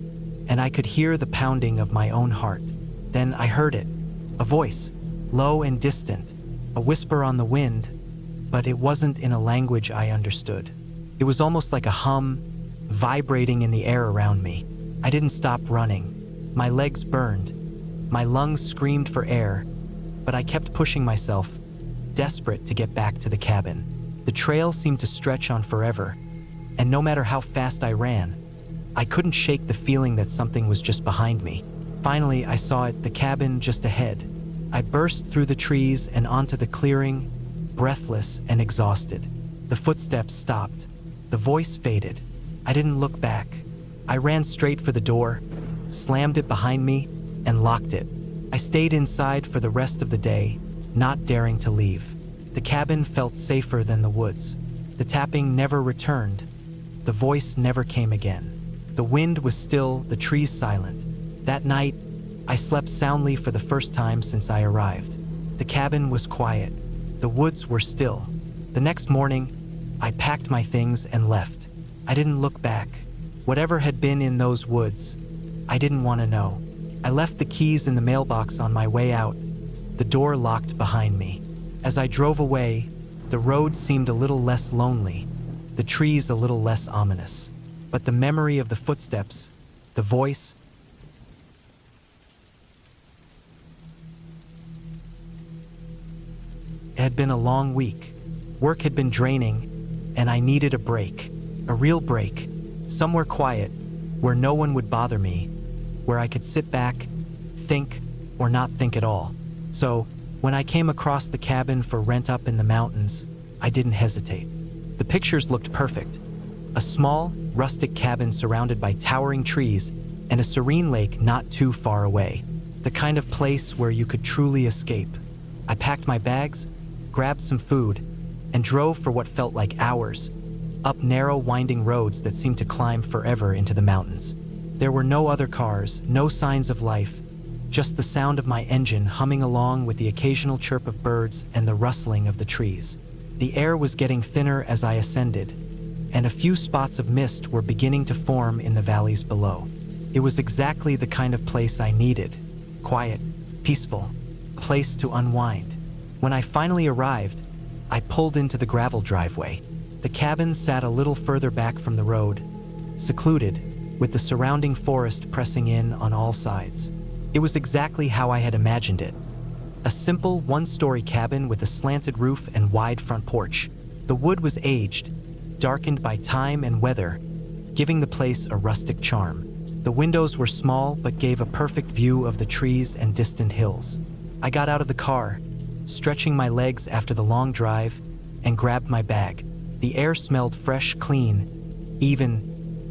and I could hear the pounding of my own heart. Then I heard it, a voice, low and distant, a whisper on the wind, but it wasn't in a language I understood. It was almost like a hum, vibrating in the air around me. I didn't stop running. My legs burned. My lungs screamed for air, but I kept pushing myself, desperate to get back to the cabin. The trail seemed to stretch on forever, and no matter how fast I ran, I couldn't shake the feeling that something was just behind me. Finally, I saw it, the cabin just ahead. I burst through the trees and onto the clearing, breathless and exhausted. The footsteps stopped. The voice faded. I didn't look back. I ran straight for the door, slammed it behind me, and locked it. I stayed inside for the rest of the day, not daring to leave. The cabin felt safer than the woods. The tapping never returned. The voice never came again. The wind was still, the trees silent. That night, I slept soundly for the first time since I arrived. The cabin was quiet. The woods were still. The next morning, I packed my things and left. I didn't look back. Whatever had been in those woods, I didn't want to know. I left the keys in the mailbox on my way out, the door locked behind me. As I drove away, the road seemed a little less lonely, the trees a little less ominous. But the memory of the footsteps, the voice, it had been a long week. Work had been draining, and I needed a break, a real break, somewhere quiet, where no one would bother me, where I could sit back, think, or not think at all. So, when I came across the cabin for rent up in the mountains, I didn't hesitate. The pictures looked perfect. A small, rustic cabin surrounded by towering trees and a serene lake not too far away. The kind of place where you could truly escape. I packed my bags, grabbed some food, and drove for what felt like hours, up narrow, winding roads that seemed to climb forever into the mountains. There were no other cars, no signs of life, just the sound of my engine humming along with the occasional chirp of birds and the rustling of the trees. The air was getting thinner as I ascended, and a few spots of mist were beginning to form in the valleys below. It was exactly the kind of place I needed. Quiet, peaceful, a place to unwind. When I finally arrived, I pulled into the gravel driveway. The cabin sat a little further back from the road, secluded, with the surrounding forest pressing in on all sides. It was exactly how I had imagined it. A simple one-story cabin with a slanted roof and wide front porch. The wood was aged, darkened by time and weather, giving the place a rustic charm. The windows were small but gave a perfect view of the trees and distant hills. I got out of the car, stretching my legs after the long drive, and grabbed my bag. The air smelled fresh, clean, even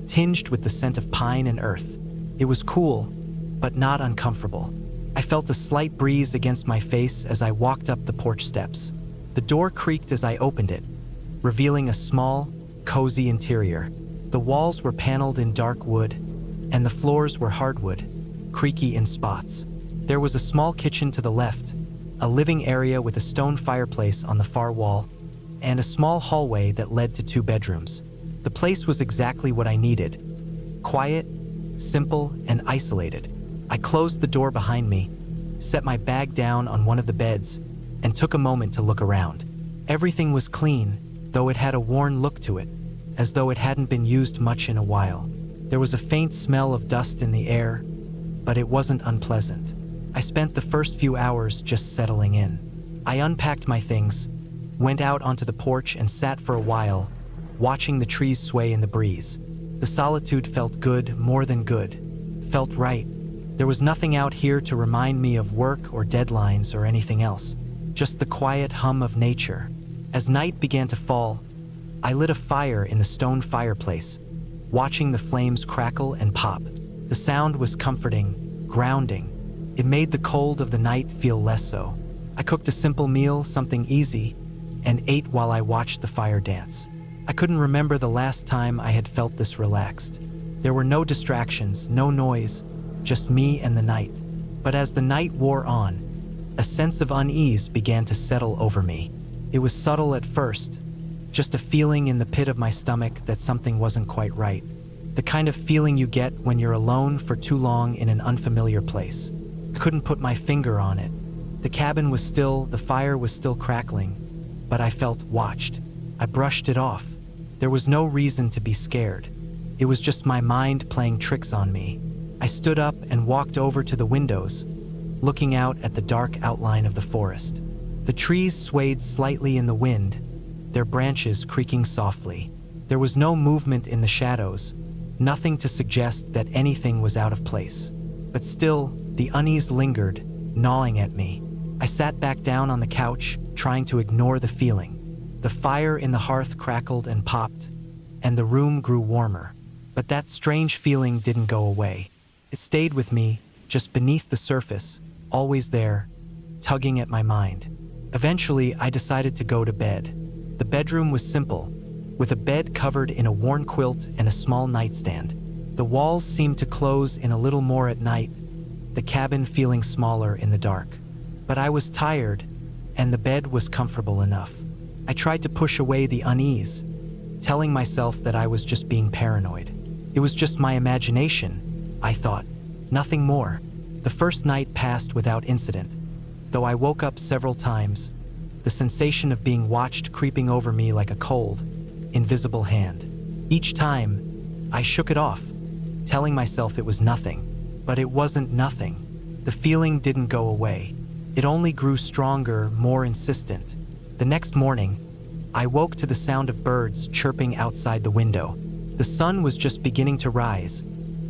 tinged with the scent of pine and earth. It was cool, but not uncomfortable. I felt a slight breeze against my face as I walked up the porch steps. The door creaked as I opened it, revealing a small, cozy interior. The walls were paneled in dark wood, and the floors were hardwood, creaky in spots. There was a small kitchen to the left, a living area with a stone fireplace on the far wall, and a small hallway that led to 2 bedrooms. The place was exactly what I needed. Quiet, simple, and isolated. I closed the door behind me, set my bag down on one of the beds, and took a moment to look around. Everything was clean, though it had a worn look to it, as though it hadn't been used much in a while. There was a faint smell of dust in the air, but it wasn't unpleasant. I spent the first few hours just settling in. I unpacked my things, went out onto the porch and sat for a while, watching the trees sway in the breeze. The solitude felt good, more than good. Felt right. There was nothing out here to remind me of work or deadlines or anything else. Just the quiet hum of nature. As night began to fall, I lit a fire in the stone fireplace, watching the flames crackle and pop. The sound was comforting, grounding. It made the cold of the night feel less so. I cooked a simple meal, something easy, and ate while I watched the fire dance. I couldn't remember the last time I had felt this relaxed. There were no distractions, no noise, just me and the night. But as the night wore on, a sense of unease began to settle over me. It was subtle at first, just a feeling in the pit of my stomach that something wasn't quite right. The kind of feeling you get when you're alone for too long in an unfamiliar place. I couldn't put my finger on it. The cabin was still, the fire was still crackling, but I felt watched. I brushed it off. There was no reason to be scared. It was just my mind playing tricks on me. I stood up and walked over to the windows, looking out at the dark outline of the forest. The trees swayed slightly in the wind, their branches creaking softly. There was no movement in the shadows, nothing to suggest that anything was out of place. But still, the unease lingered, gnawing at me. I sat back down on the couch, trying to ignore the feeling. The fire in the hearth crackled and popped, and the room grew warmer. But that strange feeling didn't go away. It stayed with me, just beneath the surface, always there, tugging at my mind. Eventually, I decided to go to bed. The bedroom was simple, with a bed covered in a worn quilt and a small nightstand. The walls seemed to close in a little more at night, the cabin feeling smaller in the dark. But I was tired, and the bed was comfortable enough. I tried to push away the unease, telling myself that I was just being paranoid. It was just my imagination, I thought, nothing more. The first night passed without incident, though I woke up several times, the sensation of being watched creeping over me like a cold, invisible hand. Each time, I shook it off, telling myself it was nothing. But it wasn't nothing. The feeling didn't go away. It only grew stronger, more insistent. The next morning, I woke to the sound of birds chirping outside the window. The sun was just beginning to rise,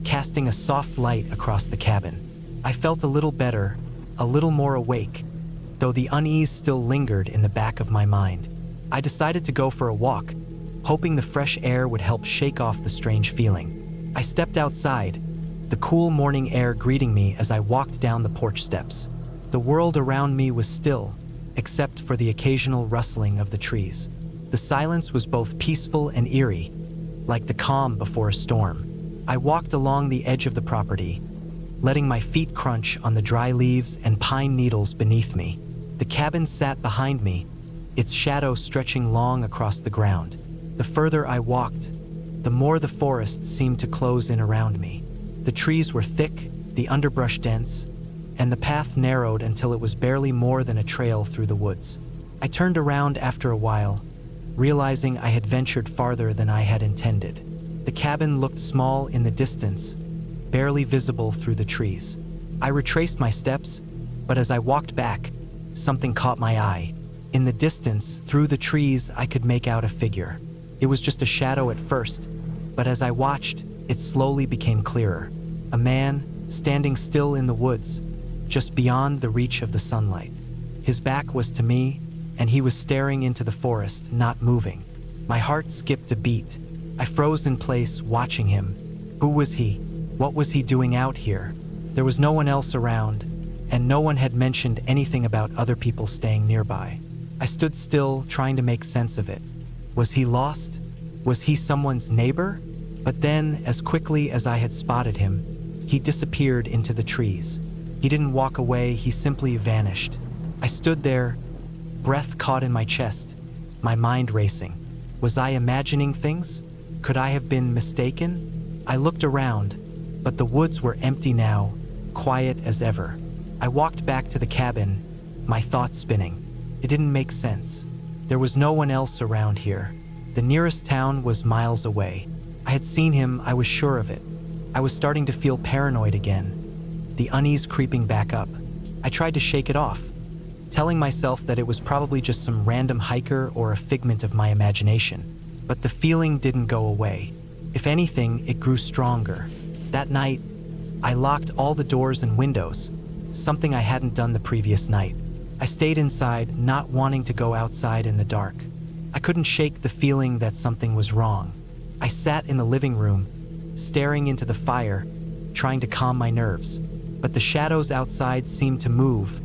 casting a soft light across the cabin. I felt a little better, a little more awake, though the unease still lingered in the back of my mind. I decided to go for a walk, hoping the fresh air would help shake off the strange feeling. I stepped outside, the cool morning air greeting me as I walked down the porch steps. The world around me was still, except for the occasional rustling of the trees. The silence was both peaceful and eerie, like the calm before a storm. I walked along the edge of the property, letting my feet crunch on the dry leaves and pine needles beneath me. The cabin sat behind me, its shadow stretching long across the ground. The further I walked, the more the forest seemed to close in around me. The trees were thick, the underbrush dense, and the path narrowed until it was barely more than a trail through the woods. I turned around after a while, realizing I had ventured farther than I had intended. The cabin looked small in the distance, barely visible through the trees. I retraced my steps, but as I walked back, something caught my eye. In the distance, through the trees, I could make out a figure. It was just a shadow at first, but as I watched, it slowly became clearer. A man, standing still in the woods, just beyond the reach of the sunlight. His back was to me, and he was staring into the forest, not moving. My heart skipped a beat. I froze in place, watching him. Who was he? What was he doing out here? There was no one else around, and no one had mentioned anything about other people staying nearby. I stood still, trying to make sense of it. Was he lost? Was he someone's neighbor? But then, as quickly as I had spotted him, he disappeared into the trees. He didn't walk away, he simply vanished. I stood there, breath caught in my chest, my mind racing. Was I imagining things? Could I have been mistaken? I looked around, but the woods were empty now, quiet as ever. I walked back to the cabin, my thoughts spinning. It didn't make sense. There was no one else around here. The nearest town was miles away. I had seen him, I was sure of it. I was starting to feel paranoid again, the unease creeping back up. I tried to shake it off, telling myself that it was probably just some random hiker or a figment of my imagination. But the feeling didn't go away. If anything, it grew stronger. That night, I locked all the doors and windows, something I hadn't done the previous night. I stayed inside, not wanting to go outside in the dark. I couldn't shake the feeling that something was wrong. I sat in the living room, staring into the fire, trying to calm my nerves. But the shadows outside seemed to move,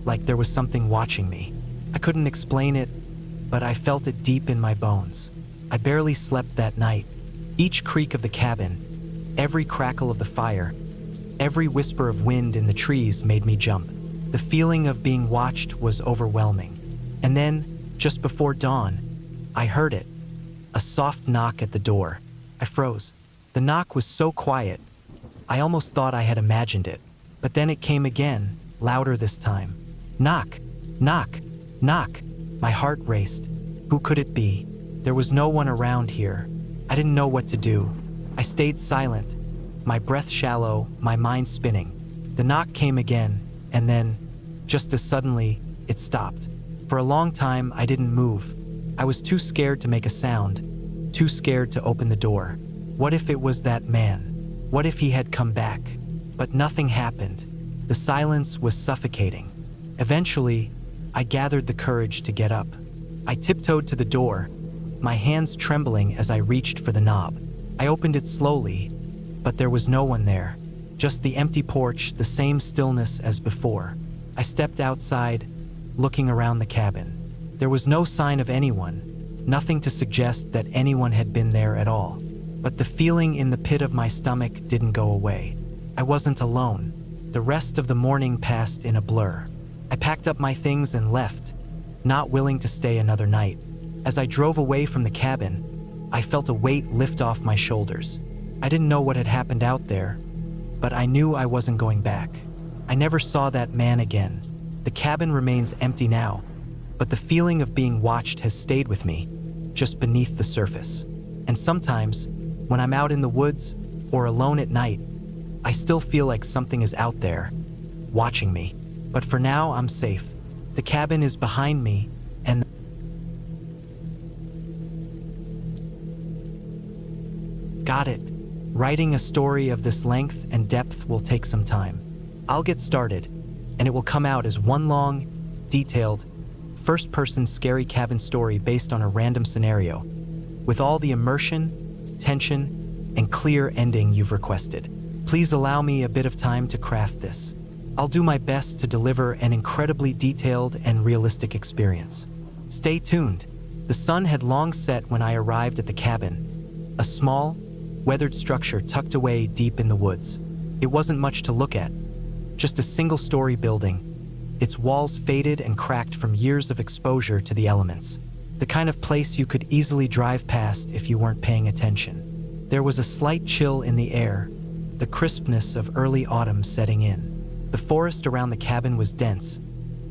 like there was something watching me. I couldn't explain it, but I felt it deep in my bones. I barely slept that night. Each creak of the cabin, every crackle of the fire, every whisper of wind in the trees made me jump. The feeling of being watched was overwhelming. And then, just before dawn, I heard it. A soft knock at the door. I froze. The knock was so quiet, I almost thought I had imagined it. But then it came again, louder this time. Knock, knock, knock. My heart raced. Who could it be? There was no one around here. I didn't know what to do. I stayed silent, my breath shallow, my mind spinning. The knock came again, and then, just as suddenly, it stopped. For a long time, I didn't move. I was too scared to make a sound, too scared to open the door. What if it was that man? What if he had come back? But nothing happened. The silence was suffocating. Eventually, I gathered the courage to get up. I tiptoed to the door, my hands trembling as I reached for the knob. I opened it slowly, but there was no one there. Just the empty porch, the same stillness as before. I stepped outside, looking around the cabin. There was no sign of anyone, nothing to suggest that anyone had been there at all. But the feeling in the pit of my stomach didn't go away. I wasn't alone. The rest of the morning passed in a blur. I packed up my things and left, not willing to stay another night. As I drove away from the cabin, I felt a weight lift off my shoulders. I didn't know what had happened out there, but I knew I wasn't going back. I never saw that man again. The cabin remains empty now, but the feeling of being watched has stayed with me, just beneath the surface. And sometimes, when I'm out in the woods or alone at night, I still feel like something is out there, watching me. But for now, I'm safe. The cabin is behind me, and got it. Writing a story of this length and depth will take some time. I'll get started, and it will come out as one long, detailed, first-person scary cabin story based on a random scenario, with all the immersion, tension, and clear ending you've requested. Please allow me a bit of time to craft this. I'll do my best to deliver an incredibly detailed and realistic experience. Stay tuned. The sun had long set when I arrived at the cabin, a small, weathered structure tucked away deep in the woods. It wasn't much to look at, just a single-story building, its walls faded and cracked from years of exposure to the elements. The kind of place you could easily drive past if you weren't paying attention. There was a slight chill in the air, the crispness of early autumn setting in. The forest around the cabin was dense,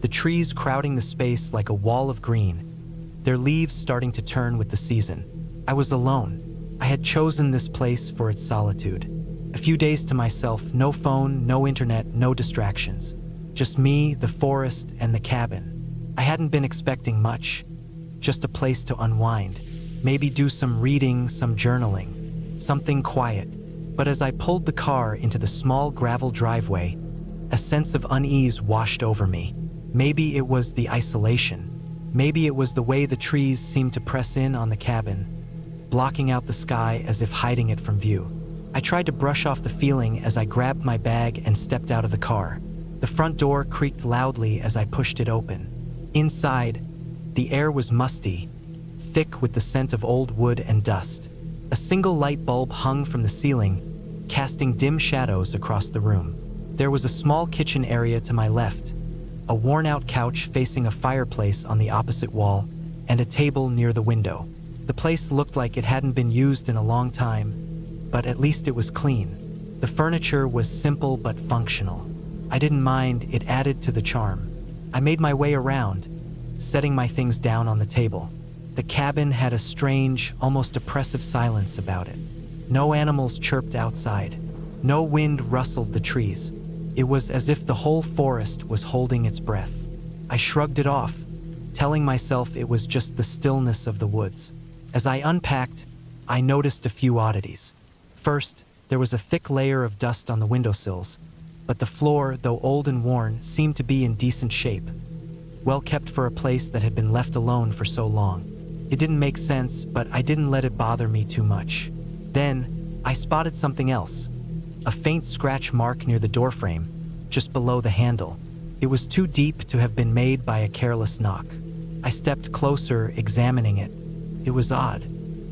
the trees crowding the space like a wall of green, their leaves starting to turn with the season. I was alone. I had chosen this place for its solitude. A few days to myself, no phone, no internet, no distractions. Just me, the forest, and the cabin. I hadn't been expecting much. Just a place to unwind. Maybe do some reading, some journaling. Something quiet. But as I pulled the car into the small gravel driveway, a sense of unease washed over me. Maybe it was the isolation. Maybe it was the way the trees seemed to press in on the cabin, blocking out the sky as if hiding it from view. I tried to brush off the feeling as I grabbed my bag and stepped out of the car. The front door creaked loudly as I pushed it open. Inside, the air was musty, thick with the scent of old wood and dust. A single light bulb hung from the ceiling, casting dim shadows across the room. There was a small kitchen area to my left, a worn-out couch facing a fireplace on the opposite wall, and a table near the window. The place looked like it hadn't been used in a long time, but at least it was clean. The furniture was simple but functional. I didn't mind, it added to the charm. I made my way around, setting my things down on the table. The cabin had a strange, almost oppressive silence about it. No animals chirped outside. No wind rustled the trees. It was as if the whole forest was holding its breath. I shrugged it off, telling myself it was just the stillness of the woods. As I unpacked, I noticed a few oddities. First, there was a thick layer of dust on the windowsills, but the floor, though old and worn, seemed to be in decent shape. Well kept for a place that had been left alone for so long. It didn't make sense, but I didn't let it bother me too much. Then, I spotted something else. A faint scratch mark near the doorframe, just below the handle. It was too deep to have been made by a careless knock. I stepped closer, examining it. It was odd.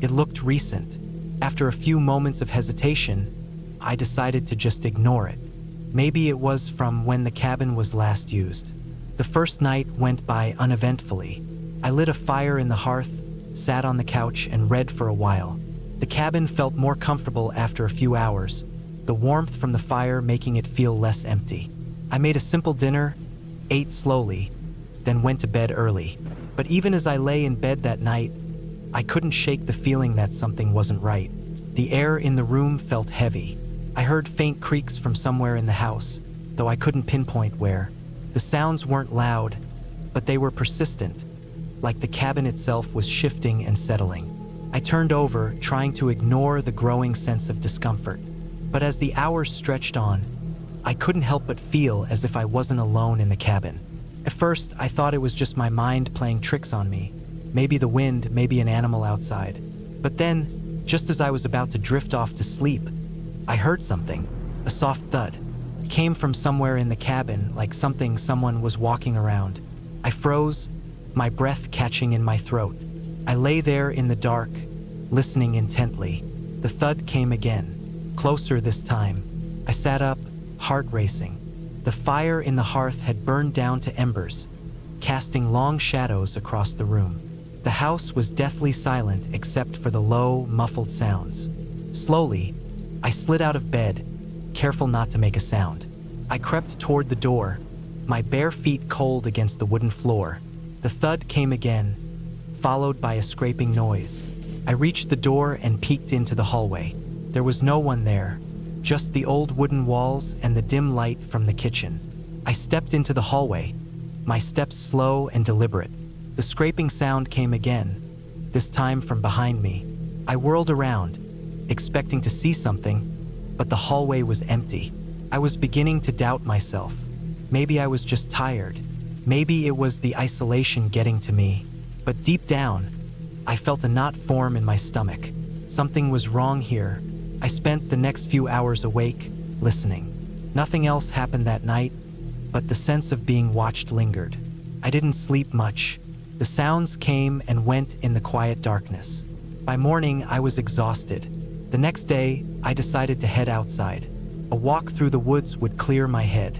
It looked recent. After a few moments of hesitation, I decided to just ignore it. Maybe it was from when the cabin was last used. The first night went by uneventfully. I lit a fire in the hearth, sat on the couch, and read for a while. The cabin felt more comfortable after a few hours, the warmth from the fire making it feel less empty. I made a simple dinner, ate slowly, then went to bed early. But even as I lay in bed that night, I couldn't shake the feeling that something wasn't right. The air in the room felt heavy. I heard faint creaks from somewhere in the house, though I couldn't pinpoint where. The sounds weren't loud, but they were persistent, like the cabin itself was shifting and settling. I turned over, trying to ignore the growing sense of discomfort. But as the hours stretched on, I couldn't help but feel as if I wasn't alone in the cabin. At first, I thought it was just my mind playing tricks on me. Maybe the wind, maybe an animal outside. But then, just as I was about to drift off to sleep, I heard something, a soft thud. It came from somewhere in the cabin, like someone was walking around. I froze, my breath catching in my throat. I lay there in the dark, listening intently. The thud came again. Closer this time. I sat up, heart racing. The fire in the hearth had burned down to embers, casting long shadows across the room. The house was deathly silent except for the low, muffled sounds. Slowly, I slid out of bed, careful not to make a sound. I crept toward the door, my bare feet cold against the wooden floor. The thud came again, followed by a scraping noise. I reached the door and peeked into the hallway. There was no one there, just the old wooden walls and the dim light from the kitchen. I stepped into the hallway, my steps slow and deliberate. The scraping sound came again, this time from behind me. I whirled around, expecting to see something, but the hallway was empty. I was beginning to doubt myself. Maybe I was just tired. Maybe it was the isolation getting to me. But deep down, I felt a knot form in my stomach. Something was wrong here. I spent the next few hours awake, listening. Nothing else happened that night, but the sense of being watched lingered. I didn't sleep much. The sounds came and went in the quiet darkness. By morning, I was exhausted. The next day, I decided to head outside. A walk through the woods would clear my head.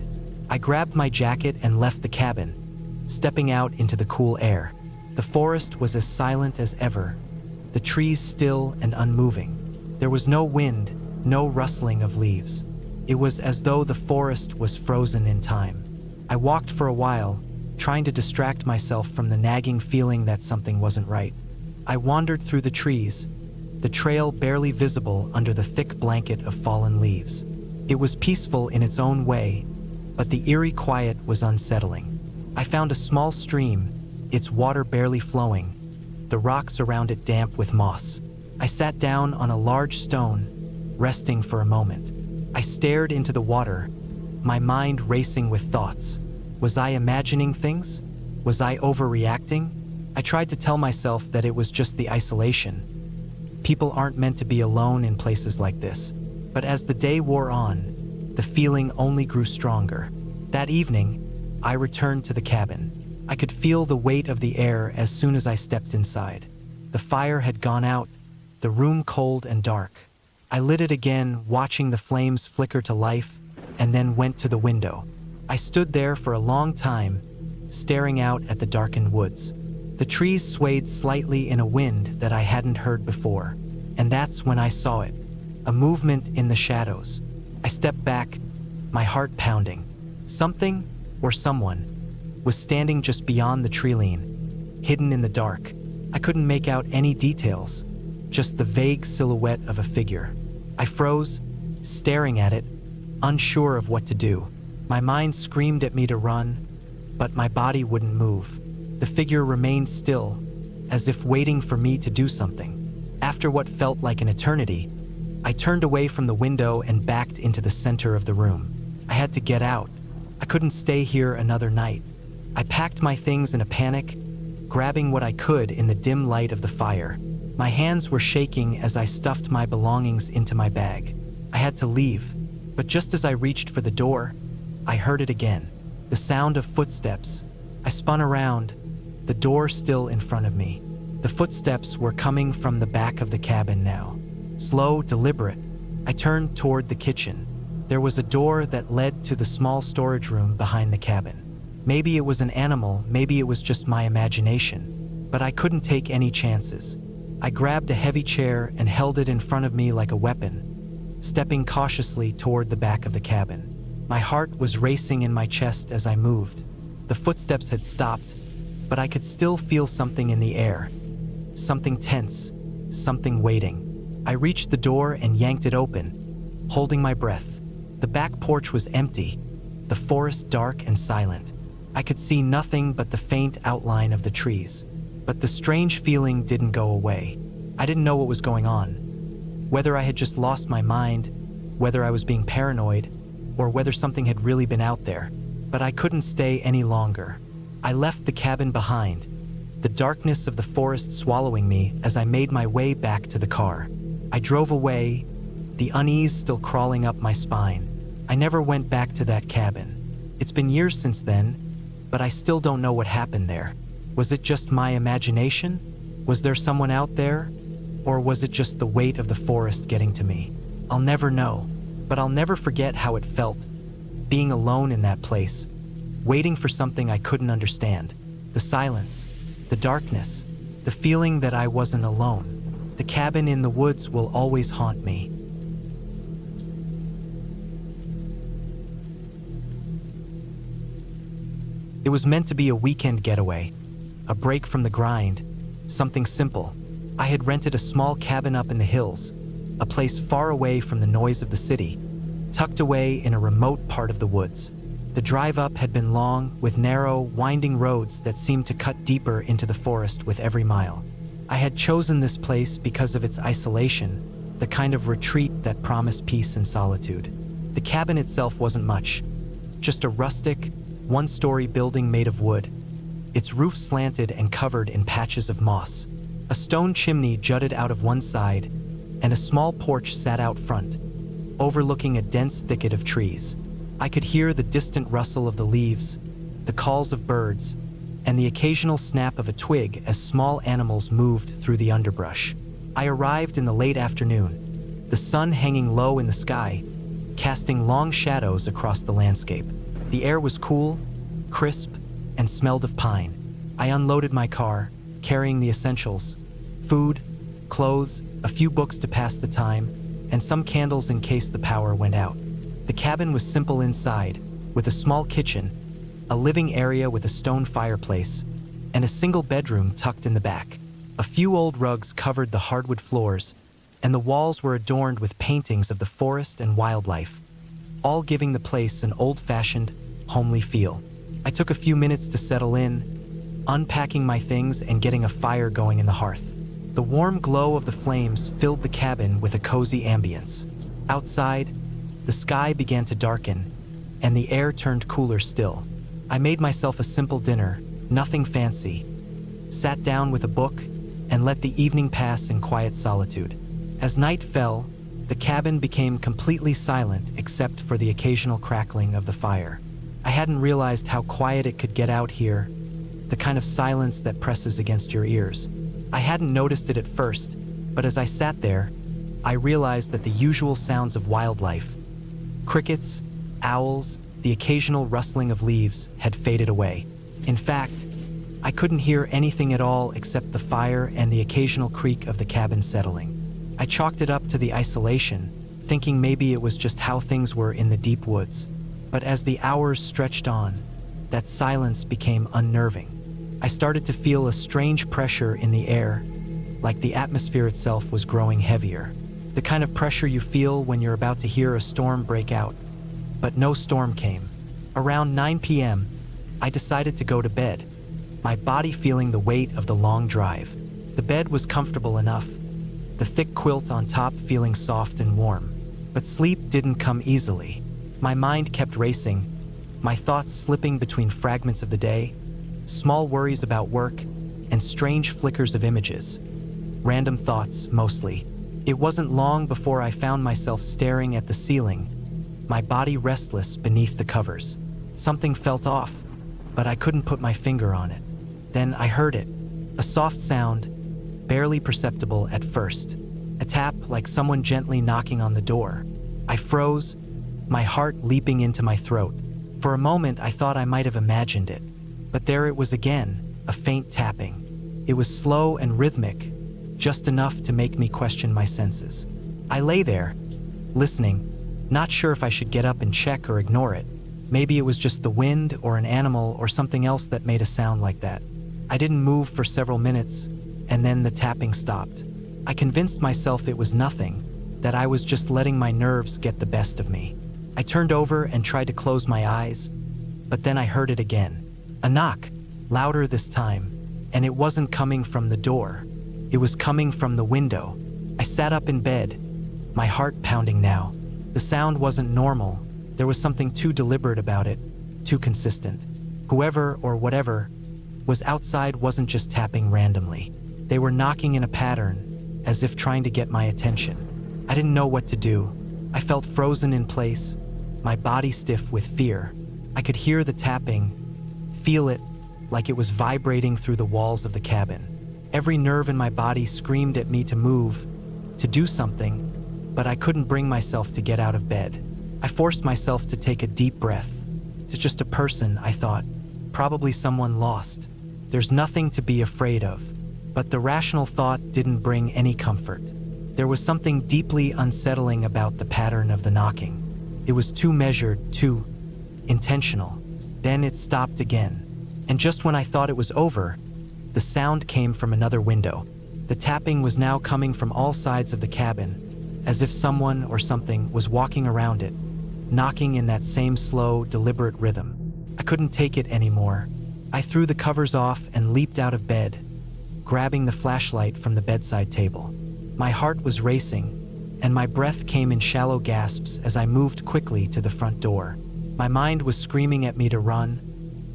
I grabbed my jacket and left the cabin, stepping out into the cool air. The forest was as silent as ever, the trees still and unmoving. There was no wind, no rustling of leaves. It was as though the forest was frozen in time. I walked for a while, trying to distract myself from the nagging feeling that something wasn't right. I wandered through the trees, the trail barely visible under the thick blanket of fallen leaves. It was peaceful in its own way, but the eerie quiet was unsettling. I found a small stream, its water barely flowing, the rocks around it damp with moss. I sat down on a large stone, resting for a moment. I stared into the water, my mind racing with thoughts. Was I imagining things? Was I overreacting? I tried to tell myself that it was just the isolation. People aren't meant to be alone in places like this. But as the day wore on, the feeling only grew stronger. That evening, I returned to the cabin. I could feel the weight of the air as soon as I stepped inside. The fire had gone out, the room cold and dark. I lit it again, watching the flames flicker to life, and then went to the window. I stood there for a long time, staring out at the darkened woods. The trees swayed slightly in a wind that I hadn't heard before, and that's when I saw it, a movement in the shadows. I stepped back, my heart pounding. Something, or someone, was standing just beyond the tree-line, hidden in the dark. I couldn't make out any details, just the vague silhouette of a figure. I froze, staring at it, unsure of what to do. My mind screamed at me to run, but my body wouldn't move. The figure remained still, as if waiting for me to do something. After what felt like an eternity, I turned away from the window and backed into the center of the room. I had to get out. I couldn't stay here another night. I packed my things in a panic, grabbing what I could in the dim light of the fire. My hands were shaking as I stuffed my belongings into my bag. I had to leave, but just as I reached for the door, I heard it again. The sound of footsteps. I spun around, the door still in front of me. The footsteps were coming from the back of the cabin now. Slow, deliberate. I turned toward the kitchen. There was a door that led to the small storage room behind the cabin. Maybe it was an animal, maybe it was just my imagination, but I couldn't take any chances. I grabbed a heavy chair and held it in front of me like a weapon, stepping cautiously toward the back of the cabin. My heart was racing in my chest as I moved. The footsteps had stopped, but I could still feel something in the air. Something tense, something waiting. I reached the door and yanked it open, holding my breath. The back porch was empty, the forest dark and silent. I could see nothing but the faint outline of the trees. But the strange feeling didn't go away. I didn't know what was going on. Whether I had just lost my mind, whether I was being paranoid, or whether something had really been out there. But I couldn't stay any longer. I left the cabin behind, the darkness of the forest swallowing me as I made my way back to the car. I drove away, the unease still crawling up my spine. I never went back to that cabin. It's been years since then, but I still don't know what happened there. Was it just my imagination? Was there someone out there? Or was it just the weight of the forest getting to me? I'll never know, but I'll never forget how it felt, being alone in that place, waiting for something I couldn't understand. The silence, the darkness, the feeling that I wasn't alone. The cabin in the woods will always haunt me. It was meant to be a weekend getaway, a break from the grind, something simple. I had rented a small cabin up in the hills, a place far away from the noise of the city, tucked away in a remote part of the woods. The drive up had been long, with narrow, winding roads that seemed to cut deeper into the forest with every mile. I had chosen this place because of its isolation, the kind of retreat that promised peace and solitude. The cabin itself wasn't much, just a rustic, one-story building made of wood, its roof slanted and covered in patches of moss. A stone chimney jutted out of one side, and a small porch sat out front, overlooking a dense thicket of trees. I could hear the distant rustle of the leaves, the calls of birds, and the occasional snap of a twig as small animals moved through the underbrush. I arrived in the late afternoon, the sun hanging low in the sky, casting long shadows across the landscape. The air was cool, crisp, and smelled of pine. I unloaded my car, carrying the essentials: food, clothes, a few books to pass the time, and some candles in case the power went out. The cabin was simple inside, with a small kitchen, a living area with a stone fireplace, and a single bedroom tucked in the back. A few old rugs covered the hardwood floors, and the walls were adorned with paintings of the forest and wildlife, all giving the place an old-fashioned, homely feel. I took a few minutes to settle in, unpacking my things and getting a fire going in the hearth. The warm glow of the flames filled the cabin with a cozy ambience. Outside, the sky began to darken, and the air turned cooler still. I made myself a simple dinner, nothing fancy, sat down with a book, and let the evening pass in quiet solitude. As night fell, the cabin became completely silent except for the occasional crackling of the fire. I hadn't realized how quiet it could get out here, the kind of silence that presses against your ears. I hadn't noticed it at first, but as I sat there, I realized that the usual sounds of wildlife, crickets, owls, the occasional rustling of leaves, had faded away. In fact, I couldn't hear anything at all except the fire and the occasional creak of the cabin settling. I chalked it up to the isolation, thinking maybe it was just how things were in the deep woods. But as the hours stretched on, that silence became unnerving. I started to feel a strange pressure in the air, like the atmosphere itself was growing heavier. The kind of pressure you feel when you're about to hear a storm break out. But no storm came. Around 9 p.m., I decided to go to bed, my body feeling the weight of the long drive. The bed was comfortable enough, the thick quilt on top feeling soft and warm. But sleep didn't come easily. My mind kept racing, my thoughts slipping between fragments of the day, small worries about work, and strange flickers of images. Random thoughts, mostly. It wasn't long before I found myself staring at the ceiling, my body restless beneath the covers. Something felt off, but I couldn't put my finger on it. Then I heard it, a soft sound, barely perceptible at first, a tap like someone gently knocking on the door. I froze, my heart leaping into my throat. For a moment, I thought I might have imagined it, but there it was again, a faint tapping. It was slow and rhythmic, just enough to make me question my senses. I lay there, listening, not sure if I should get up and check or ignore it. Maybe it was just the wind or an animal or something else that made a sound like that. I didn't move for several minutes, and then the tapping stopped. I convinced myself it was nothing, that I was just letting my nerves get the best of me. I turned over and tried to close my eyes, but then I heard it again. A knock, louder this time, and it wasn't coming from the door. It was coming from the window. I sat up in bed, my heart pounding now. The sound wasn't normal. There was something too deliberate about it, too consistent. Whoever or whatever was outside wasn't just tapping randomly. They were knocking in a pattern, as if trying to get my attention. I didn't know what to do. I felt frozen in place, my body stiff with fear. I could hear the tapping, feel it, like it was vibrating through the walls of the cabin. Every nerve in my body screamed at me to move, to do something, but I couldn't bring myself to get out of bed. I forced myself to take a deep breath. It's just a person, I thought, probably someone lost. There's nothing to be afraid of. But the rational thought didn't bring any comfort. There was something deeply unsettling about the pattern of the knocking. It was too measured, too intentional. Then it stopped again. And just when I thought it was over, the sound came from another window. The tapping was now coming from all sides of the cabin, as if someone or something was walking around it, knocking in that same slow, deliberate rhythm. I couldn't take it anymore. I threw the covers off and leaped out of bed, grabbing the flashlight from the bedside table. My heart was racing, and my breath came in shallow gasps as I moved quickly to the front door. My mind was screaming at me to run,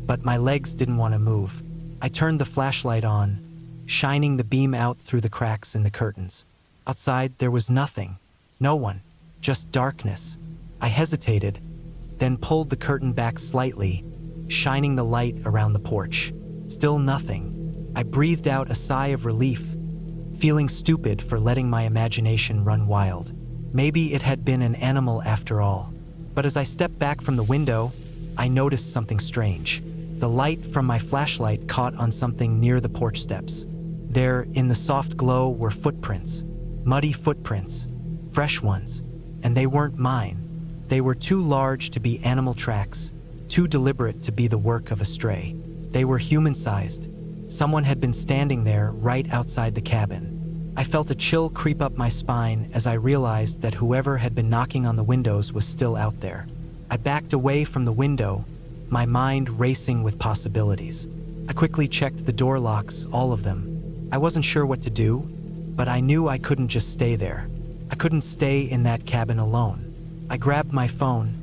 but my legs didn't want to move. I turned the flashlight on, shining the beam out through the cracks in the curtains. Outside, there was nothing. No one. Just darkness. I hesitated, then pulled the curtain back slightly, shining the light around the porch. Still nothing. I breathed out a sigh of relief, feeling stupid for letting my imagination run wild. Maybe it had been an animal after all. But as I stepped back from the window, I noticed something strange. The light from my flashlight caught on something near the porch steps. There, in the soft glow, were footprints. Muddy footprints. Fresh ones. And they weren't mine. They were too large to be animal tracks, too deliberate to be the work of a stray. They were human-sized. Someone had been standing there right outside the cabin. I felt a chill creep up my spine as I realized that whoever had been knocking on the windows was still out there. I backed away from the window, my mind racing with possibilities. I quickly checked the door locks, all of them. I wasn't sure what to do, but I knew I couldn't just stay there. I couldn't stay in that cabin alone. I grabbed my phone,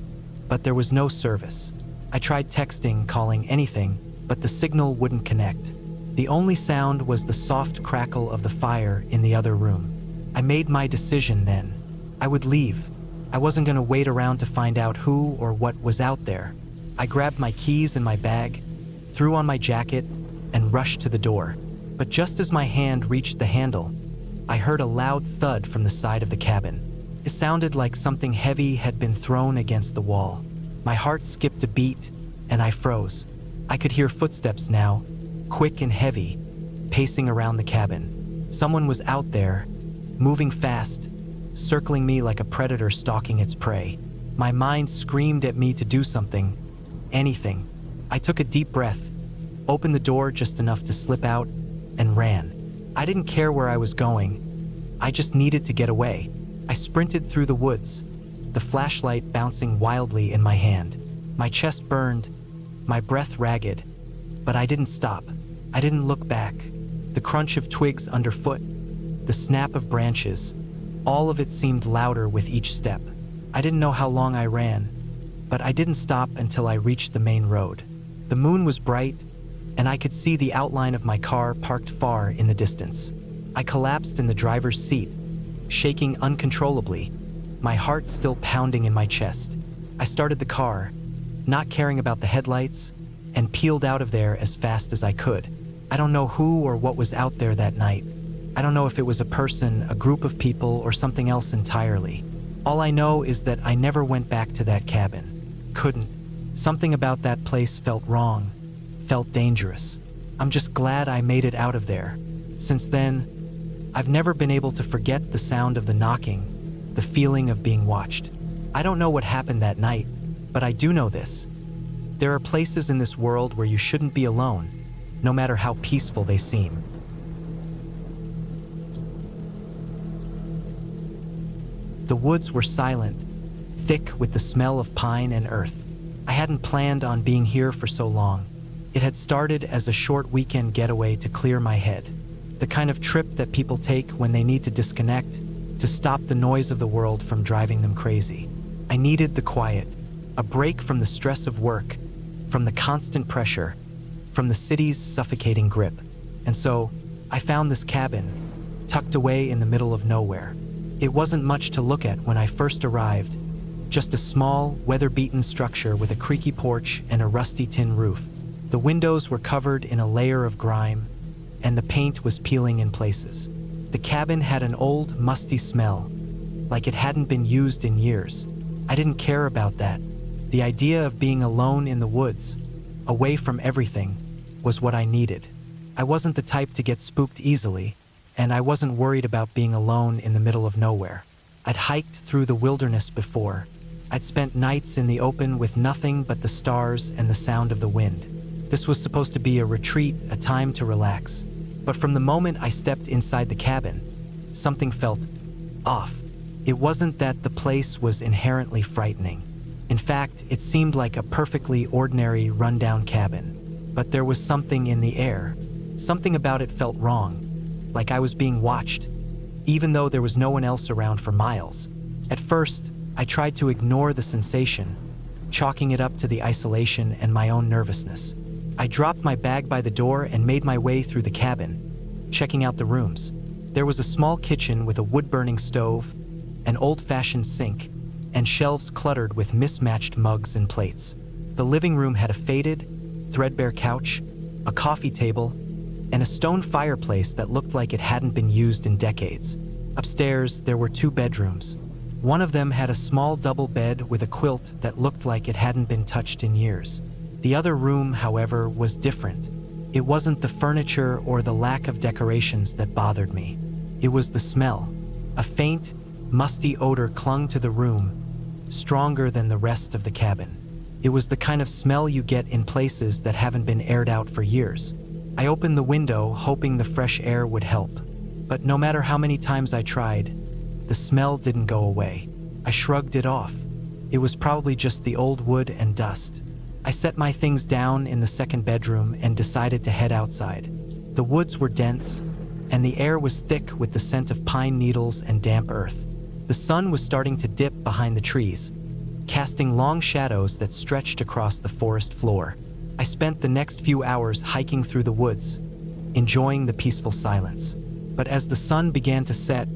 but there was no service. I tried texting, calling, anything, but the signal wouldn't connect. The only sound was the soft crackle of the fire in the other room. I made my decision then. I would leave. I wasn't going to wait around to find out who or what was out there. I grabbed my keys and my bag, threw on my jacket, and rushed to the door. But just as my hand reached the handle, I heard a loud thud from the side of the cabin. It sounded like something heavy had been thrown against the wall. My heart skipped a beat, and I froze. I could hear footsteps now, quick and heavy, pacing around the cabin. Someone was out there, moving fast, circling me like a predator stalking its prey. My mind screamed at me to do something, anything. I took a deep breath, opened the door just enough to slip out, and ran. I didn't care where I was going. I just needed to get away. I sprinted through the woods, the flashlight bouncing wildly in my hand. My chest burned, my breath ragged, but I didn't stop. I didn't look back. The crunch of twigs underfoot, the snap of branches, all of it seemed louder with each step. I didn't know how long I ran, but I didn't stop until I reached the main road. The moon was bright, and I could see the outline of my car parked far in the distance. I collapsed in the driver's seat, shaking uncontrollably, my heart still pounding in my chest. I started the car, not caring about the headlights, and peeled out of there as fast as I could. I don't know who or what was out there that night. I don't know if it was a person, a group of people, or something else entirely. All I know is that I never went back to that cabin. Couldn't. Something about that place felt wrong, felt dangerous. I'm just glad I made it out of there. Since then, I've never been able to forget the sound of the knocking, the feeling of being watched. I don't know what happened that night, but I do know this. There are places in this world where you shouldn't be alone, no matter how peaceful they seem. The woods were silent, thick with the smell of pine and earth. I hadn't planned on being here for so long. It had started as a short weekend getaway to clear my head, the kind of trip that people take when they need to disconnect, to stop the noise of the world from driving them crazy. I needed the quiet, a break from the stress of work, from the constant pressure, from the city's suffocating grip. And so, I found this cabin, tucked away in the middle of nowhere. It wasn't much to look at when I first arrived, just a small, weather-beaten structure with a creaky porch and a rusty tin roof. The windows were covered in a layer of grime, and the paint was peeling in places. The cabin had an old, musty smell, like it hadn't been used in years. I didn't care about that. The idea of being alone in the woods, away from everything, was what I needed. I wasn't the type to get spooked easily, and I wasn't worried about being alone in the middle of nowhere. I'd hiked through the wilderness before. I'd spent nights in the open with nothing but the stars and the sound of the wind. This was supposed to be a retreat, a time to relax. But from the moment I stepped inside the cabin, something felt off. It wasn't that the place was inherently frightening. In fact, it seemed like a perfectly ordinary, rundown cabin. But there was something in the air. Something about it felt wrong, like I was being watched, even though there was no one else around for miles. At first, I tried to ignore the sensation, chalking it up to the isolation and my own nervousness. I dropped my bag by the door and made my way through the cabin, checking out the rooms. There was a small kitchen with a wood-burning stove, an old-fashioned sink, and shelves cluttered with mismatched mugs and plates. The living room had a faded, threadbare couch, a coffee table, and a stone fireplace that looked like it hadn't been used in decades. Upstairs, there were 2 bedrooms. One of them had a small double bed with a quilt that looked like it hadn't been touched in years. The other room, however, was different. It wasn't the furniture or the lack of decorations that bothered me. It was the smell. A faint, musty odor clung to the room, stronger than the rest of the cabin. It was the kind of smell you get in places that haven't been aired out for years. I opened the window, hoping the fresh air would help. But no matter how many times I tried, the smell didn't go away. I shrugged it off. It was probably just the old wood and dust. I set my things down in the second bedroom and decided to head outside. The woods were dense, and the air was thick with the scent of pine needles and damp earth. The sun was starting to dip behind the trees, casting long shadows that stretched across the forest floor. I spent the next few hours hiking through the woods, enjoying the peaceful silence. But as the sun began to set,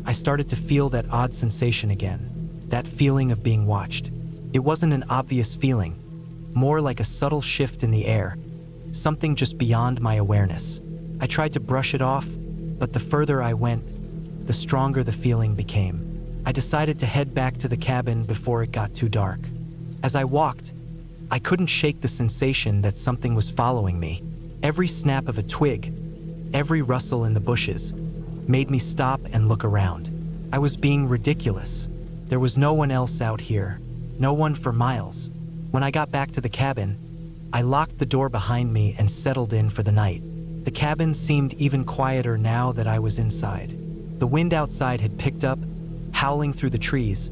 I started to feel that odd sensation again, that feeling of being watched. It wasn't an obvious feeling, more like a subtle shift in the air, something just beyond my awareness. I tried to brush it off, but the further I went, the stronger the feeling became. I decided to head back to the cabin before it got too dark. As I walked, I couldn't shake the sensation that something was following me. Every snap of a twig, every rustle in the bushes, made me stop and look around. I was being ridiculous. There was no one else out here, no one for miles. When I got back to the cabin, I locked the door behind me and settled in for the night. The cabin seemed even quieter now that I was inside. The wind outside had picked up, howling through the trees,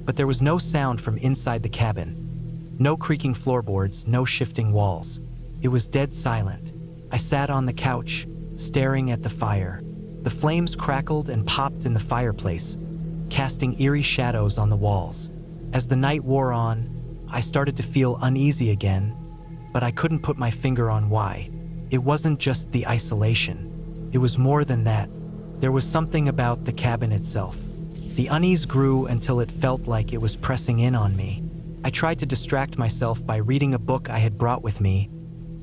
but there was no sound from inside the cabin. No creaking floorboards, no shifting walls. It was dead silent. I sat on the couch, staring at the fire. The flames crackled and popped in the fireplace, casting eerie shadows on the walls. As the night wore on, I started to feel uneasy again, but I couldn't put my finger on why. It wasn't just the isolation. It was more than that. There was something about the cabin itself. The unease grew until it felt like it was pressing in on me. I tried to distract myself by reading a book I had brought with me,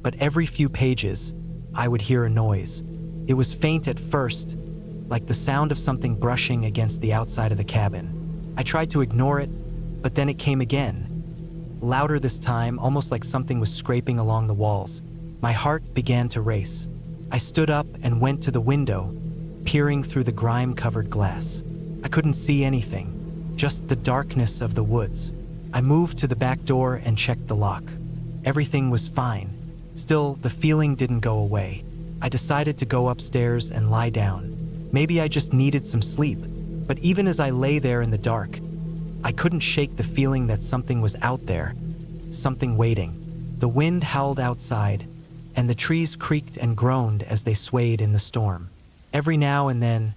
but every few pages, I would hear a noise. It was faint at first, like the sound of something brushing against the outside of the cabin. I tried to ignore it, but then it came again. Louder this time, almost like something was scraping along the walls. My heart began to race. I stood up and went to the window, peering through the grime-covered glass. I couldn't see anything, just the darkness of the woods. I moved to the back door and checked the lock. Everything was fine. Still, the feeling didn't go away. I decided to go upstairs and lie down. Maybe I just needed some sleep, but even as I lay there in the dark, I couldn't shake the feeling that something was out there, something waiting. The wind howled outside, and the trees creaked and groaned as they swayed in the storm. Every now and then,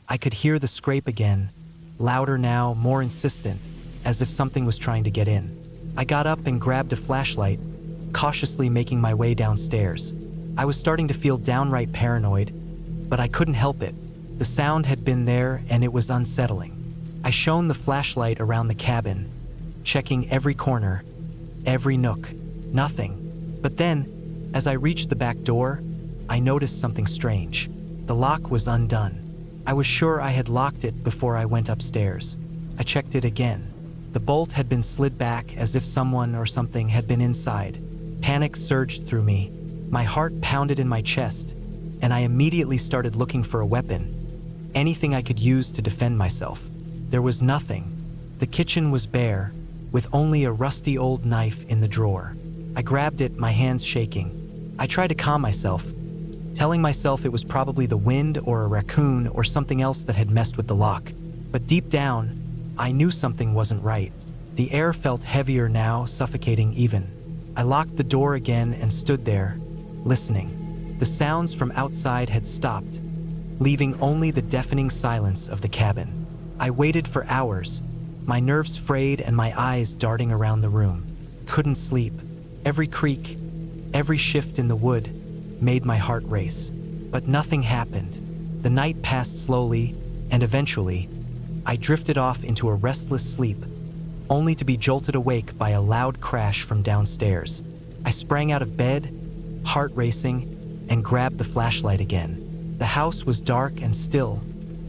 I could hear the scrape again, louder now, more insistent, as if something was trying to get in. I got up and grabbed a flashlight, cautiously making my way downstairs. I was starting to feel downright paranoid, but I couldn't help it. The sound had been there and it was unsettling. I shone the flashlight around the cabin, checking every corner, every nook. Nothing. But then, as I reached the back door, I noticed something strange. The lock was undone. I was sure I had locked it before I went upstairs. I checked it again. The bolt had been slid back as if someone or something had been inside. Panic surged through me. My heart pounded in my chest, and I immediately started looking for a weapon, anything I could use to defend myself. There was nothing. The kitchen was bare, with only a rusty old knife in the drawer. I grabbed it, my hands shaking. I tried to calm myself, telling myself it was probably the wind or a raccoon or something else that had messed with the lock. But deep down, I knew something wasn't right. The air felt heavier now, suffocating even. I locked the door again and stood there, listening. The sounds from outside had stopped, leaving only the deafening silence of the cabin. I waited for hours, my nerves frayed and my eyes darting around the room. Couldn't sleep. Every creak, every shift in the wood made my heart race. But nothing happened. The night passed slowly, and eventually, I drifted off into a restless sleep, only to be jolted awake by a loud crash from downstairs. I sprang out of bed, heart racing, and grabbed the flashlight again. The house was dark and still,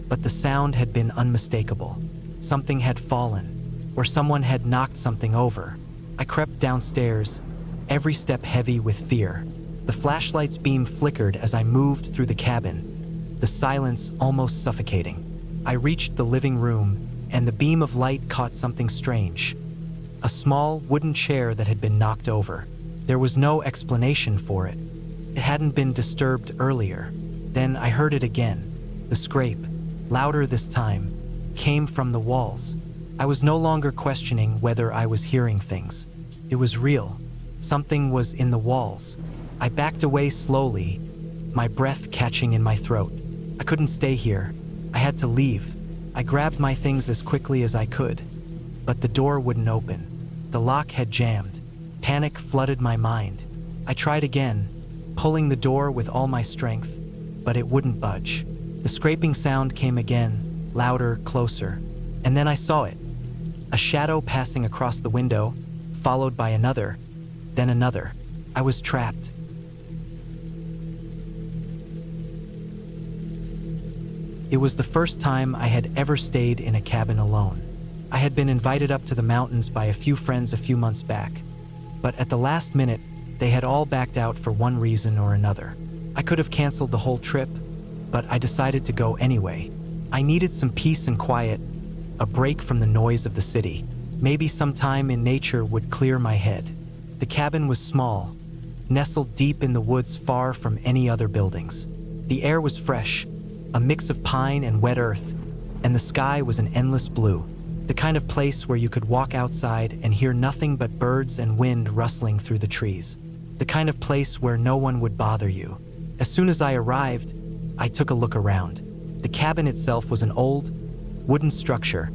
but the sound had been unmistakable. Something had fallen, or someone had knocked something over. I crept downstairs, every step heavy with fear. The flashlight's beam flickered as I moved through the cabin, the silence almost suffocating. I reached the living room, and the beam of light caught something strange. A small wooden chair that had been knocked over. There was no explanation for it. It hadn't been disturbed earlier. Then I heard it again. The scrape, louder this time, came from the walls. I was no longer questioning whether I was hearing things. It was real. Something was in the walls. I backed away slowly, my breath catching in my throat. I couldn't stay here. I had to leave. I grabbed my things as quickly as I could, but the door wouldn't open. The lock had jammed. Panic flooded my mind. I tried again, pulling the door with all my strength, but it wouldn't budge. The scraping sound came again, louder, closer, and then I saw it. A shadow passing across the window, followed by another, then another. I was trapped. It was the first time I had ever stayed in a cabin alone. I had been invited up to the mountains by a few friends a few months back, but at the last minute, they had all backed out for one reason or another. I could have canceled the whole trip, but I decided to go anyway. I needed some peace and quiet, a break from the noise of the city. Maybe some time in nature would clear my head. The cabin was small, nestled deep in the woods far from any other buildings. The air was fresh, a mix of pine and wet earth, and the sky was an endless blue. The kind of place where you could walk outside and hear nothing but birds and wind rustling through the trees. The kind of place where no one would bother you. As soon as I arrived, I took a look around. The cabin itself was an old, wooden structure,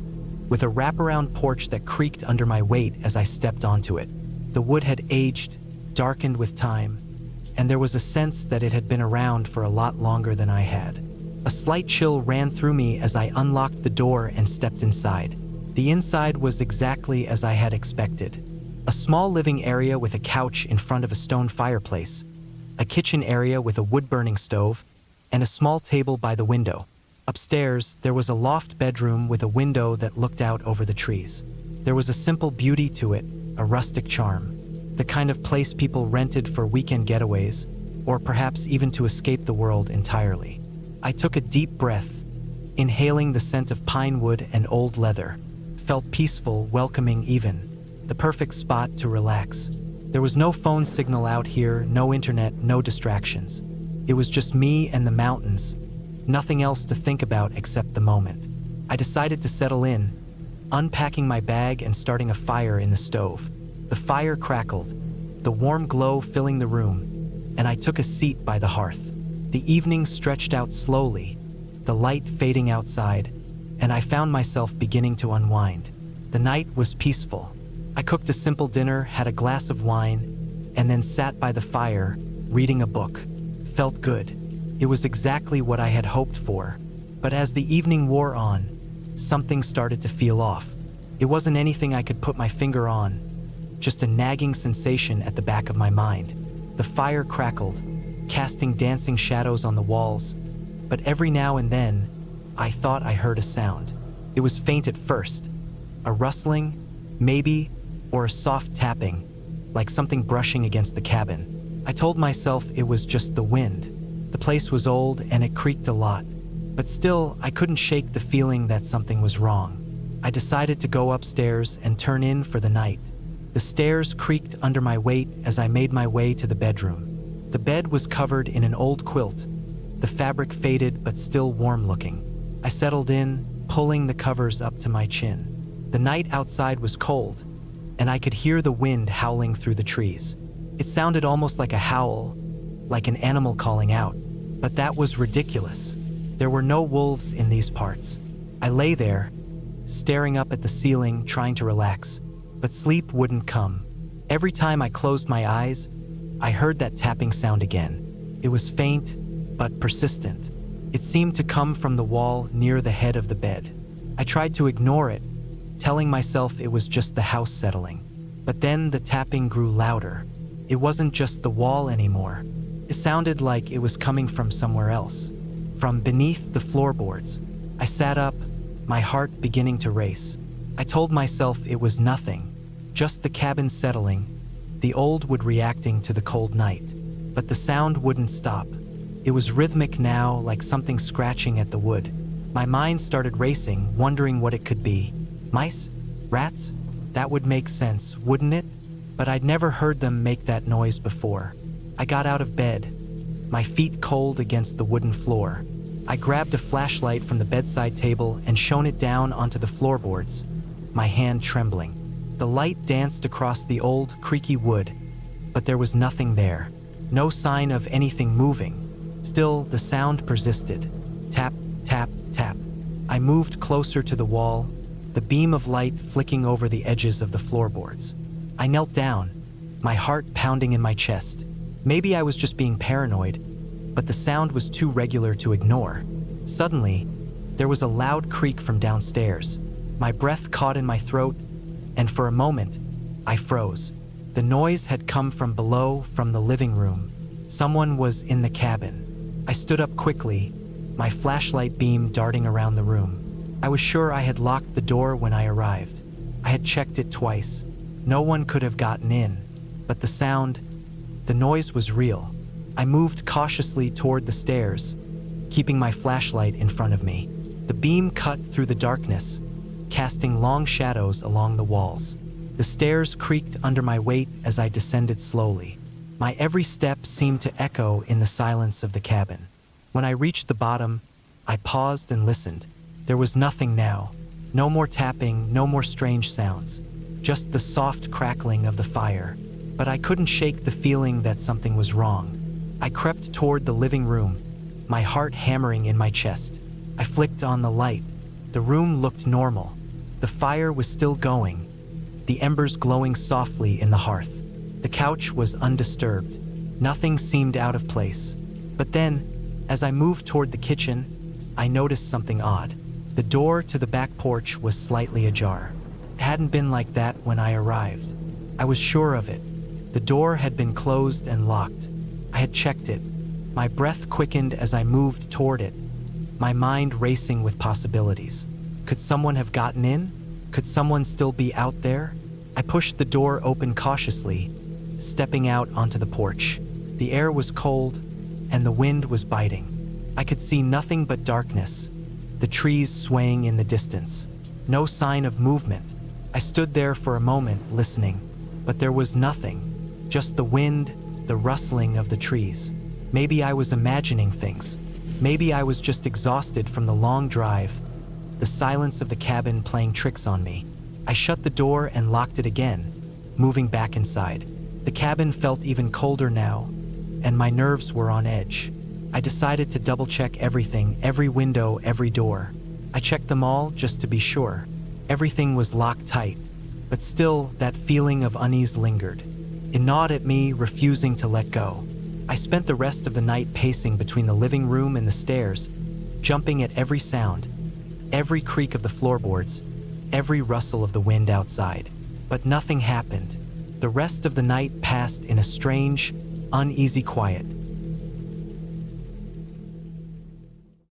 with a wraparound porch that creaked under my weight as I stepped onto it. The wood had aged, darkened with time, and there was a sense that it had been around for a lot longer than I had. A slight chill ran through me as I unlocked the door and stepped inside. The inside was exactly as I had expected. A small living area with a couch in front of a stone fireplace, a kitchen area with a wood-burning stove, and a small table by the window. Upstairs, there was a loft bedroom with a window that looked out over the trees. There was a simple beauty to it, a rustic charm, the kind of place people rented for weekend getaways, or perhaps even to escape the world entirely. I took a deep breath, inhaling the scent of pine wood and old leather. Felt peaceful, welcoming even. The perfect spot to relax. There was no phone signal out here, no internet, no distractions. It was just me and the mountains, nothing else to think about except the moment. I decided to settle in, unpacking my bag and starting a fire in the stove. The fire crackled, the warm glow filling the room, and I took a seat by the hearth. The evening stretched out slowly, the light fading outside, and I found myself beginning to unwind. The night was peaceful. I cooked a simple dinner, had a glass of wine, and then sat by the fire, reading a book. Felt good. It was exactly what I had hoped for. But as the evening wore on, something started to feel off. It wasn't anything I could put my finger on, just a nagging sensation at the back of my mind. The fire crackled, casting dancing shadows on the walls, but every now and then, I thought I heard a sound. It was faint at first, a rustling, maybe, or a soft tapping, like something brushing against the cabin. I told myself it was just the wind. The place was old and it creaked a lot, but still, I couldn't shake the feeling that something was wrong. I decided to go upstairs and turn in for the night. The stairs creaked under my weight as I made my way to the bedroom. The bed was covered in an old quilt, the fabric faded but still warm-looking. I settled in, pulling the covers up to my chin. The night outside was cold, and I could hear the wind howling through the trees. It sounded almost like a howl, like an animal calling out, but that was ridiculous. There were no wolves in these parts. I lay there, staring up at the ceiling, trying to relax, but sleep wouldn't come. Every time I closed my eyes, I heard that tapping sound again. It was faint, but persistent. It seemed to come from the wall near the head of the bed. I tried to ignore it, telling myself it was just the house settling. But then the tapping grew louder. It wasn't just the wall anymore. It sounded like it was coming from somewhere else, from beneath the floorboards. I sat up, my heart beginning to race. I told myself it was nothing, just the cabin settling, the old wood reacting to the cold night. But the sound wouldn't stop. It was rhythmic now, like something scratching at the wood. My mind started racing, wondering what it could be. Mice? Rats? That would make sense, wouldn't it? But I'd never heard them make that noise before. I got out of bed, my feet cold against the wooden floor. I grabbed a flashlight from the bedside table and shone it down onto the floorboards, my hand trembling. The light danced across the old, creaky wood, but there was nothing there. No sign of anything moving. Still, the sound persisted. Tap, tap, tap. I moved closer to the wall, the beam of light flicking over the edges of the floorboards. I knelt down, my heart pounding in my chest. Maybe I was just being paranoid, but the sound was too regular to ignore. Suddenly, there was a loud creak from downstairs. My breath caught in my throat, and for a moment, I froze. The noise had come from below, from the living room. Someone was in the cabin. I stood up quickly, my flashlight beam darting around the room. I was sure I had locked the door when I arrived. I had checked it twice. No one could have gotten in, but the noise was real. I moved cautiously toward the stairs, keeping my flashlight in front of me. The beam cut through the darkness, casting long shadows along the walls. The stairs creaked under my weight as I descended slowly. My every step seemed to echo in the silence of the cabin. When I reached the bottom, I paused and listened. There was nothing now. No more tapping, no more strange sounds. Just the soft crackling of the fire. But I couldn't shake the feeling that something was wrong. I crept toward the living room, my heart hammering in my chest. I flicked on the light. The room looked normal. The fire was still going, the embers glowing softly in the hearth. The couch was undisturbed. Nothing seemed out of place. But then, as I moved toward the kitchen, I noticed something odd. The door to the back porch was slightly ajar. It hadn't been like that when I arrived. I was sure of it. The door had been closed and locked. I had checked it. My breath quickened as I moved toward it, my mind racing with possibilities. Could someone have gotten in? Could someone still be out there? I pushed the door open cautiously, stepping out onto the porch. The air was cold, and the wind was biting. I could see nothing but darkness, the trees swaying in the distance. No sign of movement. I stood there for a moment, listening, but there was nothing. Just the wind, the rustling of the trees. Maybe I was imagining things. Maybe I was just exhausted from the long drive, the silence of the cabin playing tricks on me. I shut the door and locked it again, moving back inside. The cabin felt even colder now, and my nerves were on edge. I decided to double-check everything, every window, every door. I checked them all just to be sure. Everything was locked tight, but still that feeling of unease lingered. It gnawed at me, refusing to let go. I spent the rest of the night pacing between the living room and the stairs, jumping at every sound, every creak of the floorboards, every rustle of the wind outside. But nothing happened. The rest of the night passed in a strange, uneasy quiet.